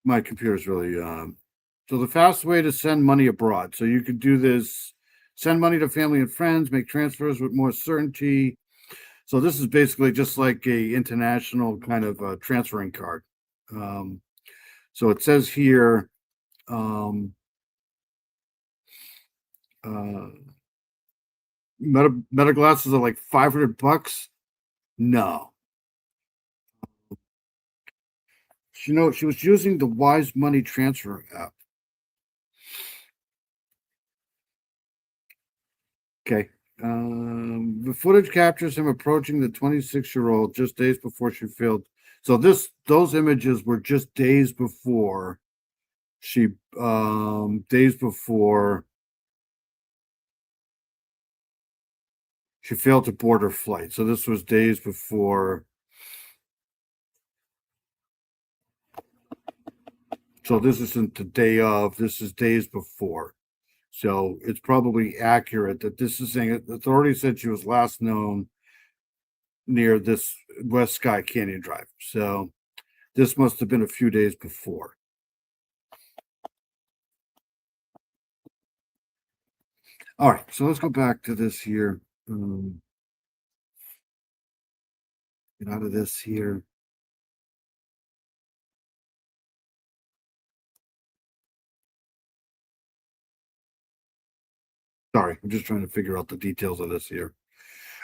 my computer's really so the fast way to send money abroad. So you could do this, send money to family and friends, make transfers with more certainty. So this is basically just like a international kind of transferring card. So it says here, Meta glasses are like $500. No. She was using the Wise Money Transfer app. Okay. The footage captures him approaching the 26-year-old just days before she failed. So those images were just days before she failed to board her flight. So this was days before. So this isn't the day of, this is days before. So it's probably accurate that this is saying the authority said she was last known near this West Sky Canyon Drive. So this must have been a few days before. All right, so let's go back to this here. Get out of this here. Sorry, I'm just trying to figure out the details of this here.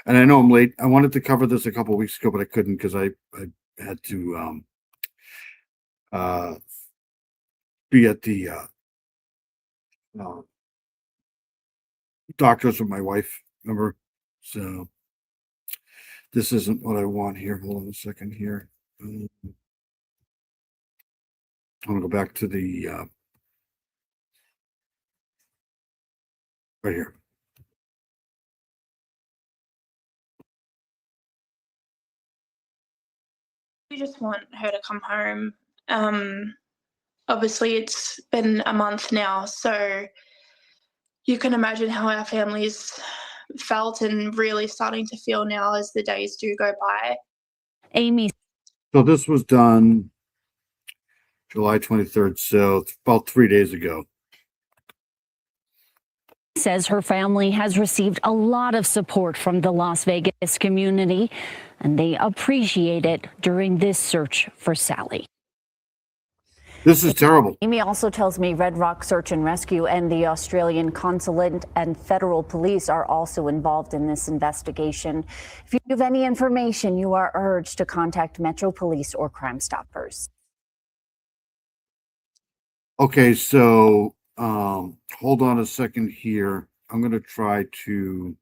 And I know I'm late. I wanted to cover this a couple of weeks ago, but I couldn't because I had to be at the doctor's with my wife, remember? So this isn't what I want here. Hold on a second here. I'm gonna go back to the right here. We just want her to come home. Obviously, it's been a month now, so you can imagine how our families felt and really starting to feel now as the days do go by. Amy. So this was done July 23rd, so it's about 3 days ago. Says her family has received a lot of support from the Las Vegas community, and they appreciate it during this search for Sally. This is terrible. Amy also tells me Red Rock Search and Rescue and the Australian Consulate and federal police are also involved in this investigation. If you have any information, you are urged to contact Metro Police or Crime Stoppers. Okay, so hold on a second here. I'm going to try to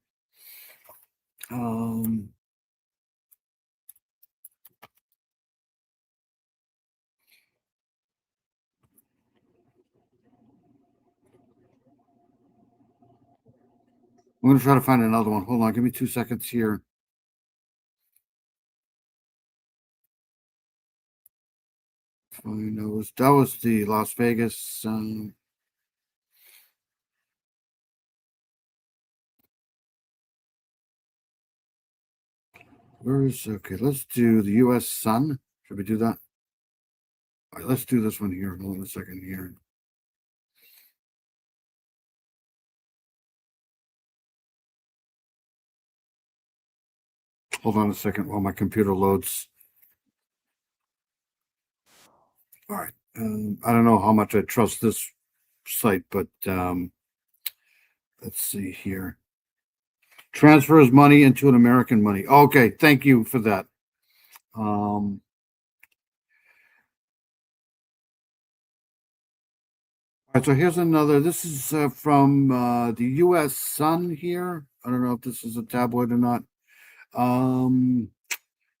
I'm going to try to find another one. Hold on, give me 2 seconds here. Fine, that was the Las Vegas. Okay, let's do the U.S. Sun. Should we do that? All right, let's do this one here. Hold on a second here. Hold on a second while my computer loads. All right. I don't know how much I trust this site, but let's see here. Transfers money into an American money. Okay, thank you for that. All right, so here's another. This is from the U.S. Sun here. I don't know if this is a tabloid or not.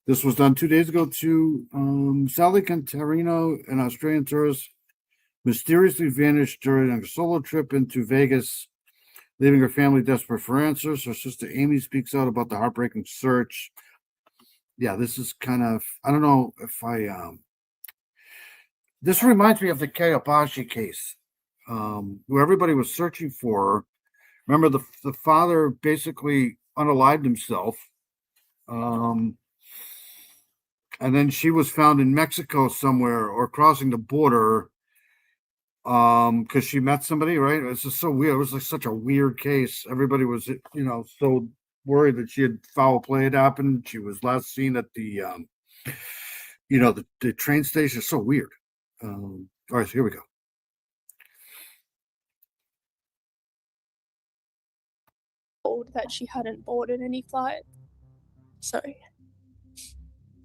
This was done 2 days ago to Sally Cantarino, an Australian tourist, mysteriously vanished during a solo trip into Vegas, leaving her family desperate for answers. Her sister Amy speaks out about the heartbreaking search. Yeah, this is kind of, I don't know if this reminds me of the Kayabashi case, where everybody was searching for her. Remember, the father basically unalived himself. And then she was found in Mexico somewhere or crossing the border because she met somebody, right? It's just so weird. It was like such a weird case. Everybody was, so worried that she had foul play had happened. She was last seen at the, the train station. It's so weird. All right, so here we go. That she hadn't boarded any flight. Sorry.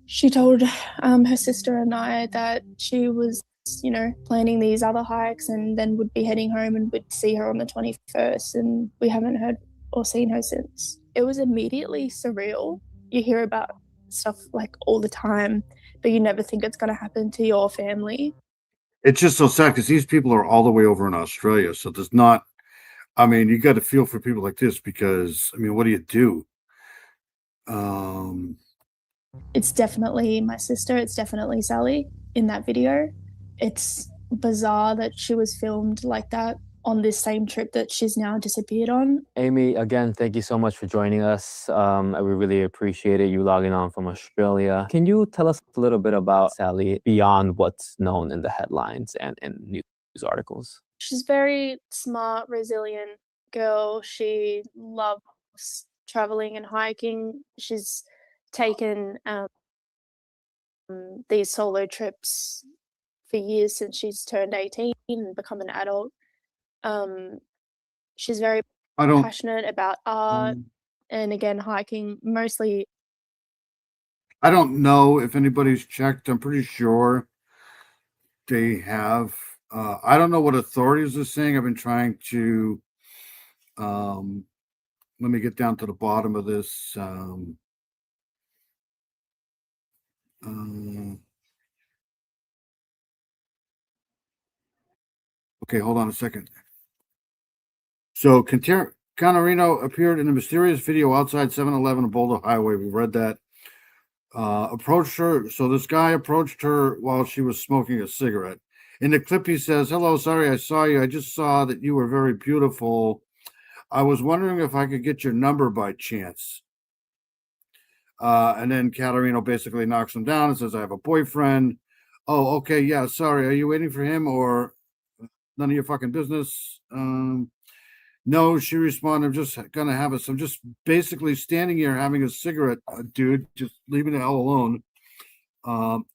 She told her sister and I that she was, planning these other hikes and then would be heading home and would see her on the 21st, and we haven't heard or seen her since. It was immediately surreal. You hear about stuff like all the time, but you never think it's going to happen to your family. It's just so sad because these people are all the way over in Australia. So there's not, you got to feel for people like this because, what do you do? It's definitely my sister. It's definitely Sally in that video. It's bizarre that she was filmed like that on this same trip that she's now disappeared on. Amy, again, thank you so much for joining us. We really appreciate it, you logging on from Australia. Can you tell us a little bit about Sally beyond what's known in the headlines and in news articles? She's very smart, resilient girl. She loves traveling and hiking. She's taken these solo trips for years since she's turned 18 and become an adult. She's very passionate about art and, again, hiking, mostly. I don't know if anybody's checked. I'm pretty sure they have. I don't know what authorities are saying. I've been trying to let me get down to the bottom of this. Okay, hold on a second. So Cantarino appeared in a mysterious video outside 7-Eleven on Boulder Highway. We read that. Approached her. So this guy approached her while she was smoking a cigarette. In the clip, he says, "Hello, sorry I saw you. I just saw that you were very beautiful. I was wondering if I could get your number by chance." And then Cantarino basically knocks him down and says, "I have a boyfriend." "Oh, okay, yeah, sorry. Are you waiting for him or none of your fucking business?" No, she responded, "I'm just gonna have us. I'm just basically standing here having a cigarette, dude. Just leave me the hell alone."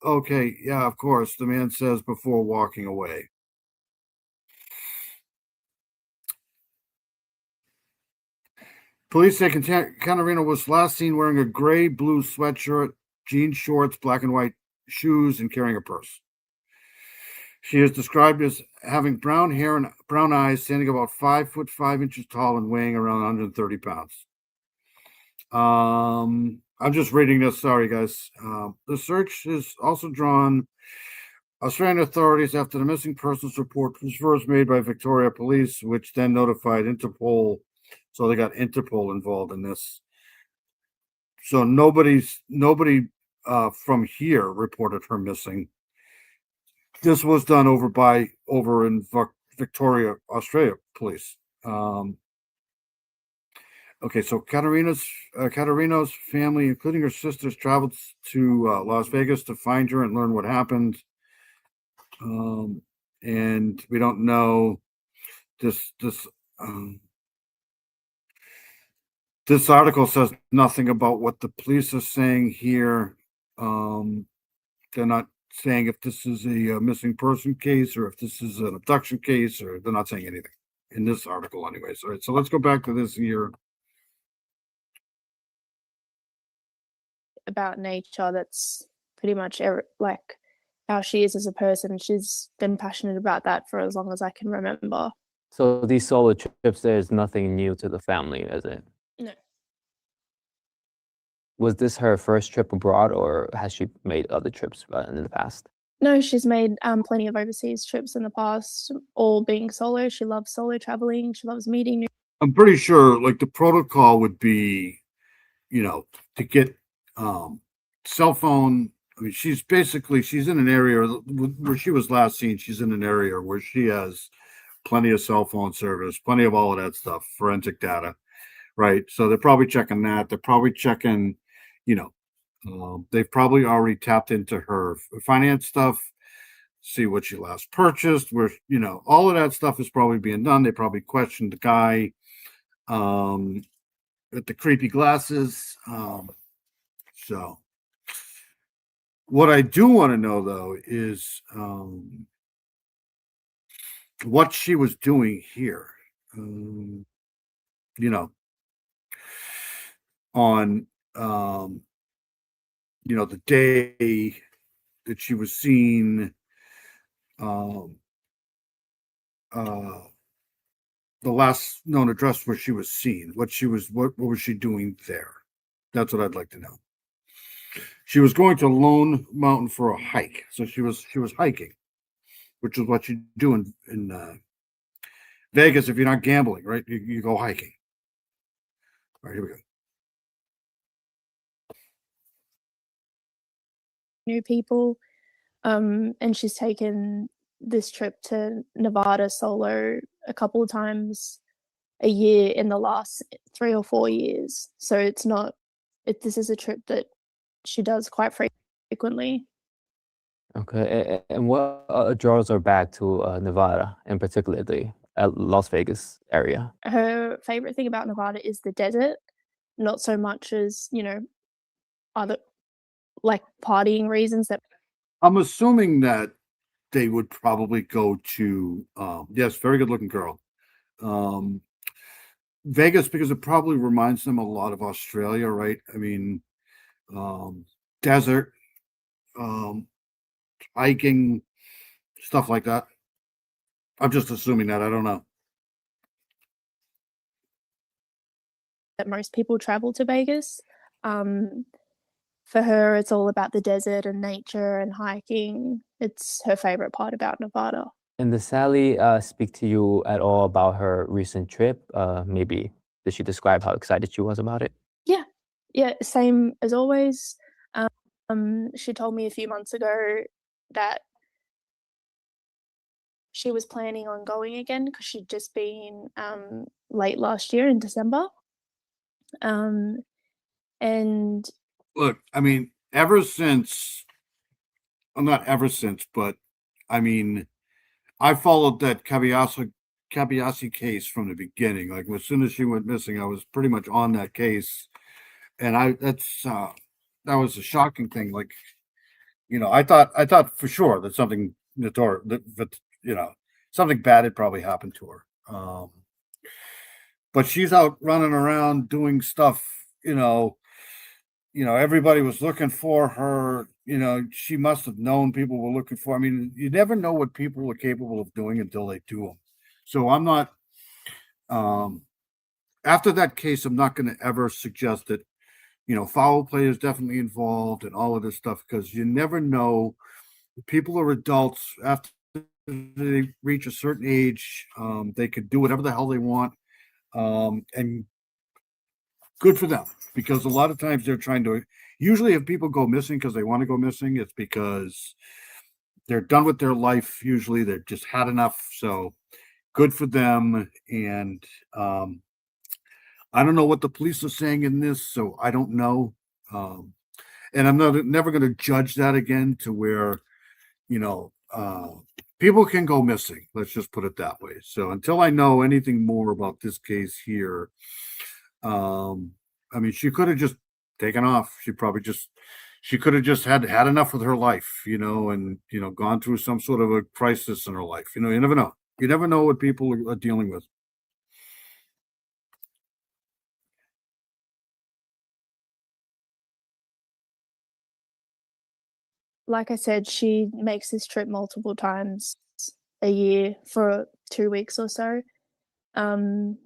Okay, yeah, of course, the man says before walking away. Police say Cantarino was last seen wearing a gray-blue sweatshirt, jean shorts, black and white shoes, and carrying a purse. She is described as having brown hair and brown eyes, standing about 5'5" tall and weighing around 130 pounds. I'm just reading this. Sorry, guys. The search has also drawn Australian authorities after the missing persons report was first made by Victoria Police, which then notified Interpol. So they got Interpol involved in this. So nobody from here reported her missing. This was done over in Victoria, Australia Police. Okay, so Cantarino's family, including her sisters, traveled to Las Vegas to find her and learn what happened. And we don't know this article says nothing about what the police are saying here. They're not saying if this is a missing person case or if this is an abduction case, or they're not saying anything in this article anyways. All right, so let's go back to this here. About nature, that's pretty much like how she is as a person. She's been passionate about that for as long as I can remember. So these solo trips, there's nothing new to the family, is it? No. Was this her first trip abroad, or has she made other trips in the past? No, she's made plenty of overseas trips in the past, all being solo. She loves solo traveling. She loves meeting new. I'm pretty sure like the protocol would be, to get cell phone. I mean, she's in an area where she was last seen. She's in an area where she has plenty of cell phone service, plenty of all of that stuff, forensic data, right? So they're probably checking that. They're probably checking, they've probably already tapped into her finance stuff, see what she last purchased, where, all of that stuff is probably being done. They probably questioned the guy with the creepy glasses. So what I do want to know though is what she was doing here. On the day that she was seen, the last known address where she was seen, what was she doing there? That's what I'd like to know. She was going to Lone Mountain for a hike. So she was hiking, which is what you do in Vegas if you're not gambling, right? You go hiking. All right, here we go. New people, and she's taken this trip to Nevada solo a couple of times a year in the last 3 or 4 years. So this is a trip that she does quite frequently. Okay, and what draws her back to Nevada, in particular the Las Vegas area? Her favorite thing about Nevada is the desert, not so much as, other like partying reasons that. I'm assuming that they would probably go to yes, very good looking girl. Vegas, because it probably reminds them a lot of Australia, right? I mean, desert, hiking, stuff like that. I'm just assuming that. I don't know. That most people travel to Vegas. For her, it's all about the desert and nature and hiking. It's her favorite part about Nevada. And did Sally speak to you at all about her recent trip? Maybe did she describe how excited she was about it? Yeah, same as always. She told me a few months ago that she was planning on going again because she'd just been late last year in December. And look, I mean, not ever since, but I mean, I followed that Kabiasi case from the beginning. Like as soon as she went missing, I was pretty much on that case. And that was a shocking thing. Like, I thought for sure that something something bad had probably happened to her. But she's out running around doing stuff, everybody was looking for her. She must have known people were looking for. I mean, you never know what people are capable of doing until they do them. So I'm not. After that case, I'm not going to ever suggest that, foul play is definitely involved and all of this stuff because you never know. People are adults. After they reach a certain age, they could do whatever the hell they want, and good for them. Because a lot of times they're trying to, usually if people go missing because they want to go missing, it's because they're done with their life. Usually they've just had enough. So good for them. And I don't know what the police are saying in this, so I don't know. And I'm never going to judge that again to where, people can go missing. Let's just put it that way. So until I know anything more about this case here, I mean, she could have just taken off. She probably just she could have just had enough with her life, and gone through some sort of a crisis in her life. You never know. You never know what people are dealing with. Like I said, she makes this trip multiple times a year for 2 weeks or so.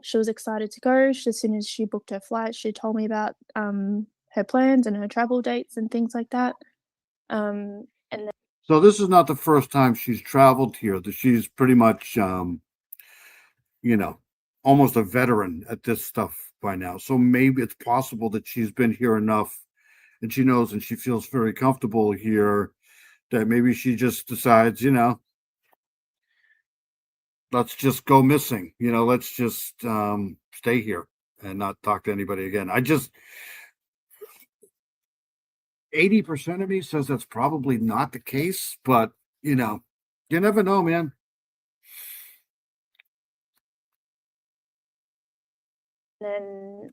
She was excited to go. As soon as she booked her flight, she told me about her plans and her travel dates and things like that. And then So this is not the first time she's traveled here. That she's pretty much, almost a veteran at this stuff by now. So maybe it's possible that she's been here enough, and she knows and she feels very comfortable here, that maybe she just decides, let's just go missing. Let's just stay here and not talk to anybody again. 80% of me says that's probably not the case, but you never know, man. then,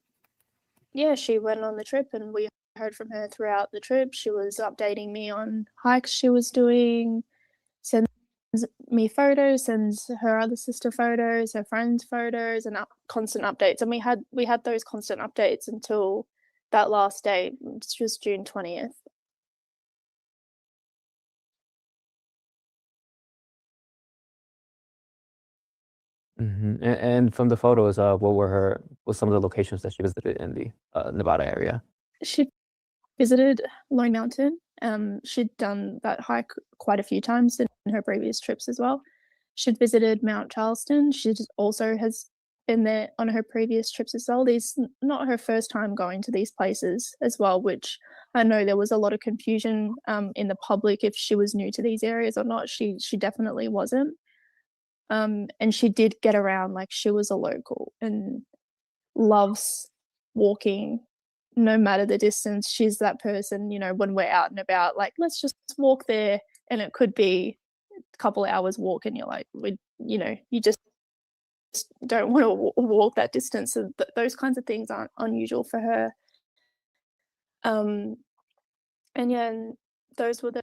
yeah, she went on the trip and we heard from her throughout the trip. She was updating me on hikes she was doing, sends me photos, sends her other sister photos, her friends photos, and constant updates. And we had those constant updates until that last day, which was June 20th. And from the photos, what some of the locations that she visited in the Nevada area? She visited Lone Mountain. She'd done that hike quite a few times in her previous trips as well. She'd visited Mount Charleston. She also has been there on her previous trips as well. These not her first time going to these places as well, which I know there was a lot of confusion in the public if she was new to these areas or not. She definitely wasn't. And she did get around like she was a local and loves walking no matter the distance. She's that person, when we're out and about, like, let's just walk there. And it could be a couple of hours walk and you're like, you just don't want to walk that distance. So those kinds of things aren't unusual for her. And yeah, and those were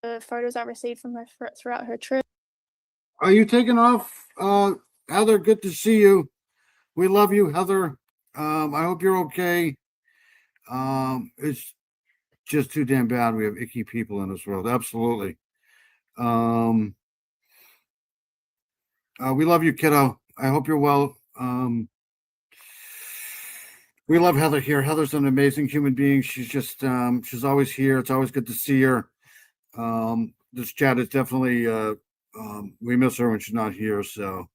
the photos I received from her throughout her trip. Are you taking off, Heather? Good to see you. We love you, Heather. I hope you're okay. It's just too damn bad. We have icky people in this world. Absolutely. We love you, kiddo. I hope you're well. We love Heather here. Heather's an amazing human being. She's just, she's always here. It's always good to see her. This chat is definitely, we miss her when she's not here. So,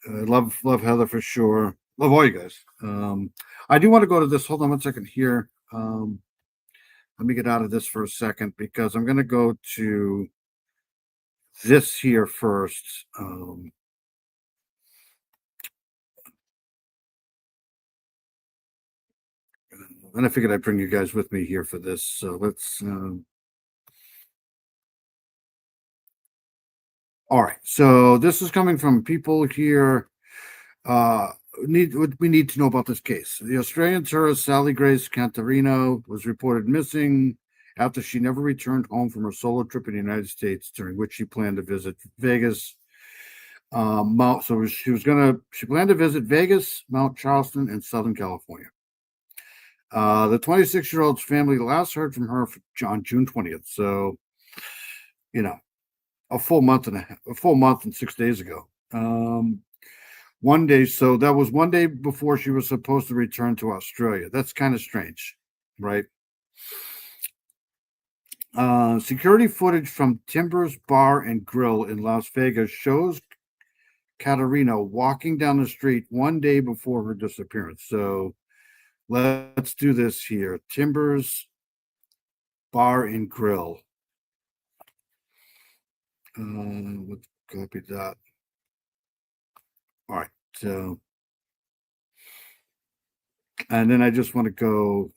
love Heather for sure. Love all you guys. I do want to go to this. Hold on one second here. Let me get out of this for a second because I'm going to go to this here first. And I figured I'd bring you guys with me here for this. So let's. All right. So this is coming from people here. We need to know about this case. The Australian tourist Sally Grace Cantarino was reported missing after she never returned home from her solo trip in the United States, during which she planned to visit Vegas. She planned to visit Vegas, Mount Charleston, and Southern California. The 26-year-old's family last heard from her on June 20th. So, a full month and 6 days ago. So that was one day before she was supposed to return to Australia. That's kind of strange, right? Security footage from Timbers Bar and Grill in Las Vegas shows Caterina walking down the street one day before her disappearance. So let's do this here. Timbers Bar and Grill. Let's copy that. All right. So, and then I just want to go.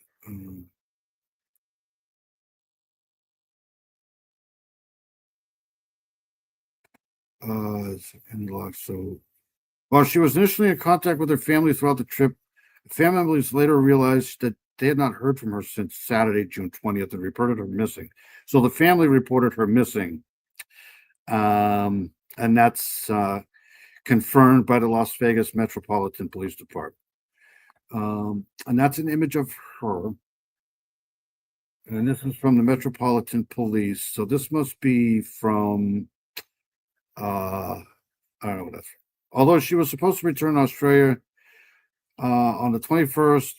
So, while she was initially in contact with her family throughout the trip, family members later realized that they had not heard from her since Saturday, June 20th, and reported her missing. So the family reported her missing. And that's confirmed by the Las Vegas Metropolitan Police Department. And that's an image of her. And this is from the Metropolitan Police. So this must be from, I don't know what that's. Although she was supposed to return to Australia on the 21st,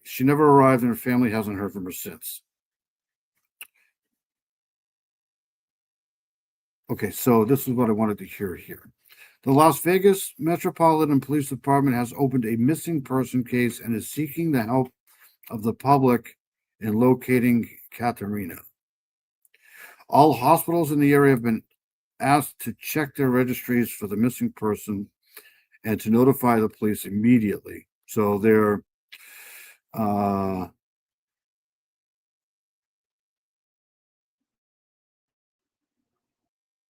she never arrived and her family hasn't heard from her since. Okay, so this is what I wanted to hear here. The Las Vegas Metropolitan Police Department has opened a missing person case and is seeking the help of the public in locating Katerina. All hospitals in the area have been asked to check their registries for the missing person and to notify the police immediately. So they're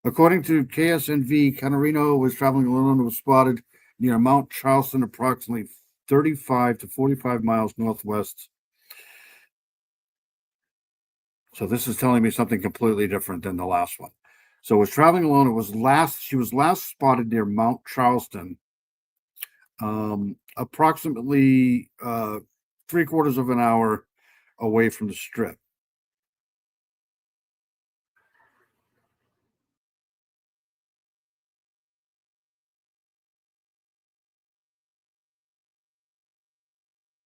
according to KSNV, Catarino was traveling alone and was spotted near Mount Charleston, approximately 35 to 45 miles northwest. So this is telling me something completely different than the last one. So was traveling alone. She was last spotted near Mount Charleston, approximately 3/4 of an hour away from the Strip.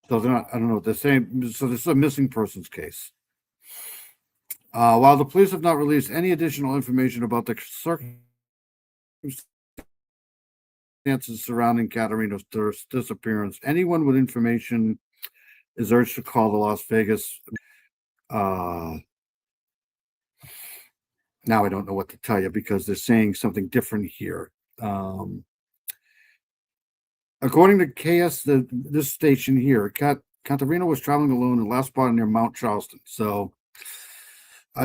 So they're not, I don't know what they're saying. So this is a missing persons case. While the police have not released any additional information about the circumstances surrounding Katarina's disappearance, anyone with information is urged to call the Las Vegas. Now I don't know what to tell you because they're saying something different here. According to this station here, Katarina was traveling alone and last spotted near Mount Charleston. So,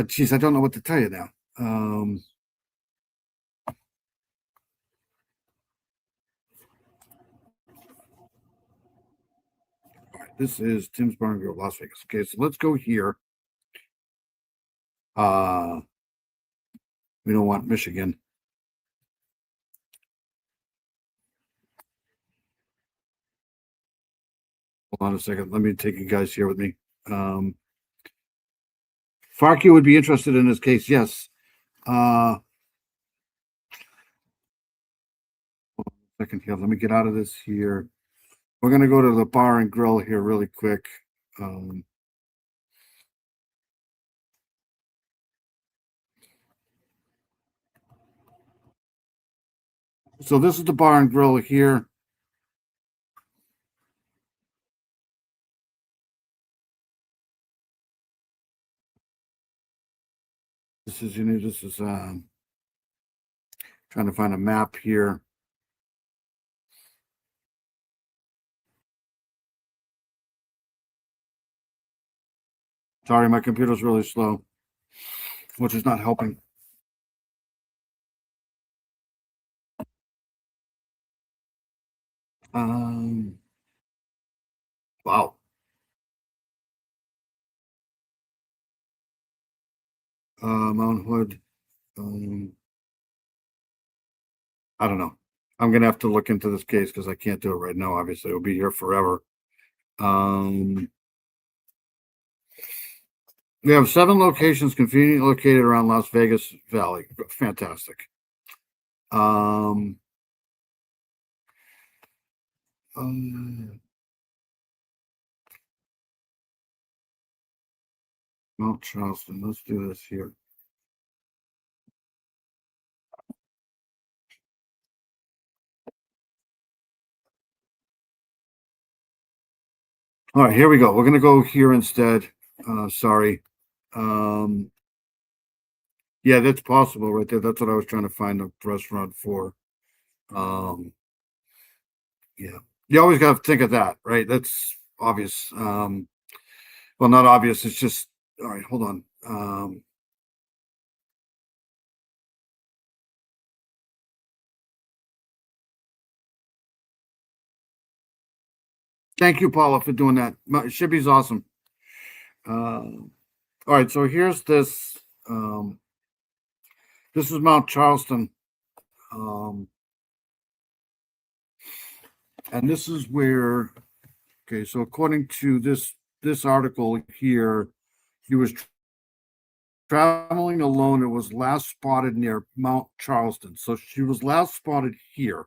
geez, I don't know what to tell you now. All right, this is Tim's Bar and Grill, Las Vegas. Okay, so let's go here. We don't want Michigan. Hold on a second. Let me take you guys here with me. Farkey would be interested in this case. Yes. Hold on a second here. Let me get out of this here. We're going to go to the bar and grill here really quick. So this is the bar and grill here. This is trying to find a map here. Sorry, my computer's really slow, which is not helping. Wow. Mount Hood. I don't know. I'm gonna have to look into this case because I can't do it right now. Obviously, it'll be here forever. We have 7 locations conveniently located around Las Vegas Valley. Fantastic. Mount Charleston. Let's do this here. All right, here we go. We're gonna go here instead. Sorry. Yeah, that's possible right there. That's what I was trying to find a restaurant for. Yeah, you always got to think of that, right? That's obvious. Well, not obvious. It's just all right. Hold on. Thank you, Paula, for doing that. Shibby's awesome. All right, so here's this. This is Mount Charleston. And this is where, okay, so according to this article here, he was traveling alone and was last spotted near Mount Charleston. So she was last spotted here.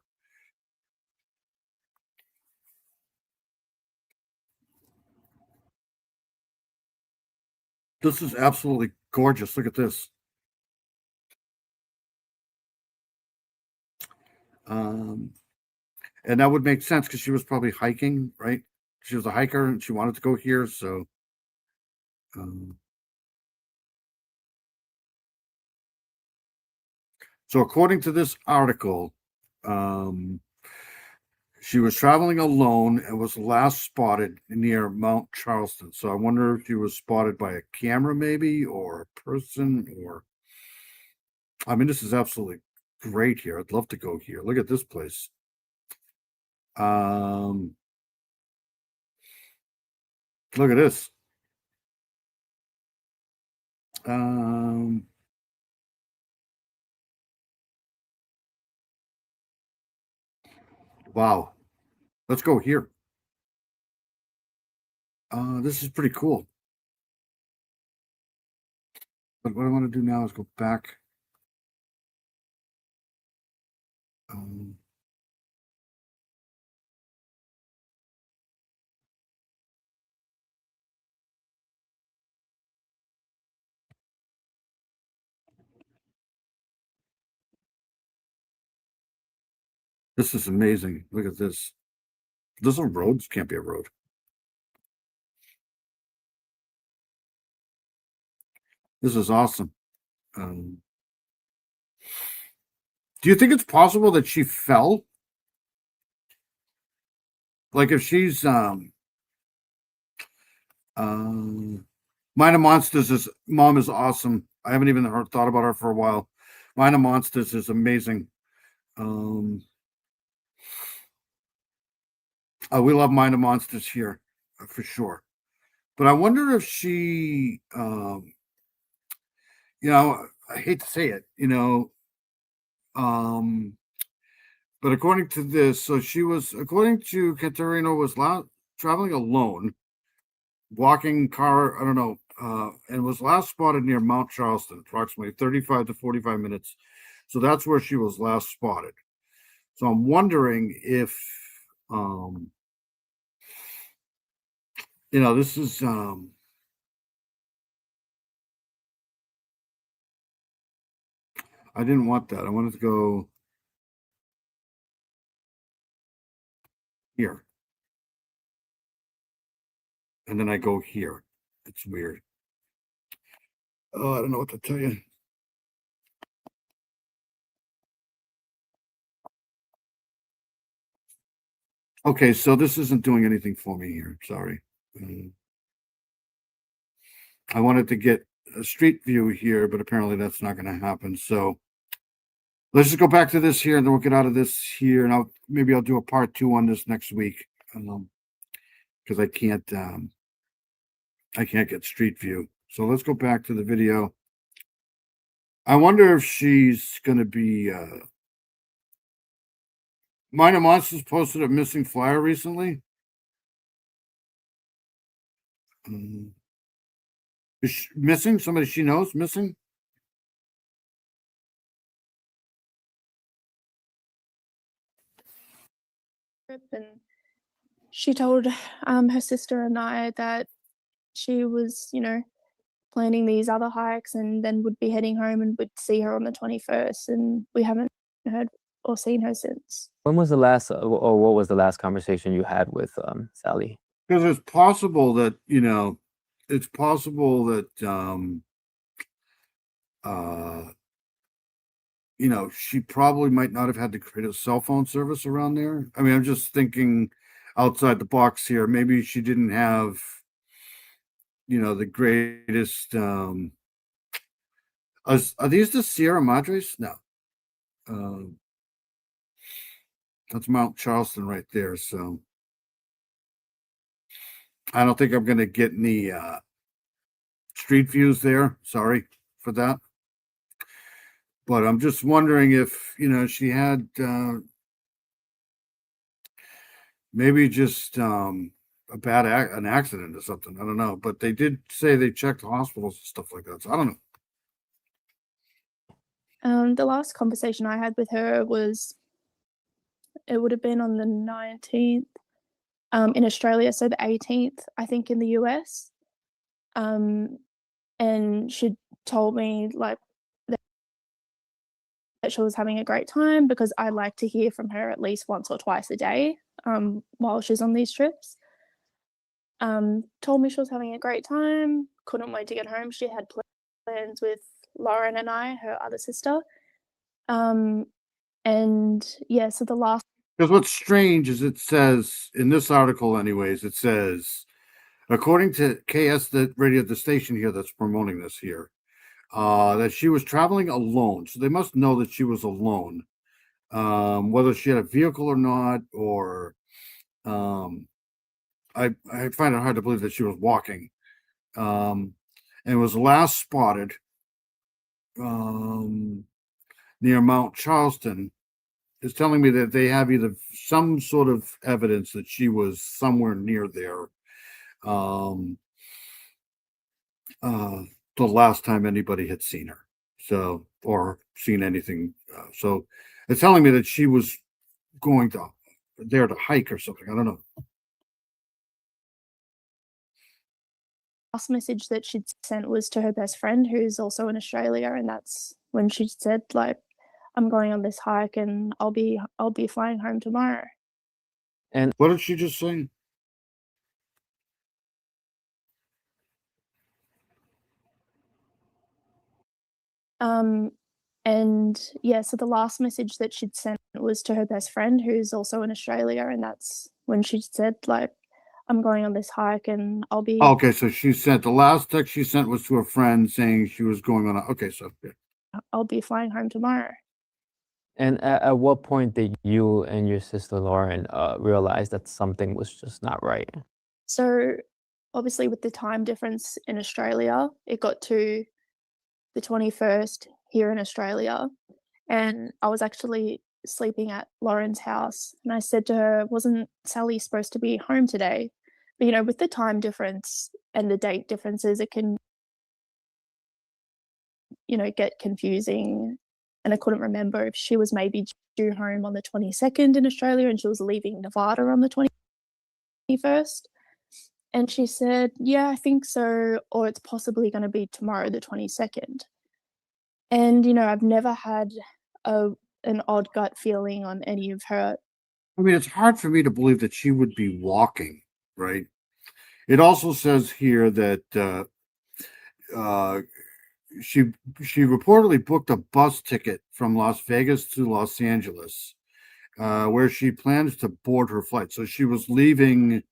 This is absolutely gorgeous. Look at this. And that would make sense because she was probably hiking, right? She was a hiker and she wanted to go here. So, so according to this article, she was traveling alone and was last spotted near Mount Charleston. So I wonder if she was spotted by a camera, maybe, or a person, or I mean, this is absolutely great here. I'd love to go here. Look at this place. Look at this. Wow. Let's go here. This is pretty cool. But what I want to do now is go back. This is amazing. Look at this. There's a road. This can't be a road. This is awesome. Do you think it's possible that she fell? Like if she's Mind of Monsters' mom is awesome. I haven't even thought about her for a while. Mind of Monsters is amazing. We love Mind of Monsters here for sure. But I wonder if she, I hate to say it, but according to this, so she was, according to Katerina, was traveling alone, walking car, I don't know, and was last spotted near Mount Charleston, approximately 35 to 45 minutes. So that's where she was last spotted. So I'm wondering if, this is, I didn't want that. I wanted to go here. And then I go here. It's weird. Oh, I don't know what to tell you. Okay, so this isn't doing anything for me here. Sorry. I wanted to get a street view here, but apparently that's not going to happen. So let's just go back to this here, and then we'll get out of this here, and maybe I'll do a part 2 on this next week, because I can't get street view. So let's go back to the video. I wonder if she's going to be. Mind of Monsters posted a missing flyer recently. Is she missing? Somebody she knows missing? And she told her sister and I that she was, planning these other hikes and then would be heading home and would see her on the 21st. And we haven't heard or seen her since. When was the last, or what was the last conversation you had with Sally? Because it's possible that, she probably might not have had to create a cell phone service around there. I mean, I'm just thinking outside the box here. Maybe she didn't have, the greatest. Are these the Sierra Madres? No. That's Mount Charleston right there. So I don't think I'm going to get any street views there. Sorry for that. But I'm just wondering if, she had maybe just an accident or something. I don't know. But they did say they checked hospitals and stuff like that. So I don't know. The last conversation I had with her was, it would have been on the 19th in Australia, so the 18th, I think, in the US. And she told me that she was having a great time, because I like to hear from her at least once or twice a day while she's on these trips. Told me she was having a great time, couldn't wait to get home. She had plans with Lauren and I, her other sister. And yeah, so the last. Because what's strange is it says in this article, anyways, it says, according to KS, the radio, the station here that's promoting this here, that she was traveling alone. So they must know that she was alone. Whether she had a vehicle or not, or I find it hard to believe that she was walking. And was last spotted near Mount Charleston. Is telling me that they have either some sort of evidence that she was somewhere near there. The last time anybody had seen her, so, or seen anything. So it's telling me that she was going there to hike or something. I don't know. Last message that she'd sent was to her best friend, who's also in Australia, and that's when she said, I'm going on this hike and I'll be flying home tomorrow. And what did she just say? And yeah, so the last message that she'd sent was to her best friend, who's also in Australia, and that's when she said, I'm going on this hike and I'll be. Okay, so she sent, the last text she sent was to a friend saying she was going on okay, so yeah. I'll be flying home tomorrow. And at what point did you and your sister Lauren realize that something was just not right? So obviously with the time difference in Australia, it got to the 21st here in Australia, and I was actually sleeping at Lauren's house, and I said to her, wasn't Sally supposed to be home today? But with the time difference and the date differences, it can get confusing, and I couldn't remember if she was maybe due home on the 22nd in Australia and she was leaving Nevada on the 21st. And she said, yeah, I think so, or it's possibly going to be tomorrow, the 22nd. And, I've never had an odd gut feeling on any of her. I mean, it's hard for me to believe that she would be walking, right? It also says here that she reportedly booked a bus ticket from Las Vegas to Los Angeles, where she plans to board her flight. So she was leaving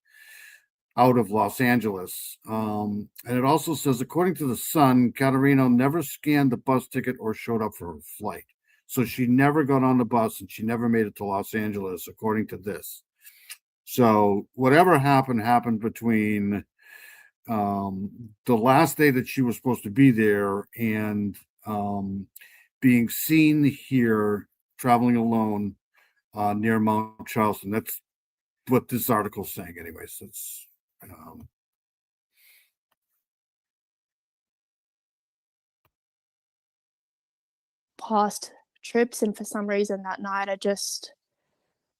out of Los Angeles. And it also says, according to the Sun, Caterino never scanned the bus ticket or showed up for her flight. So she never got on the bus and she never made it to Los Angeles, according to this. So whatever happened between the last day that she was supposed to be there and being seen here traveling alone near Mount Charleston. That's what this article's saying anyways. It's past trips, and for some reason that night I just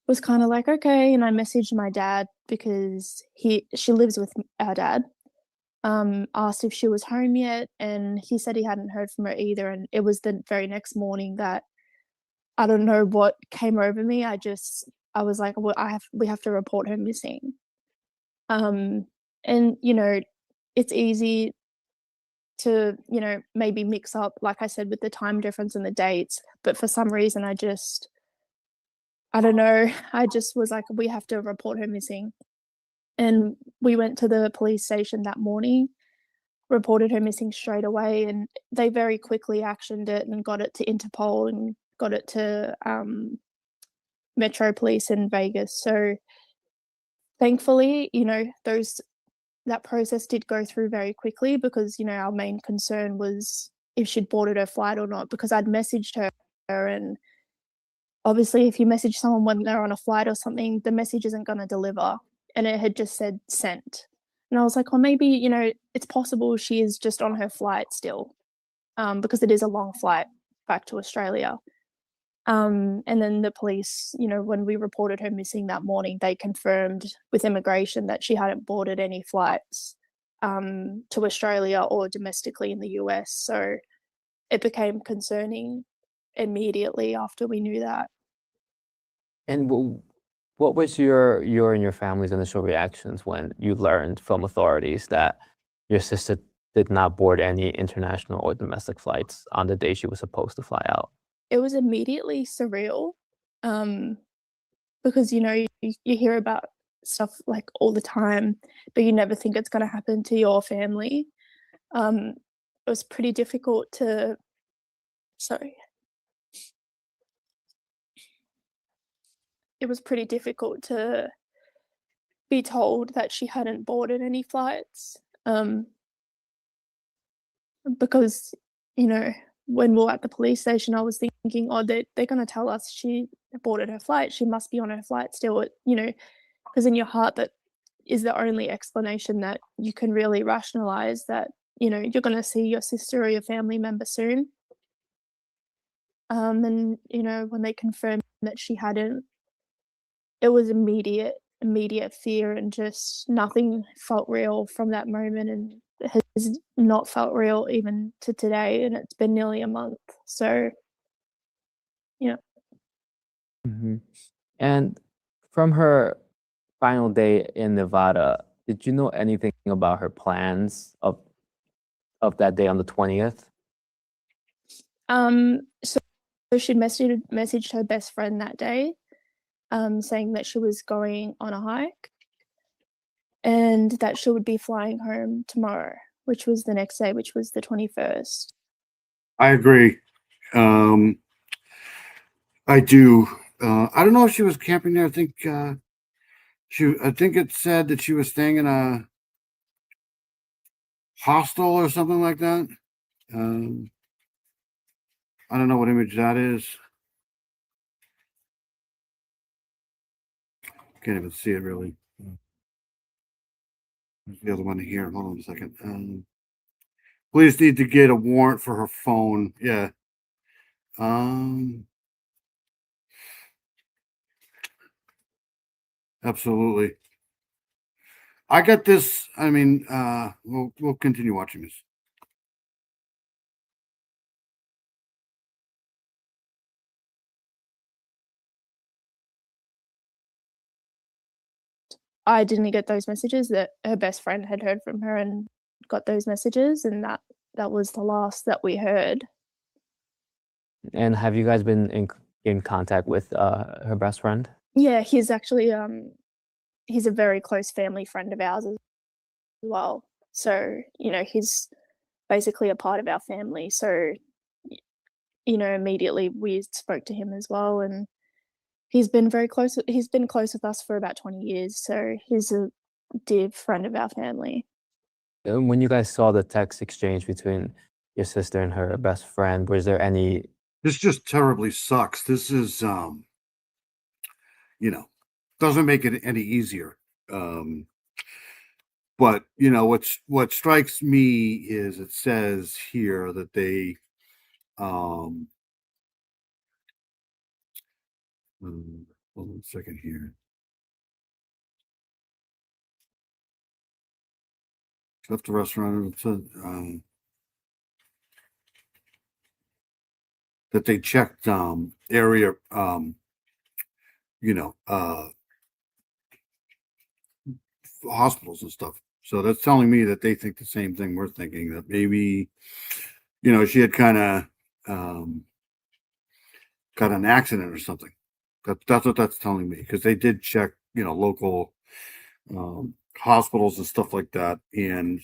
was kind of okay, and I messaged my dad because she lives with our dad. Asked if she was home yet, and he said he hadn't heard from her either, and it was the very next morning that I don't know what came over me. I was like, well, we have to report her missing. And it's easy to maybe mix up, like I said, with the time difference and the dates, but for some reason I don't know, I just was like, we have to report her missing. And we went to the police station that morning, reported her missing straight away, and they very quickly actioned it and got it to Interpol and got it to Metro Police in Vegas. So thankfully, those that process did go through very quickly because, you know, our main concern was if she'd boarded her flight or not, because I'd messaged her, and obviously if you message someone when they're on a flight or something, the message isn't going to deliver, and it had just said sent. And I was like, well, maybe, you know, it's possible she is just on her flight still, because it is a long flight back to Australia. And then the police, you know, when we reported her missing that morning, they confirmed with immigration that she hadn't boarded any flights to Australia or domestically in the US. So it became concerning immediately after we knew that. And what was your and your family's initial reactions when you learned from authorities that your sister did not board any international or domestic flights on the day she was supposed to fly out? It was immediately surreal, because, you know, you hear about stuff like all the time, but you never think it's going to happen to your family. It was pretty difficult to, it was pretty difficult to be told that she hadn't boarded any flights, because, you know, when we were at the police station, I was thinking, oh, they're going to tell us she boarded her flight. She must be on her flight still, you know, because in your heart that is the only explanation that you can really rationalize that, you know, you're going to see your sister or your family member soon. And, you know, when they confirmed that she hadn't, it was immediate fear, and just nothing felt real from that moment, and has not felt real even to today, and it's been nearly a month. So, yeah. Mm-hmm. And from her final day in Nevada, did you know anything about her plans of that day on the 20th? So she'd messaged her best friend that day, saying that she was going on a hike and that she would be flying home tomorrow, which was the next day, which was the 21st. I agree. I do. I don't know if she was camping there. I think it said that she was staying in a hostel or something like that. I don't know what image that is. Can't even see it really. There's the other one here. Hold on a second. Police need to get a warrant for her phone. Yeah. Absolutely. I got this. I mean, we'll continue watching this. I didn't get those messages. That her best friend had heard from her and got those messages, and that was the last that we heard. And have you guys been in contact with her best friend? Yeah, he's actually he's a very close family friend of ours as well. So, you know, he's basically a part of our family. So, you know, immediately we spoke to him as well, and he's been very close. He's been close with us for about 20 years. So he's a dear friend of our family. When you guys saw the text exchange between your sister and her best friend, was there any? This just terribly sucks. This is, you know, doesn't make it any easier. But you know, what strikes me is it says here that they, hold on a second here. Left the restaurant. That they checked area, you know, hospitals and stuff. So that's telling me that they think the same thing we're thinking, that maybe, you know, she had kind of got an accident or something. That's what that's telling me, because they did check, you know, local hospitals and stuff like that. And,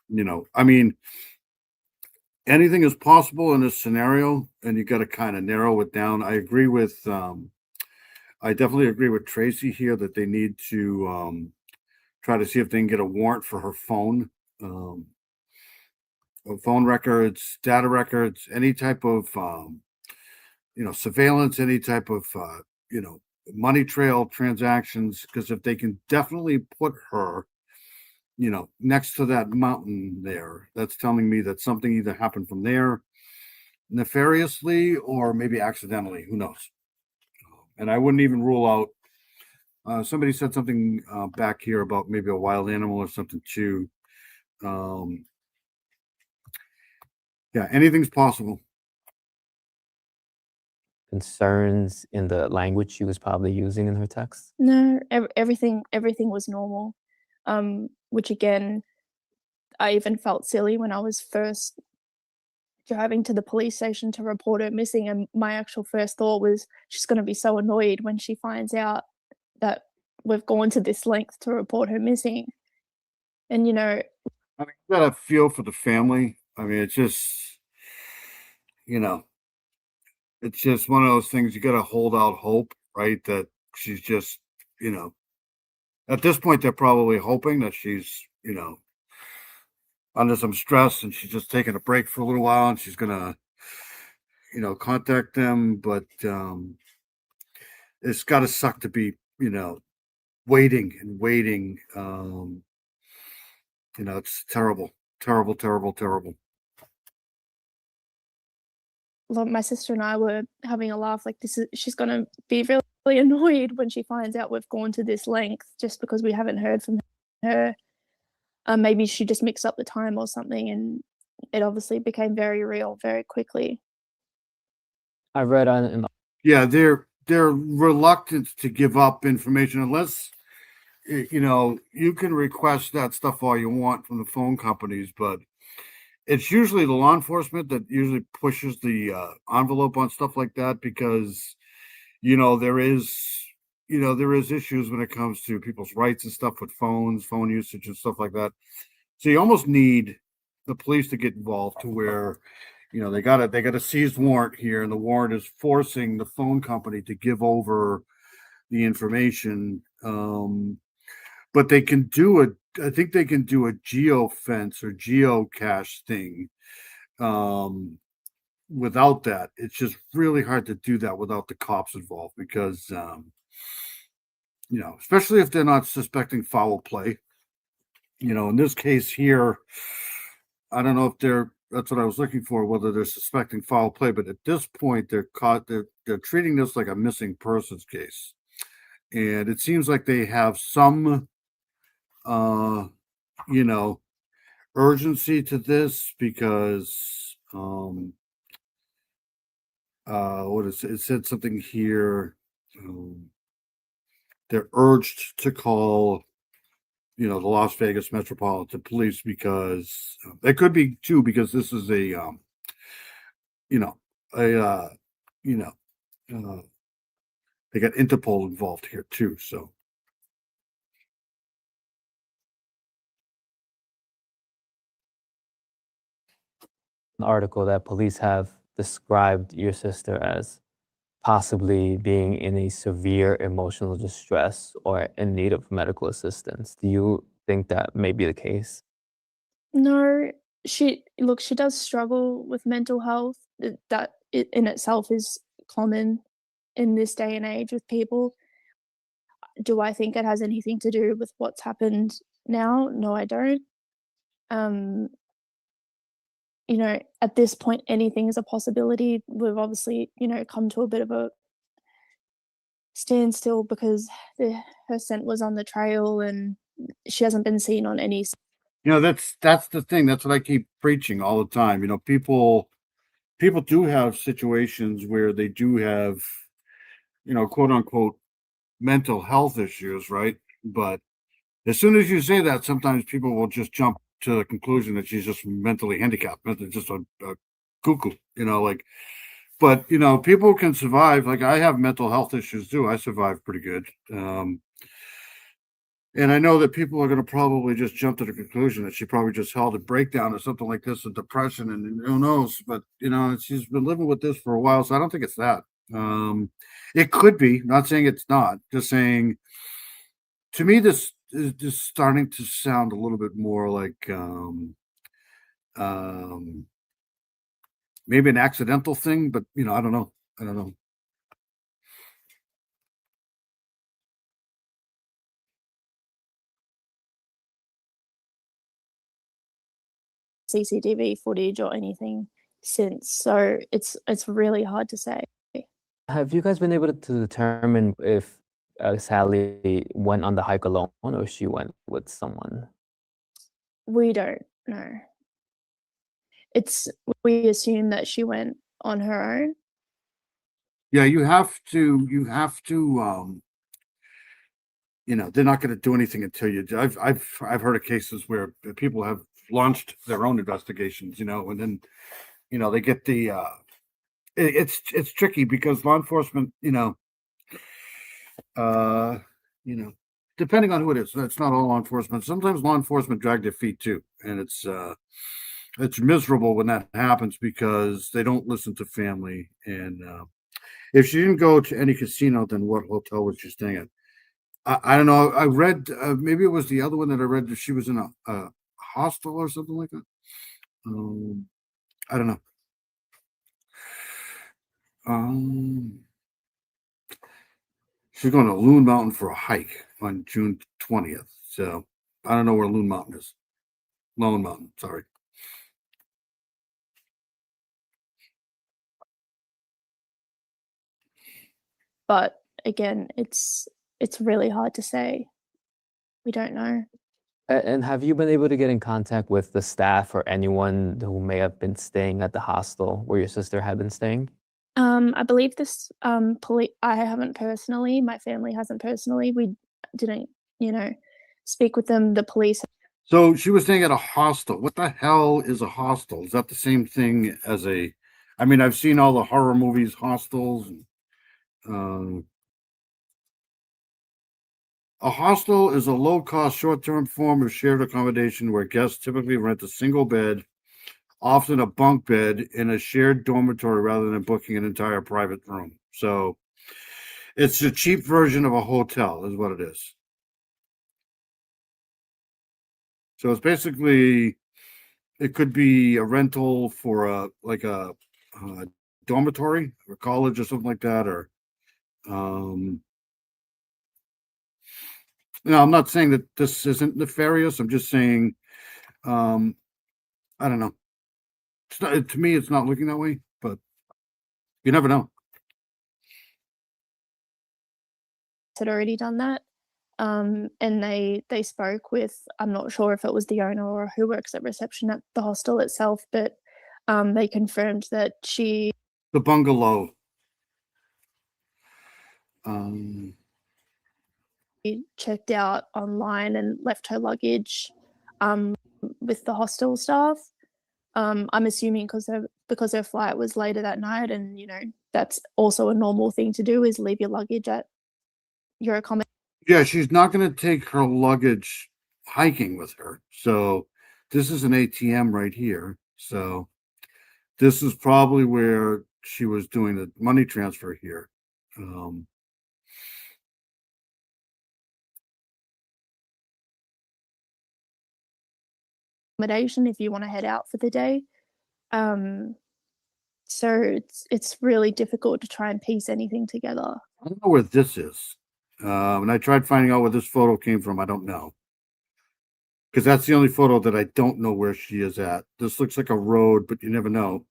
you know, I mean, anything is possible in this scenario, and you got to kind of narrow it down. I agree with, I definitely agree with Tracy here that they need to try to see if they can get a warrant for her phone, phone records, data records, any type of, surveillance, any type of, money trail transactions. Because if they can definitely put her, next to that mountain there, that's telling me that something either happened from there nefariously or maybe accidentally. Who knows? And I wouldn't even rule out. Somebody said something back here about maybe a wild animal or something too. Yeah, anything's possible. Concerns in the language she was probably using in her text? No, everything was normal. Which again, I even felt silly when I was first driving to the police station to report her missing, and my actual first thought was she's going to be so annoyed when she finds out that we've gone to this length to report her missing. And I mean, you gotta feel for the family. I mean, it's just, it's just one of those things you gotta hold out hope, right? That she's just, at this point, they're probably hoping that she's, under some stress and she's just taking a break for a little while and she's gonna, contact them. But it's gotta suck to be, waiting and waiting. It's terrible, terrible, terrible, terrible. My sister and I were having a laugh, like she's going to be really annoyed when she finds out we've gone to this length just because we haven't heard from her. Maybe she just mixed up the time or something, and it obviously became very real very quickly. I read on in the Yeah, they're reluctant to give up information unless you can request that stuff all you want from the phone companies, but it's usually the law enforcement that usually pushes the envelope on stuff like that because there is issues when it comes to people's rights and stuff with phones, phone usage and stuff like that. So you almost need the police to get involved to where they got a seized warrant here, and the warrant is forcing the phone company to give over the information. But they can do I think they can do a geofence or geocache thing without that. It's just really hard to do that without the cops involved because, especially if they're not suspecting foul play. In this case here, I don't know if that's what I was looking for, whether they're suspecting foul play, but at this point they're treating this like a missing persons case. And it seems like they have some urgency to this because it said something here. They're urged to call the Las Vegas Metropolitan Police because it could be too, because this is they got Interpol involved here too, so. an article that police have described your sister as possibly being in a severe emotional distress or in need of medical assistance. Do you think that may be the case? No, she does struggle with mental health. That in itself is common in this day and age with people. Do I think it has anything to do with what's happened now? No, I don't. At this point, anything is a possibility. We've obviously, come to a bit of a standstill because her scent was on the trail and she hasn't been seen on any. That's the thing. That's what I keep preaching all the time. People do have situations where they do have, quote unquote, mental health issues, right? But as soon as you say that, sometimes people will just jump to the conclusion that she's just mentally handicapped, just a cuckoo, but people can survive. Like I have mental health issues too. I survive pretty good. And I know that people are going to probably just jump to the conclusion that she probably just held a breakdown or something like this, a depression, and who knows, but she's been living with this for a while. So I don't think it's that. It could be, not saying it's not, just saying to me, this is just starting to sound a little bit more like maybe an accidental thing, but I don't know. I don't know. CCTV footage or anything since, so it's really hard to say. Have you guys been able to determine if Sally went on the hike alone or she went with someone? We don't know. We assume that she went on her own. Yeah, you have to, they're not going to do anything until you do. I've heard of cases where people have launched their own investigations, and then, they get the, it's tricky because law enforcement, depending on who it is, it's not all law enforcement. Sometimes law enforcement drag their feet too. And it's miserable when that happens because they don't listen to family. And, if she didn't go to any casino, then what hotel was she staying at? I don't know. I read, maybe it was the other one that I read that she was in a hostel or something like that. I don't know. She's going to Loon Mountain for a hike on June 20th. So I don't know where Loon Mountain is. Lone Mountain, sorry. But again, it's really hard to say. We don't know. And have you been able to get in contact with the staff or anyone who may have been staying at the hostel where your sister had been staying? I believe this I haven't personally, my family hasn't personally. We didn't, speak with them. The police. So she was staying at a hostel. What the hell is a hostel? Is that the same thing as I've seen all the horror movies, hostels. A hostel is a low-cost, short-term form of shared accommodation where guests typically rent a single bed, often a bunk bed, in a shared dormitory rather than booking an entire private room. So it's a cheap version of a hotel is what it is. So it's basically, it could be a rental for a dormitory or college or something like that, or I'm not saying that this isn't nefarious. I'm just saying, I don't know. It's not, to me, it's not looking that way, but you never know. Had already done that. And they spoke with, I'm not sure if it was the owner or who works at reception at the hostel itself, but they confirmed that the bungalow. Checked out online and left her luggage with the hostel staff. I'm assuming because her flight was later that night, and that's also a normal thing to do, is leave your luggage at your accommodation. Yeah, she's not going to take her luggage hiking with her. So this is an ATM right here. So this is probably where she was doing the money transfer here. Accommodation if you want to head out for the day. So it's really difficult to try and piece anything together. I don't know where this is. And I tried finding out where this photo came from. I don't know. Because that's the only photo that I don't know where she is at. This looks like a road, but you never know.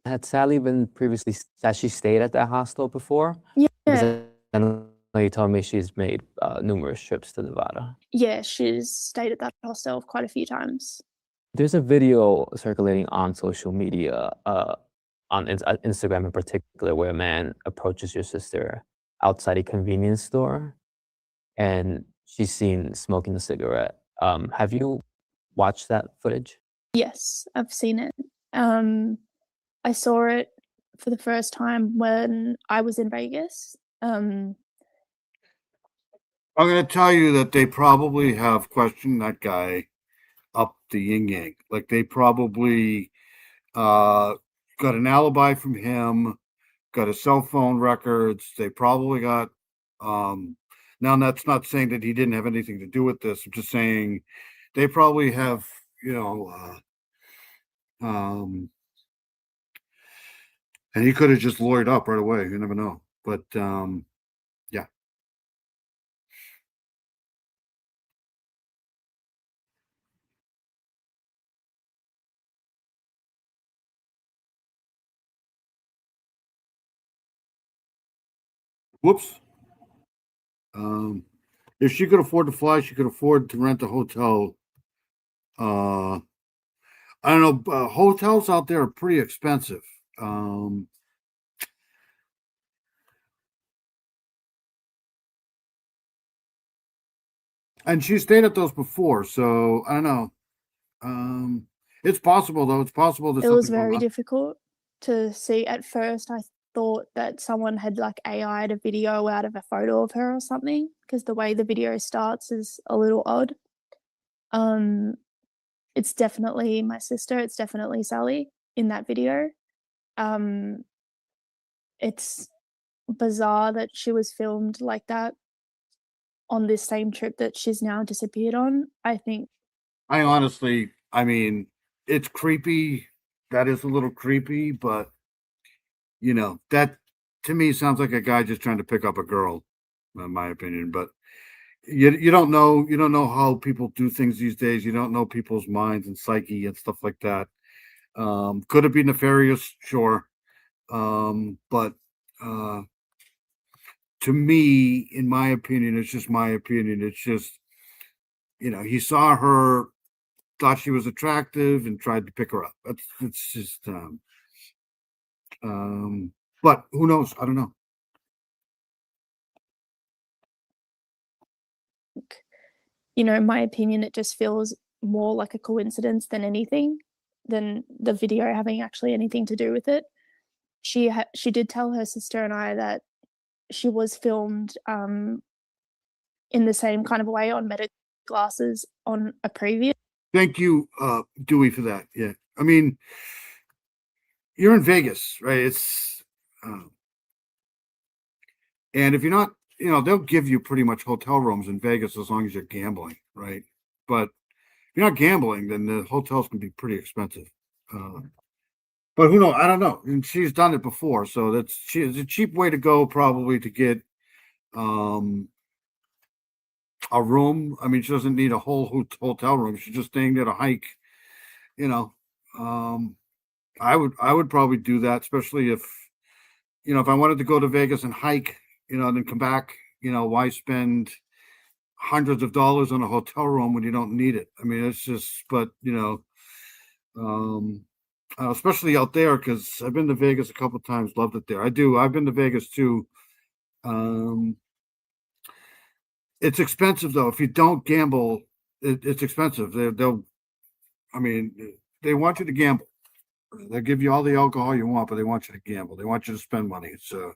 Had Sally been previously, has she stayed at that hostel before? Yeah. Because I know you told me she's made numerous trips to Nevada. Yeah, she's stayed at that hostel quite a few times. There's a video circulating on social media, on Instagram in particular, where a man approaches your sister outside a convenience store and she's seen smoking a cigarette. Have you watched that footage? Yes, I've seen it. I saw it for the first time when I was in Vegas. I'm going to tell you that they probably have questioned that guy up the yin yang. Like they probably got an alibi from him, got his cell phone records. They probably got Now that's not saying that he didn't have anything to do with this. I'm just saying they probably have, and he could have just lawyered up right away. You never know. But yeah. Whoops. If she could afford to fly, she could afford to rent a hotel. I don't know. Hotels out there are pretty expensive. And she stayed at those before, so I don't know. It's possible though. It's possible that It was something very on. difficult to see. At first, I thought that someone had like AI'd a video out of a photo of her or something, because the way the video starts is a little odd. It's definitely my sister. It's definitely Sally in that video. It's bizarre that she was filmed like that on this same trip that she's now disappeared on. I think I honestly, I mean, it's creepy. That is a little creepy, but that to me sounds like a guy just trying to pick up a girl, in my opinion. But you don't know how people do things these days. You don't know people's minds and psyche and stuff like that. Could it be nefarious? Sure. But to me, in my opinion, it's just my opinion. It's just, he saw her, thought she was attractive, and tried to pick her up. It's just, but who knows? I don't know. in my opinion, it just feels more like a coincidence than anything, than the video having actually anything to do with it. She did tell her sister and I that she was filmed in the same kind of way on Meta glasses on a previous. Thank you, Dewey, for that. Yeah, I mean, you're in Vegas, right? It's and if you're not, they'll give you pretty much hotel rooms in Vegas as long as you're gambling, right? But if you're not gambling, then the hotels can be pretty expensive. But who knows? I don't know. And she's done it before, so it's a cheap way to go, probably, to get a room. I mean, she doesn't need a whole hotel room. She's just staying there to hike. I would probably do that, especially if if I wanted to go to Vegas and hike, and then come back. Why spend hundreds of dollars on a hotel room when you don't need it? I mean, it's just, but especially out there, because I've been to Vegas a couple of times, loved it there. I do. I've been to Vegas too. It's expensive though. If you don't gamble, it's expensive. I mean, they want you to gamble. They'll give you all the alcohol you want, but they want you to gamble. They want you to spend money. So,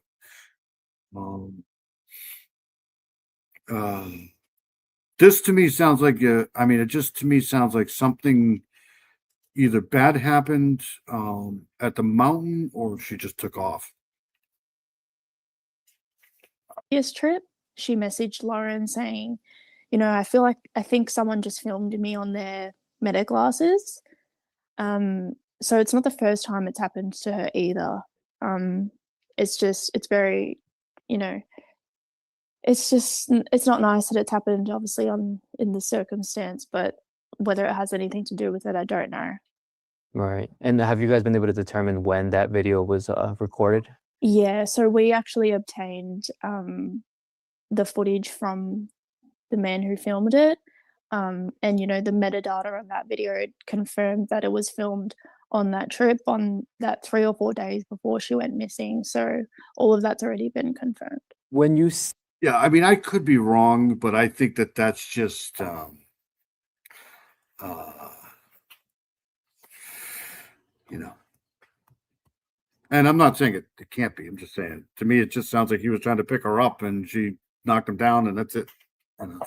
this to me sounds like it just to me sounds like something either bad happened at the mountain, or she just took off. Trip, she messaged Lauren saying, I think someone just filmed me on their Meta glasses. So it's not the first time it's happened to her either. It's very, it's not nice that it's happened, obviously, in this circumstance, but whether it has anything to do with it, I don't know. Right. And have you guys been able to determine when that video was recorded? Yeah, so we actually obtained the footage from the man who filmed it. And the metadata on that video confirmed that it was filmed on that trip, on that 3 or 4 days before she went missing. So all of that's already been confirmed. When you Yeah, I mean, I could be wrong, but I think that that's just and I'm not saying it can't be. I'm just saying, to me, it just sounds like he was trying to pick her up and she knocked him down, and that's it. And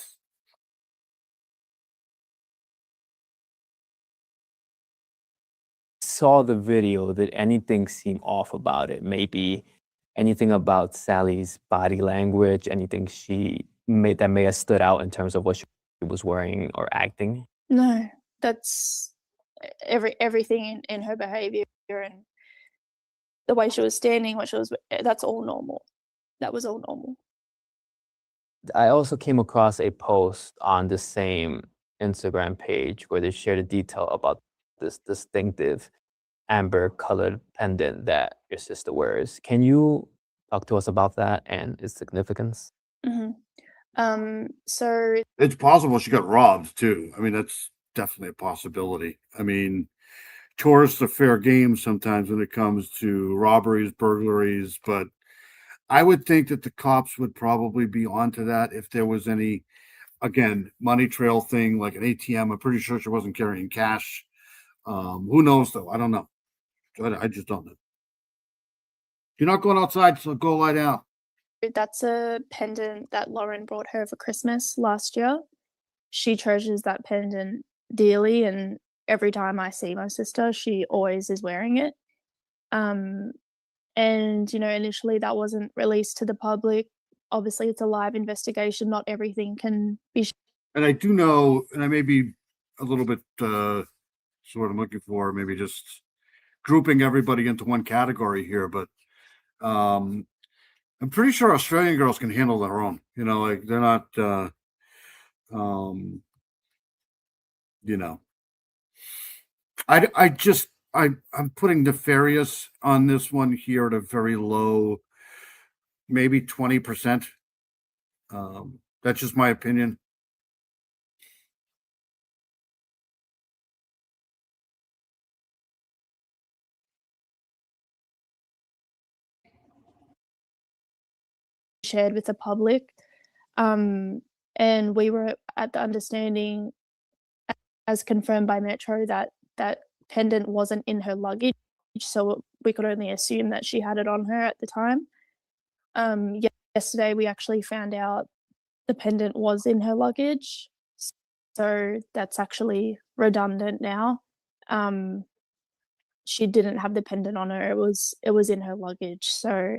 saw the video, did anything seem off about it? Maybe anything about Sally's body language, anything that may have stood out in terms of what she was wearing or acting? No, that's everything in her behavior and the way she was standing, that's all normal. That was all normal. I also came across a post on the same Instagram page where they shared a detail about this distinctive amber colored pendant that your sister wears. Can you talk to us about that and its significance? So It's possible she got robbed too. I mean, that's definitely a possibility. I mean, tourists are fair game sometimes when it comes to robberies, burglaries, but I would think that the cops would probably be onto that if there was any, again, money trail thing like an ATM. I'm pretty sure she wasn't carrying cash. Who knows though? I don't know. I just don't know. You're not going outside, so go lie down. that's a pendant that Lauren brought her for Christmas last year. She treasures that pendant dearly, and every time I see my sister, she always is wearing it. And initially that wasn't released to the public. Obviously, it's a live investigation. Not everything can be. And I do know, and I may be a little bit sort of looking for maybe just grouping everybody into one category here, but I'm pretty sure Australian girls can handle their own. Like they're not I'm putting nefarious on this one here at a very low, maybe 20%. That's just my opinion. Shared with the public. And we were at the understanding, as confirmed by Metro, that pendant wasn't in her luggage, so we could only assume that she had it on her at the time. Yesterday we actually found out the pendant was in her luggage, so that's actually redundant now. She didn't have the pendant on her. It was in her luggage. So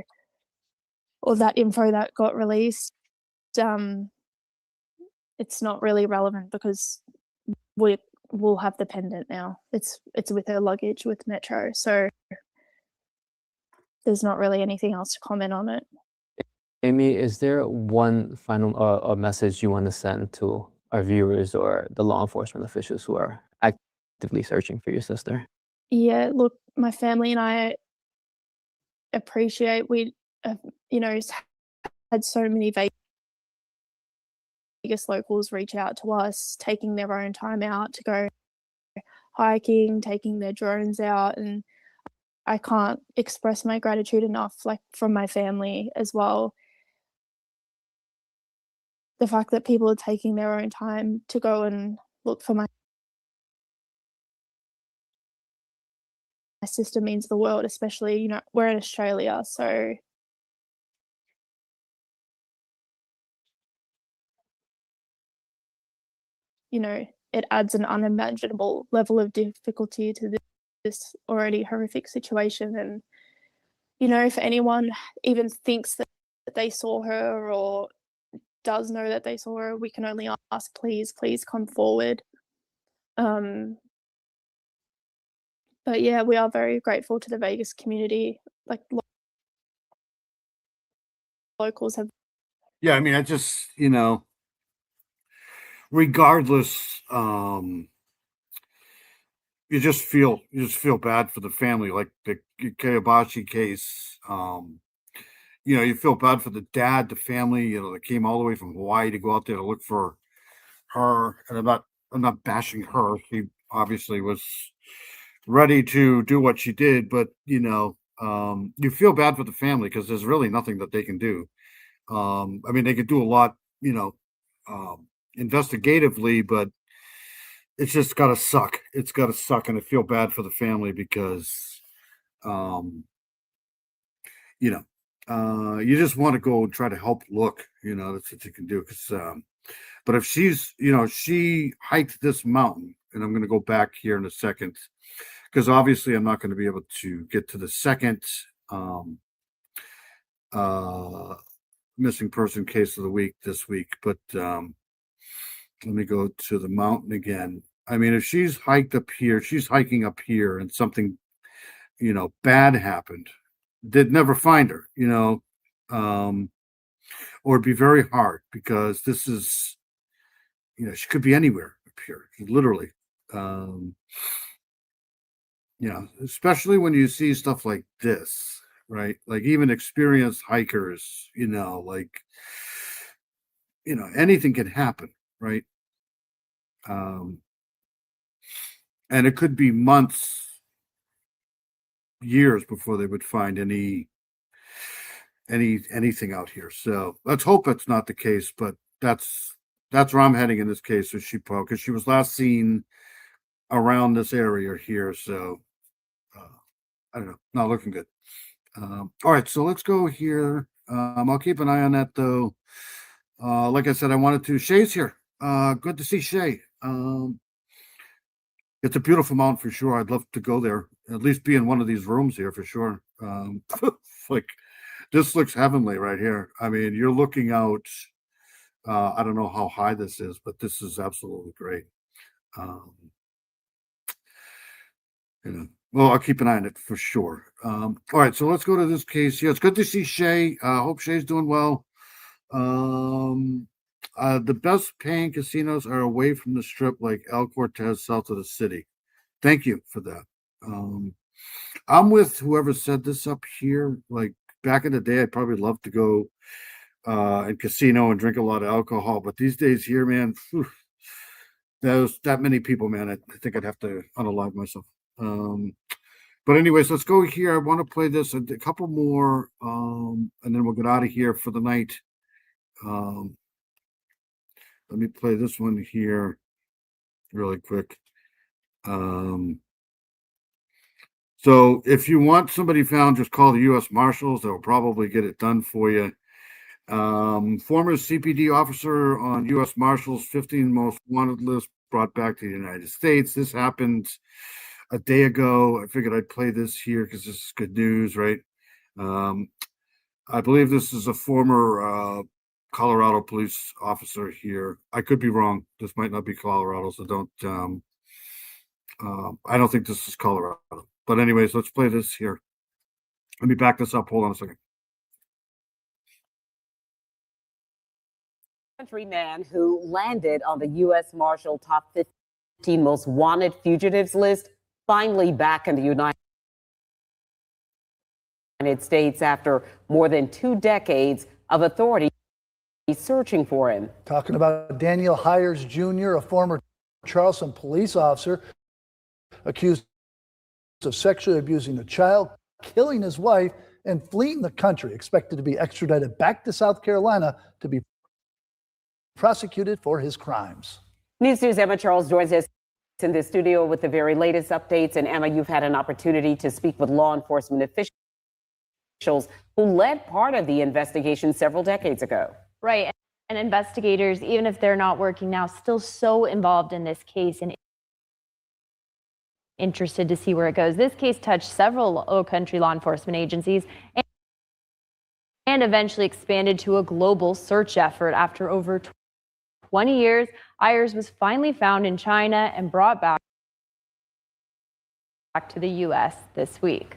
all that info that got released, it's not really relevant because we'll have the pendant now. It's with her luggage with Metro, so there's not really anything else to comment on it. Amy, is there one final message you want to send to our viewers or the law enforcement officials who are actively searching for your sister? Yeah, look, my family and I appreciate we have, had so many Vegas locals reach out to us, taking their own time out to go hiking, taking their drones out, and I can't express my gratitude enough, like from my family as well. The fact that people are taking their own time to go and look for my sister means the world, especially, we're in Australia, so it adds an unimaginable level of difficulty to this already horrific situation. And, if anyone even thinks that they saw her or does know that they saw her, we can only ask, please come forward. But yeah, we are very grateful to the Vegas community. Like locals have. Yeah, I mean, I just, regardless, you just feel bad for the family, like the Kayabashi case. You feel bad for the dad, the family, that came all the way from Hawaii to go out there to look for her. And I'm not bashing her. She obviously was ready to do what she did, but you feel bad for the family because there's really nothing that they can do. I mean, they could do a lot, investigatively, but it's just gotta suck. It's gotta suck, and I feel bad for the family because, you just want to go and try to help look. That's what you can do. Because, but if she's, she hiked this mountain, and I'm going to go back here in a second, because obviously I'm not going to be able to get to the second missing person case of the week this week, but let me go to the mountain again. I mean, if she's hiked up here, she's hiking up here and something, bad happened, they'd never find her, or it'd be very hard because this is, she could be anywhere up here, literally. Especially when you see stuff like this, right? Like even experienced hikers, anything can happen, right? And it could be months, years before they would find anything out here. So let's hope it's not the case, but that's where I'm heading in this case with Sheepo, because she was last seen around this area here. So I don't know, not looking good. All right, so let's go here. I'll keep an eye on that though. Like I said, I wanted to. Shay's here. Good to see Shay. It's a beautiful mountain for sure. I'd love to go there, at least be in one of these rooms here for sure. Like this looks heavenly right here. I mean, you're looking out. I don't know how high this is, but this is absolutely great. Well, I'll keep an eye on it for sure. All right, so let's go to this case here. It's good to see Shay. Hope Shay's doing well. The best paying casinos are away from the strip, like El Cortez, south of the city. Thank you for that. I'm with whoever said this up here. Like back in the day, I'd probably love to go and casino and drink a lot of alcohol, but these days here, man, there's that many people, man. I think I'd have to unalive myself. But anyways, let's go here. I want to play this a couple more, and then we'll get out of here for the night. Let me play this one here really quick. So if you want somebody found, just call the U.S. Marshals. They'll probably get it done for you. Former CPD officer on U.S. Marshals 15 most wanted list brought back to the United States. This happened a day ago. I figured I'd play this here because this is good news, right? I believe this is a former Colorado police officer here. I could be wrong. This might not be Colorado, so don't. I don't think this is Colorado. But anyways, let's play this here. Let me back this up. Hold on a second. Country man who landed on the U.S. Marshal top 15 most wanted fugitives list finally back in the United States after more than 2 decades of authorities searching for him. Talking about Daniel Hires Jr., a former Charleston police officer accused of sexually abusing a child, killing his wife, and fleeing the country, expected to be extradited back to South Carolina to be prosecuted for his crimes. News Emma Charles joins us in the studio with the very latest updates. And Emma, you've had an opportunity to speak with law enforcement officials who led part of the investigation several decades ago. Right. And investigators, even if they're not working now, still so involved in this case and interested to see where it goes. This case touched several Low Country law enforcement agencies and eventually expanded to a global search effort. After over 20 years, Ayers was finally found in China and brought back to the U.S. this week.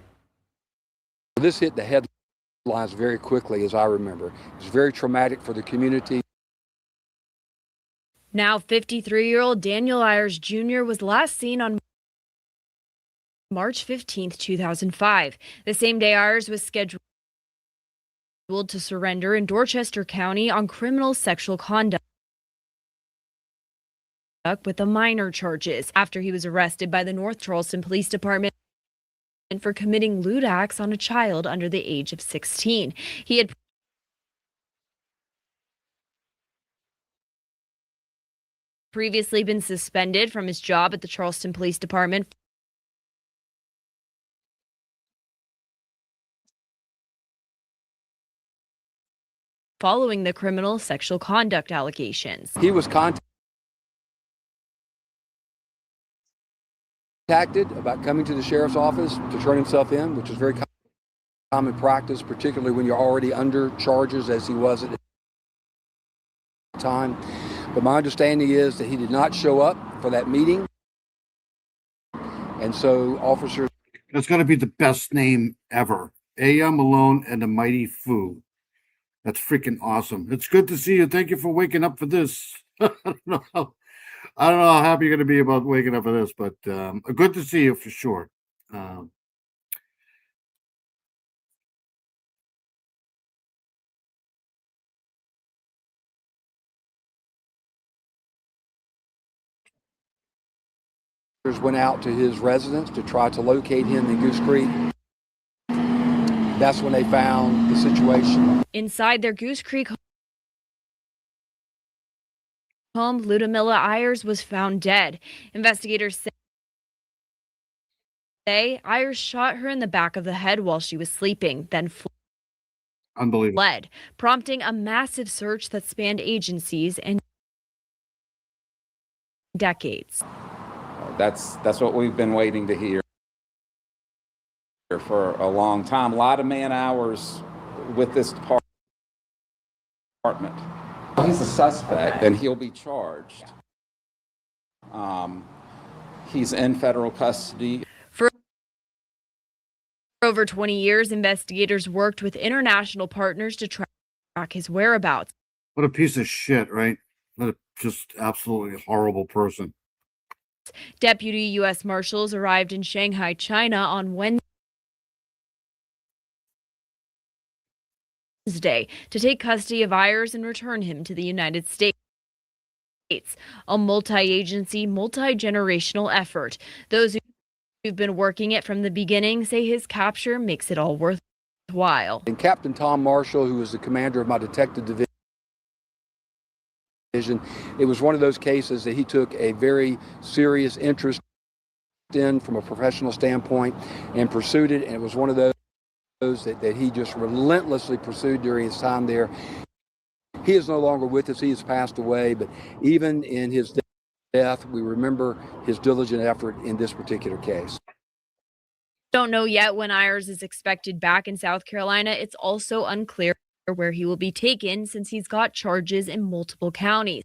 This hit the headlines very quickly, as I remember. It was very traumatic for the community. Now 53-year-old Daniel Ayers Jr. was last seen on March 15th, 2005. The same day Ayers was scheduled to surrender in Dorchester County on criminal sexual conduct with the minor charges after he was arrested by the North Charleston Police Department for committing lewd acts on a child under the age of 16. He had previously been suspended from his job at the Charleston Police Department following the criminal sexual conduct allegations. He was contacted about coming to the sheriff's office to turn himself in, which was very common practice, particularly when you're already under charges, as he was at the time. But my understanding is that he did not show up for that meeting. And so officers... That's going to be the best name ever. Aya Malone and the Mighty Fu. That's freaking awesome. It's good to see you. Thank you for waking up for this. I don't know how happy you're going to be about waking up for this, but good to see you for sure. Went out to his residence to try to locate him in Goose Creek. That's when they found the situation. Inside their Goose Creek home, Ludmilla Ayers was found dead. Investigators say Ayers shot her in the back of the head while she was sleeping, then Unbelievable. fled, prompting a massive search that spanned agencies and decades. That's what we've been waiting to hear for a long time. A lot of man hours with this department. He's a suspect and he'll be charged. He's in federal custody. For over 20 years, investigators worked with international partners to track his whereabouts. What a piece of shit, right? What a just absolutely horrible person. Deputy U.S. Marshals arrived in Shanghai, China on Wednesday to take custody of Ayers and return him to the United States. A multi-agency, multi-generational effort. Those who've been working it from the beginning say his capture makes it all worthwhile. And Captain Tom Marshall, who was the commander of my detective division, it was one of those cases that he took a very serious interest in from a professional standpoint and pursued it. And it was one of those that he just relentlessly pursued during his time there. He is no longer with us. He has passed away. But even in his death, we remember his diligent effort in this particular case. Don't know yet when Ayers is expected back in South Carolina. It's also unclear where he will be taken since he's got charges in multiple counties.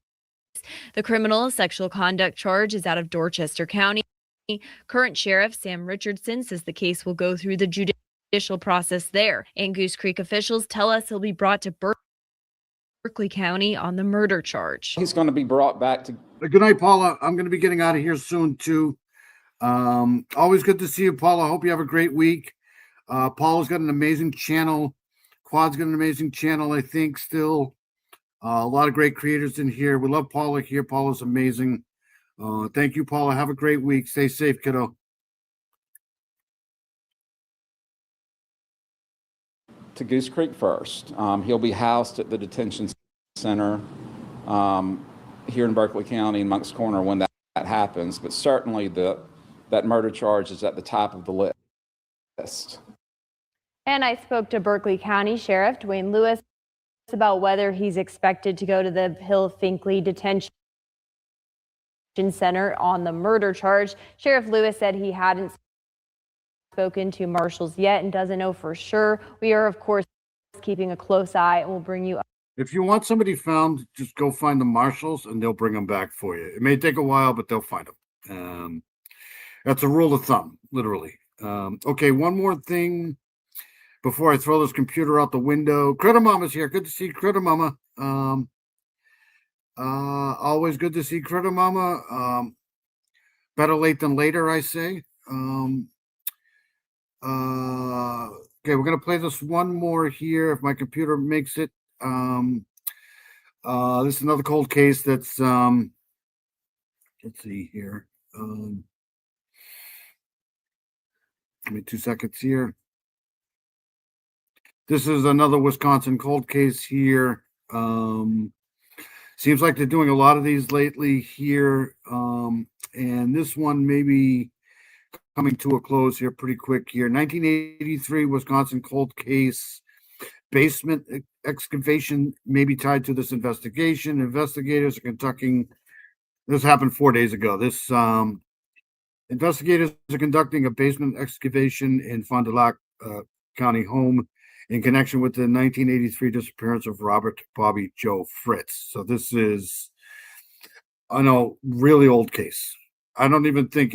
The criminal sexual conduct charge is out of Dorchester County. Current Sheriff Sam Richardson says the case will go through the judicial process there. And Goose Creek officials tell us he'll be brought to Berkeley County on the murder charge. He's going to be brought back to... Good night, Paula. I'm going to be getting out of here soon, too. Always good to see you, Paula. Hope you have a great week. Paula's got an amazing channel. Quad's got an amazing channel, I think, still. A lot of great creators in here. We love Paula here. Paula's amazing. Thank you, Paula. Have a great week. Stay safe, kiddo. To Goose Creek first. He'll be housed at the detention center here in Berkeley County in Moncks Corner when that happens. But certainly that murder charge is at the top of the list. And I spoke to Berkeley County Sheriff Dwayne Lewis about whether he's expected to go to the Hill-Finkley Detention Center on the murder charge. Sheriff Lewis said he hadn't spoken to marshals yet and doesn't know for sure. We are, of course, keeping a close eye and we'll bring you up. If you want somebody found, just go find the marshals and they'll bring them back for you. It may take a while, but they'll find them. That's a rule of thumb, literally. Okay, one more thing before I throw this computer out the window. Critter Mama's here. Good to see Critter Mama. Always good to see Critter Mama. Better late than later, I say. Okay, we're gonna play this one more here if my computer makes it. This is another cold case that's let's see here. Give me 2 seconds here. This is another Wisconsin cold case here. Seems like they're doing a lot of these lately here. And this one may be coming to a close here pretty quick here. 1983 Wisconsin cold case. Basement excavation may be tied to this investigation. Investigators are conducting, this happened 4 days ago. This investigators are conducting a basement excavation in Fond du Lac County home in connection with the 1983 disappearance of Robert Bobby Joe Fritz. So this is, I know, really old case. I don't even think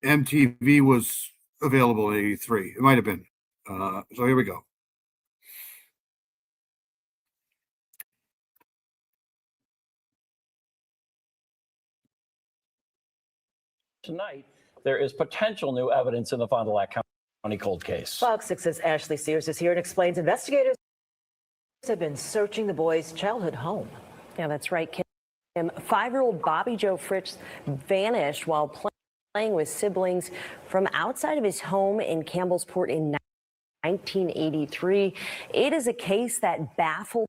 MTV was available in 83. It might have been. So here we go. Tonight, there is potential new evidence in the Fond du Lac County cold case. Fox 6's Ashley Sears is here and explains investigators have been searching the boy's childhood home. Yeah, that's right, Kim. 5-year-old Bobby Joe Fritz vanished while playing with siblings from outside of his home in Campbellsport in 1983. It is a case that baffled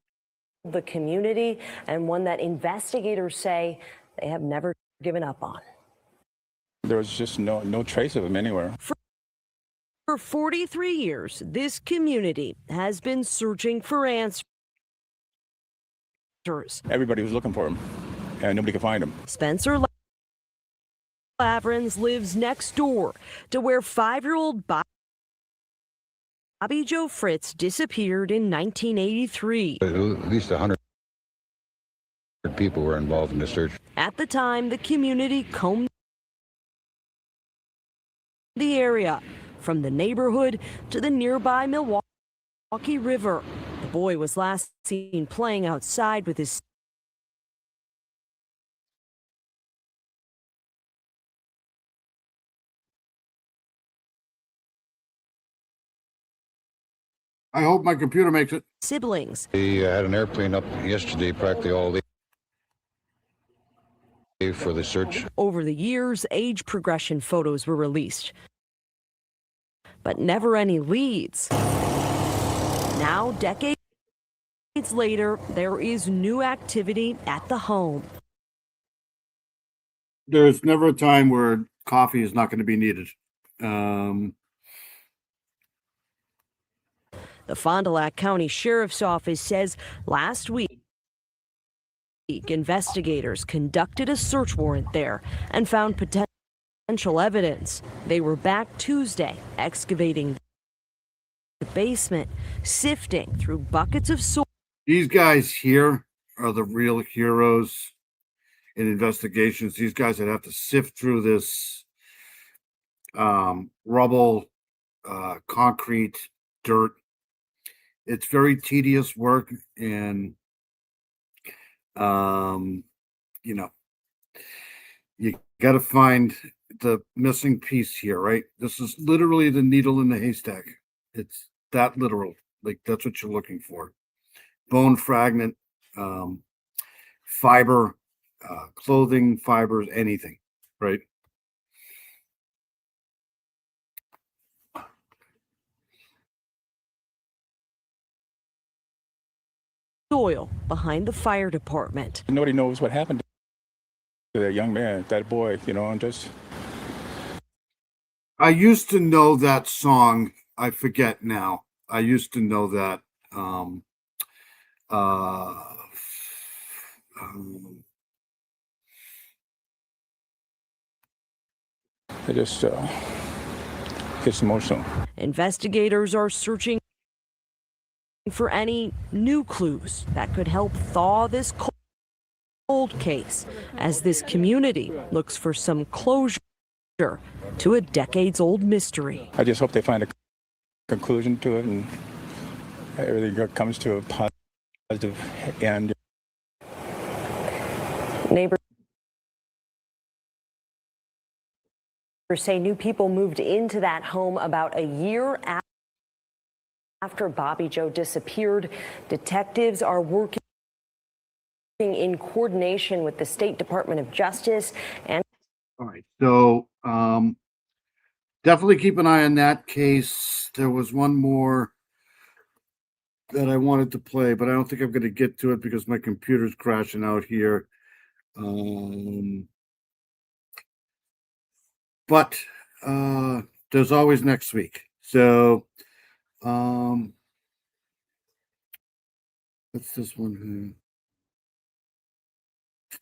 the community and one that investigators say they have never given up on. There was just no trace of him anywhere. For 43 years, this community has been searching for answers. Everybody was looking for him, and nobody could find him. Spencer Lavrens lives next door to where 5-year-old Bobby Joe Fritz disappeared in 1983. At least 100 people were involved in the search. At the time, the community combed the area from the neighborhood to the nearby Milwaukee River. The boy was last seen playing outside with his I hope my computer makes it. Siblings. They had an airplane up yesterday practically all day for the search. Over the years, age progression photos were released, but never any leads. Now, decades later, there is new activity at the home. There's never a time where coffee is not going to be needed. The Fond du Lac County Sheriff's Office says last week, investigators conducted a search warrant there and found potential evidence. They were back Tuesday, excavating the basement, sifting through buckets of soil. These guys here are the real heroes in investigations. These guys that have to sift through this rubble, concrete, dirt. It's very tedious work, and you know, you got to find the missing piece here, right? This is literally the needle in the haystack. It's that literal. Like, that's what you're looking for. Bone fragment, fiber, clothing fibers, anything, right? Soil behind the fire department. Nobody knows what happened to that young man, that boy, and just. I used to know that song. I forget now. I used to know that. It just gets emotional. Investigators are searching for any new clues that could help thaw this cold case as this community looks for some closure to a decades-old mystery. I just hope they find a conclusion to it and everything comes to a positive end. Neighbors say new people moved into that home about a year after Bobby Joe disappeared. Detectives are working in coordination with the State Department of Justice and. All right, so definitely keep an eye on that case. There was one more that I wanted to play, but I don't think I'm going to get to it because my computer's crashing out here. But there's always next week. So what's this one here?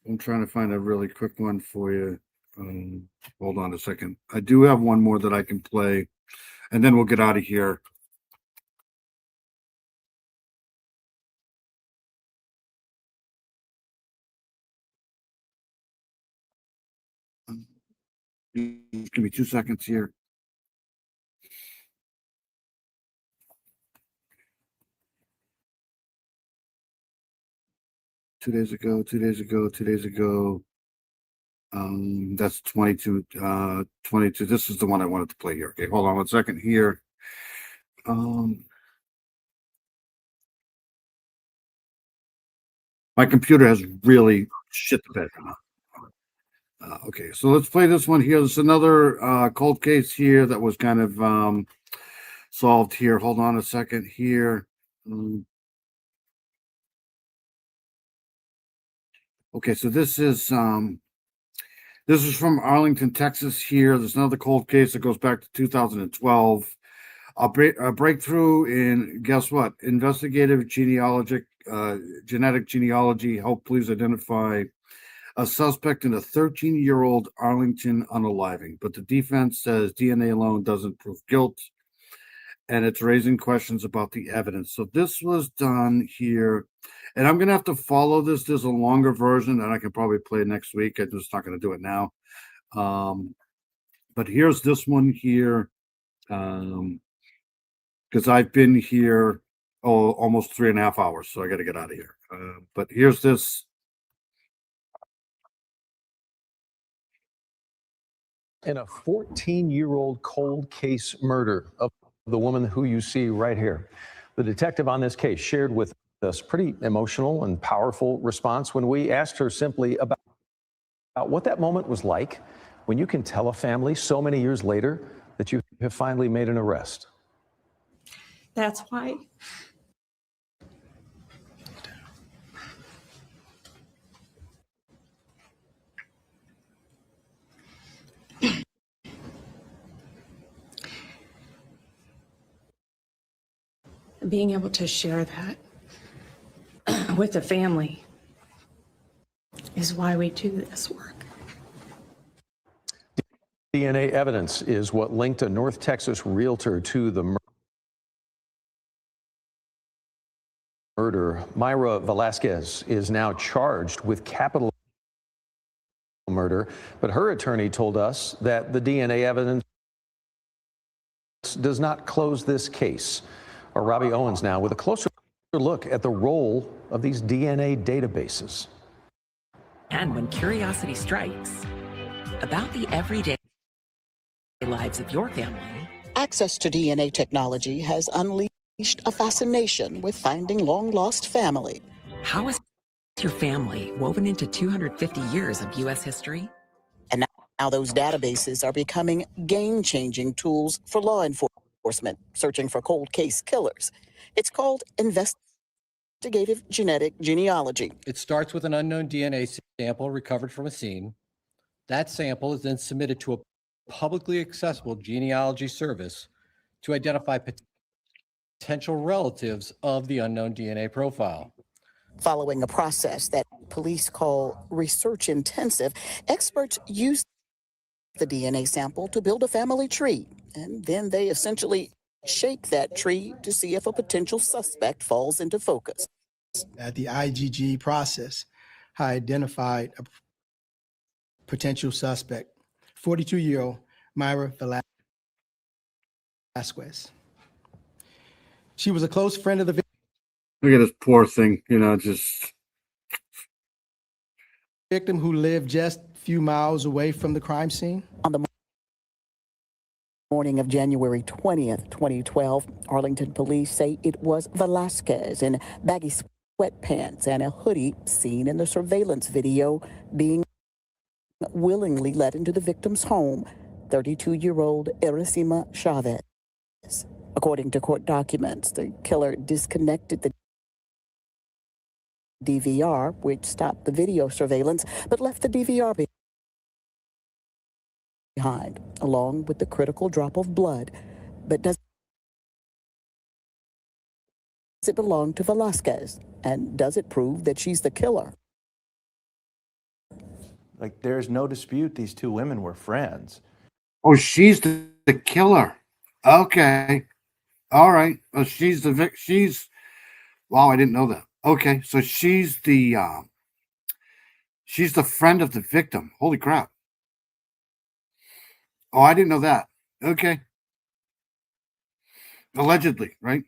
I'm trying to find a really quick one for you. Hold on a second. I do have one more that I can play. and then we'll get out of here. Give me 2 seconds here. Two days ago. That's 22. 22. This is the one I wanted to play here. Okay, hold on 1 second here. My computer has really shit the bed. Okay, so let's play this one here. There's another cold case here that was kind of solved here. Hold on a second here. Okay, so this is from Arlington, Texas here. There's another cold case that goes back to 2012. A breakthrough in, guess what? Investigative genetic genealogy helped police identify a suspect in a 13-year-old Arlington unaliving. But the defense says DNA alone doesn't prove guilt, and it's raising questions about the evidence. So this was done here, and I'm going to have to follow this. There's a longer version, and I can probably play it next week. I'm just not going to do it now. But here's this one here, because I've been here almost 3.5 hours, so I got to get out of here. But here's this. In a 14-year-old cold case murder of the woman who you see right here. The detective on this case shared with us pretty emotional and powerful response when we asked her simply about what that moment was like when you can tell a family so many years later that you have finally made an arrest. That's why being able to share that with the family is why we do this work. DNA evidence is what linked a North Texas realtor to the murder. Myra Velasquez is now charged with capital murder, but her attorney told us that the DNA evidence does not close this case. Robbie Owens now with a closer look at the role of these DNA databases. And when curiosity strikes about the everyday lives of your family. Access to DNA technology has unleashed a fascination with finding long-lost family. How is your family woven into 250 years of U.S. history? And now those databases are becoming game-changing tools for law enforcement searching for cold case killers. It's called investigative genetic genealogy. It starts with an unknown DNA sample recovered from a scene. That sample is then submitted to a publicly accessible genealogy service to identify potential relatives of the unknown DNA profile. Following a process that police call research intensive, experts use the DNA sample to build a family tree, and then they essentially shake that tree to see if a potential suspect falls into focus. At the IGG process, I identified a potential suspect, 42-year-old Myra Velasquez. She was a close friend of the Look at this poor thing, just victim who lived just a few miles away from the crime scene. On the morning of January 20th, 2012, Arlington police say it was Velasquez in baggy sweatpants and a hoodie seen in the surveillance video being willingly let into the victim's home, 32-year-old Erisima Chavez. According to court documents, the killer disconnected the DVR, which stopped the video surveillance, but left the DVR behind, along with the critical drop of blood. But does it belong to Velasquez? And does it prove that she's the killer? Like, there's no dispute these two women were friends. Oh, she's the killer. Okay. All right. Well, she's the wow, I didn't know that. Okay, so she's the friend of the victim. Holy crap. Oh, I didn't know that. Okay. Allegedly, right?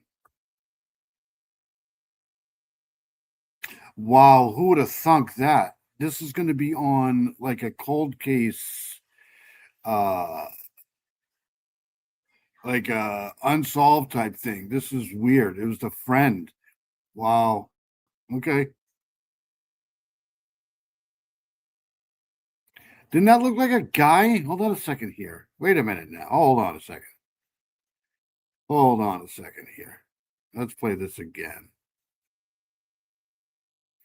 Wow, who would have thunk that? This is going to be on like a cold case, uh, like a unsolved type thing. This is weird. It was the friend. Wow. Okay. Didn't that look like a guy? Hold on a second here. Wait a minute now. Hold on a second. Hold on a second here. Let's play this again.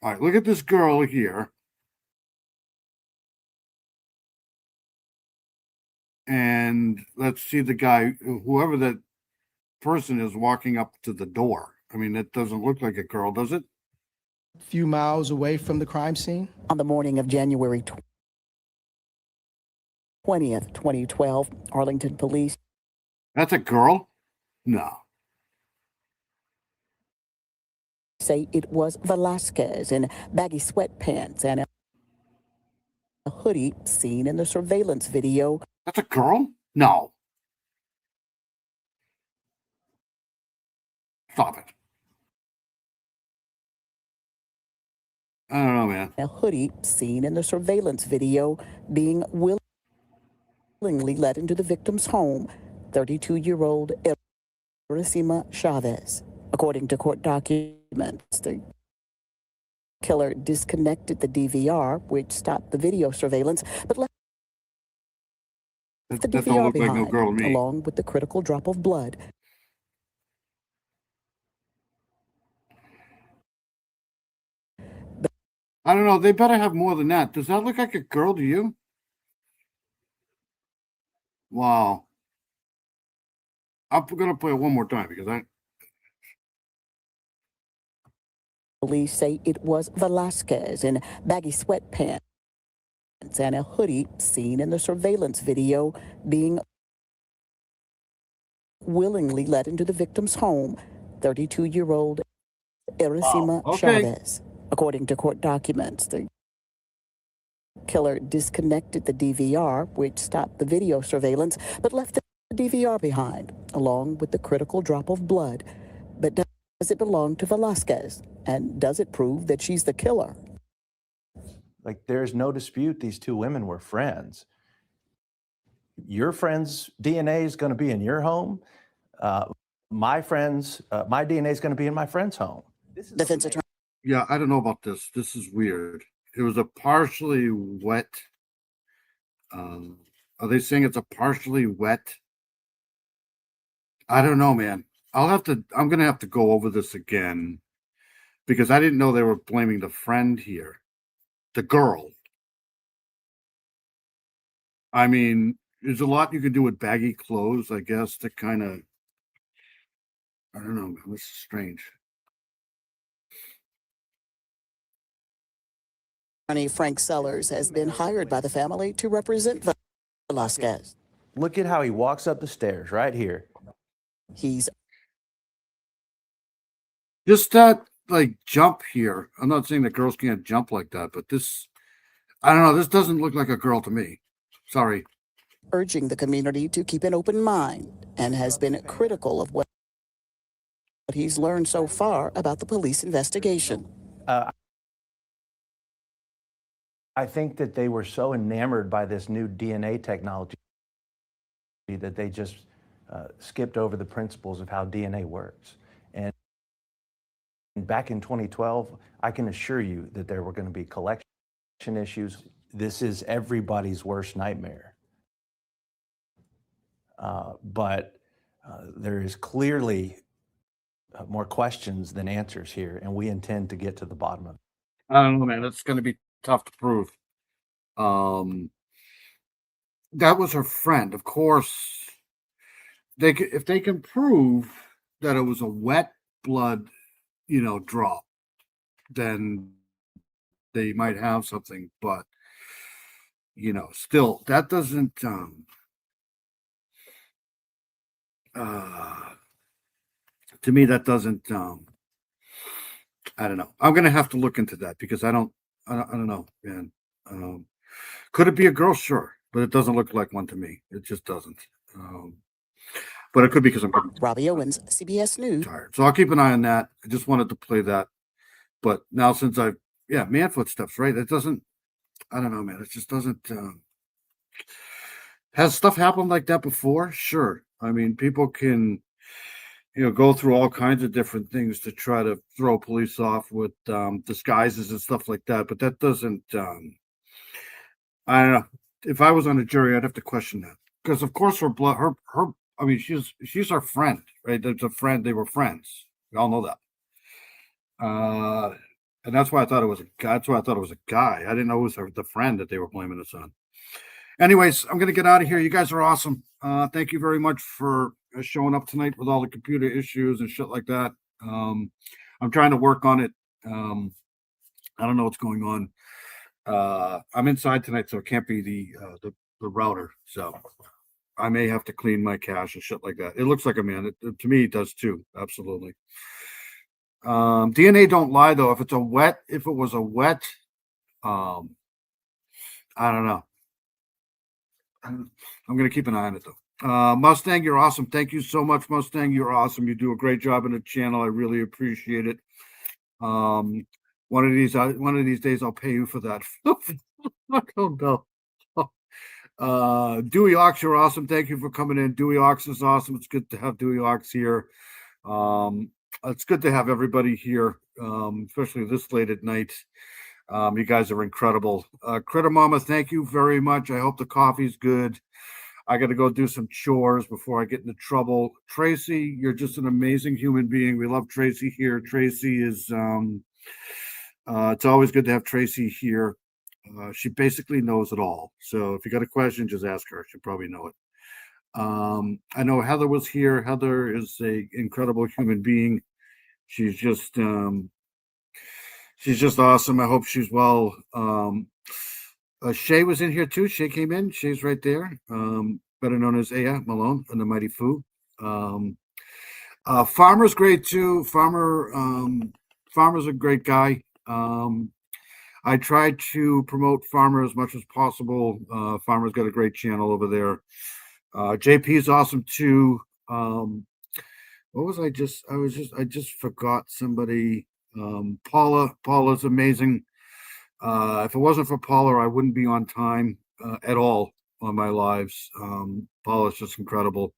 All right, look at this girl here. And let's see the guy, whoever that person is walking up to the door. I mean, it doesn't look like a girl, does it? A few miles away from the crime scene. On the morning of January 20th, 2012, Arlington police. That's a girl? No. Say it was Velasquez in baggy sweatpants and a hoodie seen in the surveillance video. That's a girl? No. Stop it. I don't know, man. A hoodie seen in the surveillance video being willingly led into the victim's home, 32-year-old Iracema Chavez. According to court documents, the killer disconnected the DVR, which stopped the video surveillance, but left the That don't DVR look like no behind, girl to me. along with the critical drop of blood. I don't know. They better have more than that. Does that look like a girl to you? Wow. I'm going to play it one more time because Police say it was Velasquez in baggy sweatpants and a hoodie seen in the surveillance video being willingly led into the victim's home, 32-year-old Iracema Chavez. According to court documents, the killer disconnected the DVR, which stopped the video surveillance, but left the DVR behind, along with the critical drop of blood. But does it belong to Velasquez? And does it prove that she's the killer? Like, there's no dispute these two women were friends. Your friend's DNA is going to be in your home. My DNA is going to be in my friend's home. Defense attorney. yeah, I don't know about this. This is weird. It was a partially wet. Are they saying it's a partially wet? I don't know, man. I'm going to have to go over this again because I didn't know they were blaming the friend here, the girl. I mean, there's a lot you can do with baggy clothes, I guess, to kind of, I don't know, man. This is strange. Attorney Frank Sellers has been hired by the family to represent Velasquez. Look at how he walks up the stairs right here. He's Just that, like, jump here. I'm not saying that girls can't jump like that, but this, I don't know. This doesn't look like a girl to me. Sorry. urging the community to keep an open mind and has been critical of what he's learned so far about the police investigation. I think that they were so enamored by this new DNA technology that they just skipped over the principles of how DNA works. And back in 2012, I can assure you that there were going to be collection issues. This is everybody's worst nightmare. But there is clearly more questions than answers here, and we intend to get to the bottom of it. I don't know, man. It's going to be tough to prove. That was her friend. Of course, if they can prove that it was a wet blood, drop, then they might have something. But still, that doesn't. to me, that doesn't, I don't know. I'm going to have to look into that because I don't know, man. Could it be a girl? Sure. But it doesn't look like one to me. It just doesn't. But it could be because I'm Robbie Owens, CBS News. tired. So I'll keep an eye on that. I just wanted to play that. But now since man footsteps, right? It doesn't, I don't know, man. It just doesn't, has stuff happened like that before? Sure. I mean, people can, go through all kinds of different things to try to throw police off with disguises and stuff like that. But that doesn't, I don't know. If I was on a jury, I'd have to question that because, of course, her blood, her. I mean, she's our friend, right? There's a friend. They were friends. We all know that. And that's why I thought it was a guy. That's why I thought it was a guy. I didn't know it was the friend that they were blaming us on. Anyways, I'm gonna get out of here. You guys are awesome. Thank you very much for showing up tonight with all the computer issues and shit like that. I'm trying to work on it. I don't know what's going on. I'm inside tonight, so it can't be the router. So I may have to clean my cache and shit like that. It looks like a man. To me, it does too. Absolutely. DNA don't lie though. If it was a wet, I don't know. I'm gonna keep an eye on it though. Mustang, you're awesome. Thank you so much, Mustang. You're awesome. You do a great job in the channel. I really appreciate it. One of these days I'll pay you for that. I don't know. Dewey Ox, you're awesome. Thank you for coming in. Dewey Ox is awesome. It's good to have Dewey Ox here. It's good to have everybody here, especially this late at night. You guys are incredible. Critter Mama, thank you very much. I hope the coffee's good. I got to go do some chores before I get into trouble. Tracy, you're just an amazing human being. We love Tracy here. Tracy is, it's always good to have Tracy here. She basically knows it all. So if you got a question, just ask her. She'll probably know it. I know Heather was here. Heather is an incredible human being. She's just awesome. I hope she's well. Shay was in here too. Shay came in. Shay's right there. Better known as Aya Malone and the Mighty Foo. Farmer's great too. Farmer's a great guy. I tried to promote Farmer as much as possible. Farmer's got a great channel over there. JP is awesome too. I just forgot somebody. Paula's amazing. If it wasn't for Paula, I wouldn't be on time at all on my lives. Paula's just incredible.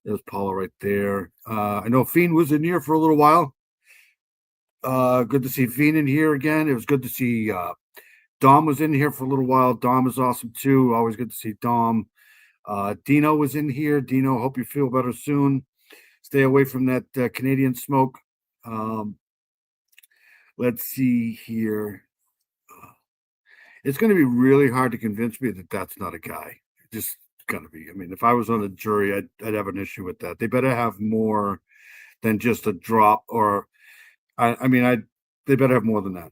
There's Paula right there. I know Fiend was in here for a little while. Good to see Fiend in here again. It was good to see Dom was in here for a little while. Dom is awesome too. Always good to see Dom. Dino was in here. Dino, hope you feel better soon. Stay away from that Canadian smoke. Let's see here. It's going to be really hard to convince me that that's not a guy. Just going to be. I mean, if I was on a jury, I'd have an issue with that. They better have more than just a drop or, they better have more than that.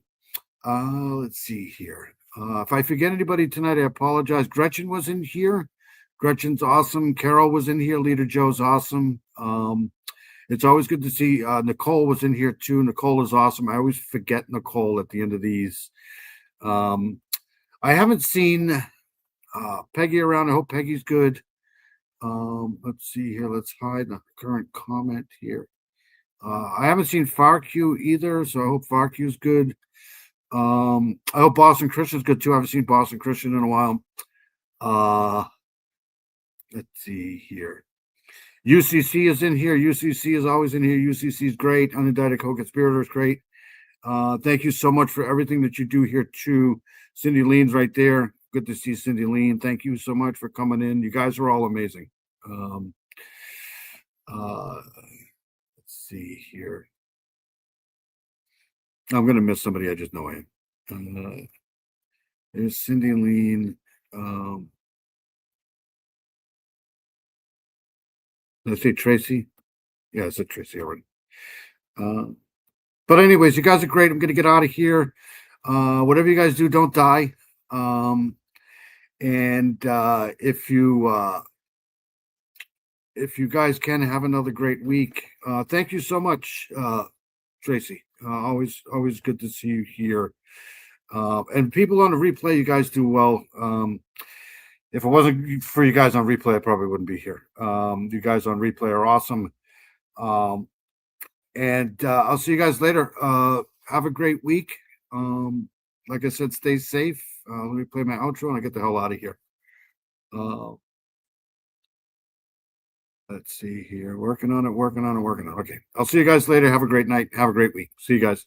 Let's see here. If I forget anybody tonight, I apologize. Gretchen was in here. Gretchen's awesome. Carol was in here. Leader Joe's awesome. It's always good to see Nicole was in here too. Nicole is awesome. I always forget Nicole at the end of these. I haven't seen Peggy around. I hope Peggy's good. Let's see here. Let's hide the current comment here. I haven't seen FarQ either, so I hope FarQ's good. I hope Boston Christian's good too. I haven't seen Boston Christian in a while. Let's see here. UCC is in here. UCC is always in here. UCC is great. Unindicted Co-Conspirator is great. Thank you so much for everything that you do here too. Cindy Lean's right there. Good to see Cindy Lean. Thank you so much for coming in. You guys are all amazing. Let's see here. I'm going to miss somebody. I just know I am. There's Cindy Lean. Did I say Tracy? Yeah, I said Tracy already. But anyways, you guys are great. I'm going to get out of here. Whatever you guys do, don't die. And if if you guys can have another great week. Thank you so much, Tracy. Always good to see you here. And people on the replay, you guys do well. If it wasn't for you guys on replay, I probably wouldn't be here. You guys on replay are awesome. And I'll see you guys later. Have a great week. Like I said, stay safe. Let me play my outro and I get the hell out of here. Let's see here. Working on it. Okay. I'll see you guys later. Have a great night. Have a great week. See you guys.